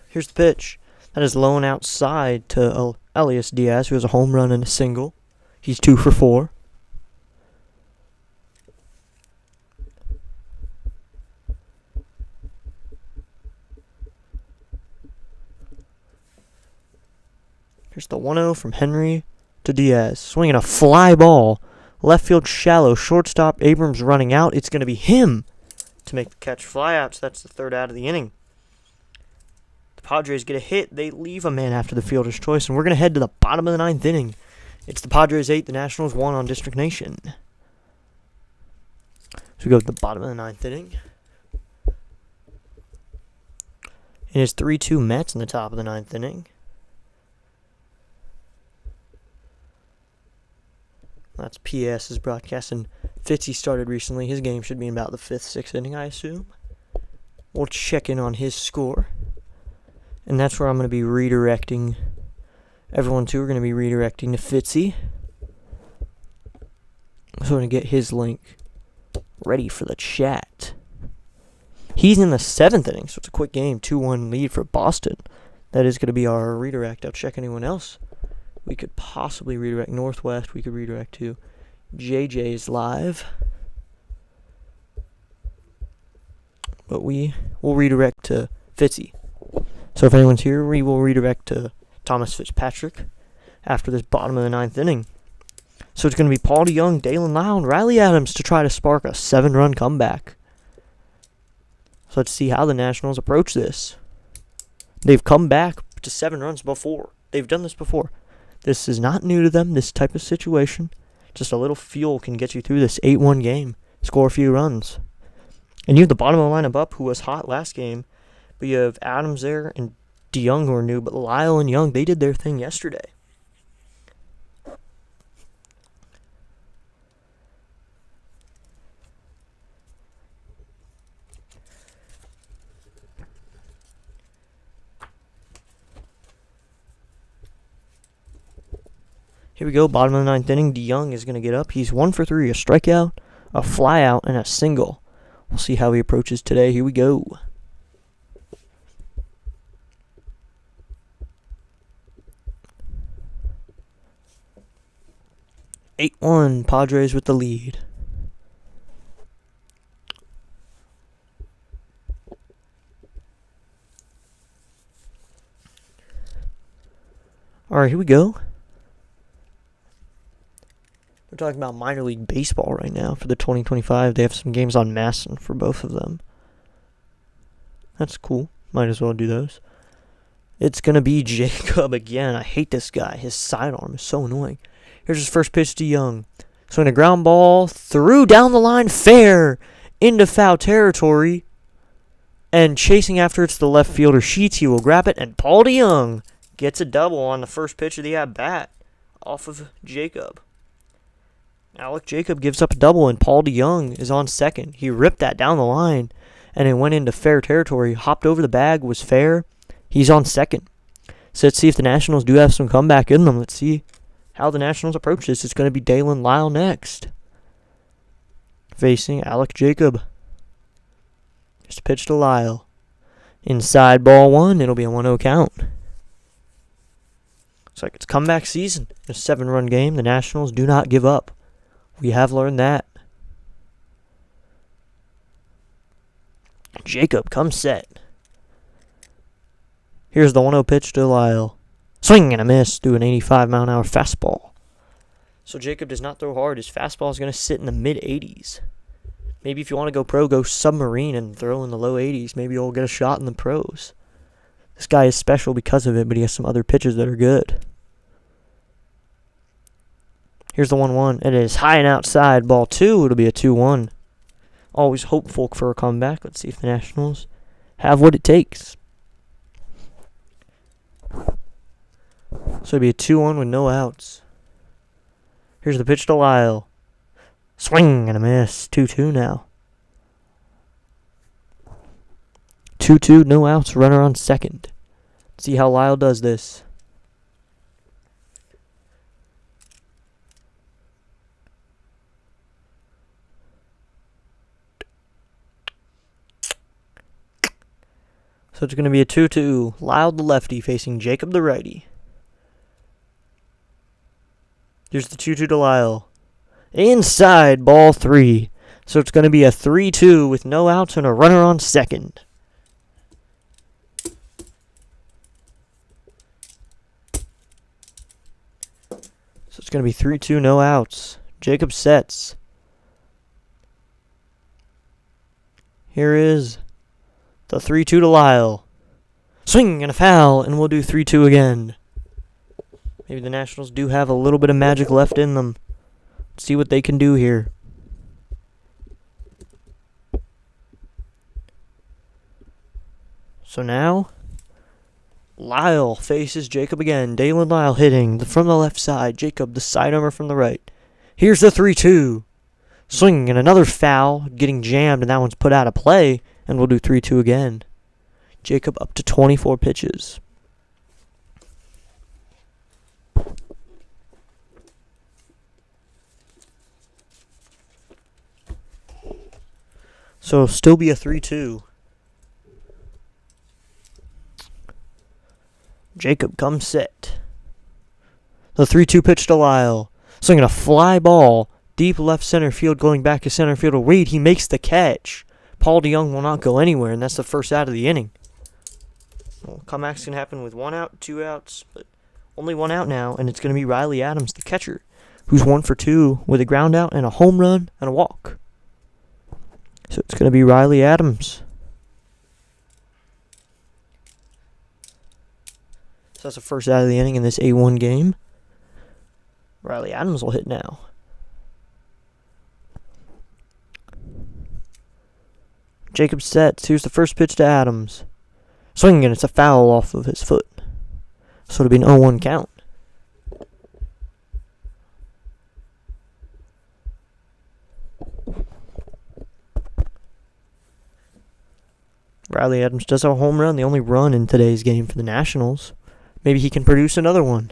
Here's the pitch. That is low and outside to Elias Diaz, who has a home run and a single. He's 2 for 4. Here's the 1-0 from Henry to Diaz. Swinging a fly ball. Left field shallow. Shortstop Abrams running out. It's going to be him to make the catch. Fly out. So that's the third out of the inning. The Padres get a hit. They leave a man after the fielder's choice. And we're going to head to the bottom of the ninth inning. It's the Padres 8, the Nationals 1 on District Nation. So we go to the bottom of the ninth inning. It is 3-2 Mets in the top of the ninth inning. That's PS's broadcast, and Fitzy started recently. His game should be in about the 5th, 6th inning, I assume. We'll check in on his score. And that's where I'm going to be redirecting everyone to. We're going to be redirecting to Fitzy. So I'm going to get his link ready for the chat. He's in the 7th inning, so it's a quick game. 2-1 lead for Boston. That is going to be our redirect. I'll check anyone else. We could possibly redirect Northwest. We could redirect to JJ's Live. But we will redirect to Fitzy. So if anyone's here, we will redirect to Thomas Fitzpatrick after this bottom of the ninth inning. So it's going to be Paul DeYoung, Dalen Lyle, and Riley Adams to try to spark a 7-run comeback. So let's see how the Nationals approach this. They've come back to 7 runs before. They've done this before. This is not new to them, this type of situation. Just a little fuel can get you through this 8-1 game. Score a few runs. And you have the bottom of the lineup up, who was hot last game. But you have Adams there and DeYoung, who are new. But Lyle and Young, they did their thing yesterday. Here we go, bottom of the ninth inning. DeYoung is going to get up. He's 1 for 3, a strikeout, a fly out, and a single. We'll see how he approaches today. Here we go. Eight 1, Padres with the lead. All right, here we go. We're talking about minor league baseball right now for the 2025. They have some games on Masson for both of them. That's cool. Might as well do those. It's going to be Jacob again. I hate this guy. His sidearm is so annoying. Here's his first pitch to Young. Swing a ground ball through down the line, fair, into foul territory. And chasing after it's the left fielder Sheets. He will grab it, and Paul DeYoung gets a double on the first pitch of the at-bat off of Jacob. Alec Jacob gives up a double, and Paul DeYoung is on second. He ripped that down the line, and it went into fair territory. Hopped over the bag, was fair. He's on second. So let's see if the Nationals do have some comeback in them. Let's see how the Nationals approach this. It's going to be Dalen Lyle next, facing Alec Jacob. Just a pitch to Lyle. Inside ball one. It'll be a 1-0 count. Looks like it's comeback season. A 7-run game. The Nationals do not give up. We have learned that. Jacob comes set. Here's the 1-0 pitch to Lyle. Swing and a miss to an 85-mile-an-hour fastball. So Jacob does not throw hard. His fastball is going to sit in the mid-80s. Maybe if you want to go pro, go submarine and throw in the low 80s. Maybe you'll get a shot in the pros. This guy is special because of it, but he has some other pitches that are good. Here's the 1-1. It is high and outside. Ball 2. It'll be a 2-1. Always hopeful for a comeback. Let's see if the Nationals have what it takes. So it'll be a 2-1 with no outs. Here's the pitch to Lyle. Swing and a miss. 2-2 now. 2-2, no outs, runner on second. See how Lyle does this. So it's going to be a 2-2. Lyle the lefty facing Jacob the righty. Here's the 2-2 to Lyle. Inside, ball 3. So it's going to be a 3-2 with no outs and a runner on second. So it's going to be 3-2, no outs. Jacob sets. Here is the 3-2 to Lyle. Swing and a foul, and we'll do 3-2 again. Maybe the Nationals do have a little bit of magic left in them. Let's see what they can do here. So now, Lyle faces Jacob again. Dalen Lyle hitting from the left side. Jacob, the sidearmer from the right. Here's the 3-2. Swing and another foul. Getting jammed, and that one's put out of play. And we'll do 3-2 again. Jacob up to 24 pitches. So it'll still be a 3-2. Jacob comes set. The 3-2 pitch to Lyle. Swinging a fly ball. Deep left center field, going back to center fielder Wade. He makes the catch. Paul DeYoung will not go anywhere, and that's the first out of the inning. Well, comeback's going to happen with 1 out, 2 outs, but only 1 out now, and it's going to be Riley Adams, the catcher, who's 1 for 2 with a ground out and a home run and a walk. So it's going to be Riley Adams. So that's the first out of the inning in this A1 game. Riley Adams will hit now. Jacob sets. Here's the first pitch to Adams. Swinging, and it's a foul off of his foot. So it'll be an 0-1 count. Riley Adams does have a home run, the only run in today's game for the Nationals. Maybe he can produce another one.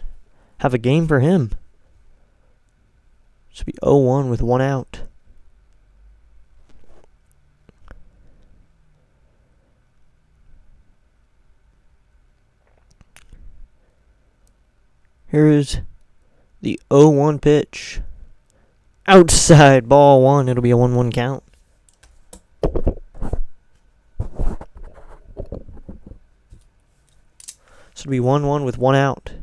Have a game for him. Should be 0-1 with 1 out. Here is the 0-1 pitch. Outside, ball one. It'll be a 1-1 count. So it'll be 1-1 with one out.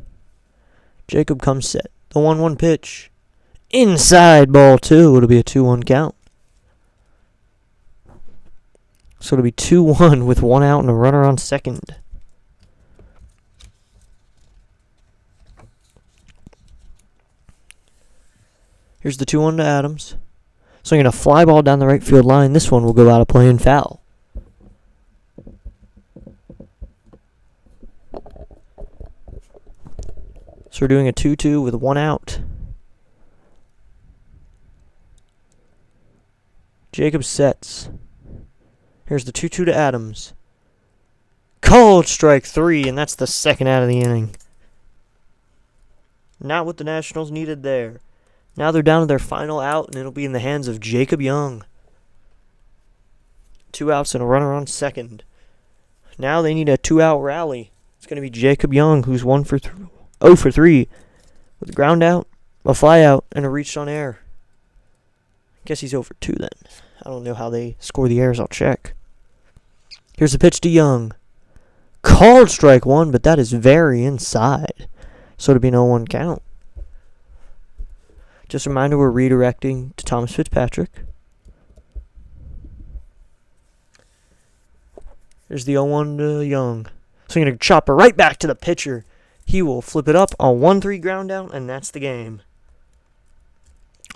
Jacob comes set. The 1-1 pitch. Inside, ball two. It'll be a 2-1 count. So it'll be 2-1 with one out and a runner on second. Here's the 2-1 to Adams. So I'm going to fly ball down the right field line. This one will go out of play and foul. So we're doing a 2-2 with one out. Jacob sets. Here's the 2-2 to Adams. Called strike three, and that's the second out of the inning. Not what the Nationals needed there. Now they're down to their final out, and it'll be in the hands of Jacob Young. 2 outs and a runner on second. Now they need a 2-out rally. It's going to be Jacob Young, who's 0 for 3, with a ground out, a fly out, and a reached on air. Guess he's 0 for 2 then. I don't know how they score the errors. I'll check. Here's the pitch to Young. Called strike one, but that is very inside. So it'll be an 0-1 count. Just a reminder, we're redirecting to Thomas Fitzpatrick. There's the 0-1 to Young. So I'm going to chop it right back to the pitcher. He will flip it up on 1-3 ground out, and that's the game.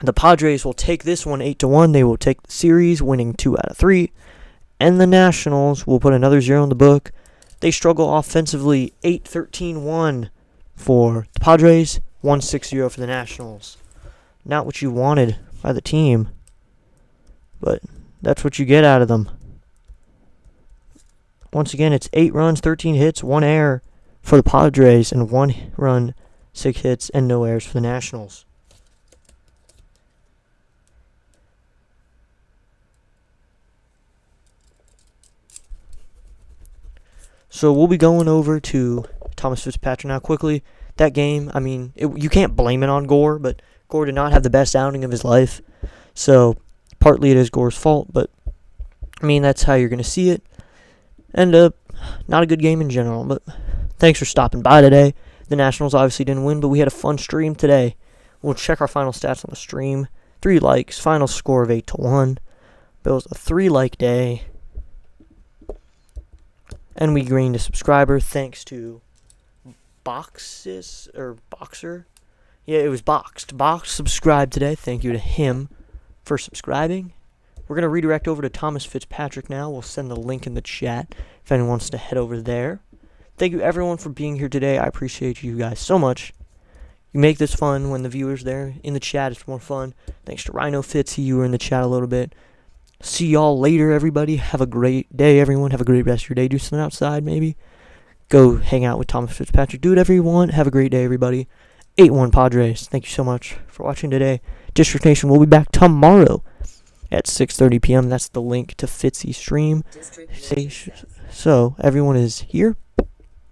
The Padres will take this one 8-1. They will take the series, winning 2 out of 3. And the Nationals will put another 0 in the book. They struggle offensively, 8-13-1 for the Padres, 1-6-0 for the Nationals. Not what you wanted by the team, but that's what you get out of them. Once again, it's 8 runs, 13 hits, 1 error for the Padres, and 1 run, 6 hits, and no errors for the Nationals. So we'll be going over to Thomas Fitzpatrick now quickly. That game, I mean, you can't blame it on Gore, but Gore did not have the best outing of his life. So partly it is Gore's fault, but I mean, that's how you're going to see it. And not a good game in general, but thanks for stopping by today. The Nationals obviously didn't win, but we had a fun stream today. We'll check our final stats on the stream. 3 likes, final score of 8-1. But it was a 3-like day. And we gained a subscriber thanks to Boxer. Yeah, it was Boxed. Box subscribed today. Thank you to him for subscribing. We're going to redirect over to Thomas Fitzpatrick now. We'll send the link in the chat if anyone wants to head over there. Thank you, everyone, for being here today. I appreciate you guys so much. You make this fun when the viewers there in the chat. It's more fun. Thanks to Rhino Fitzy. You were in the chat a little bit. See y'all later, everybody. Have a great day, everyone. Have a great rest of your day. Do something outside, maybe. Go hang out with Thomas Fitzpatrick. Do whatever you want. Have a great day, everybody. 8-1 Padres. Thank you so much for watching today. District Nation will be back tomorrow at 6:30 p.m. That's the link to Fitzy's stream. So everyone is here,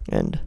and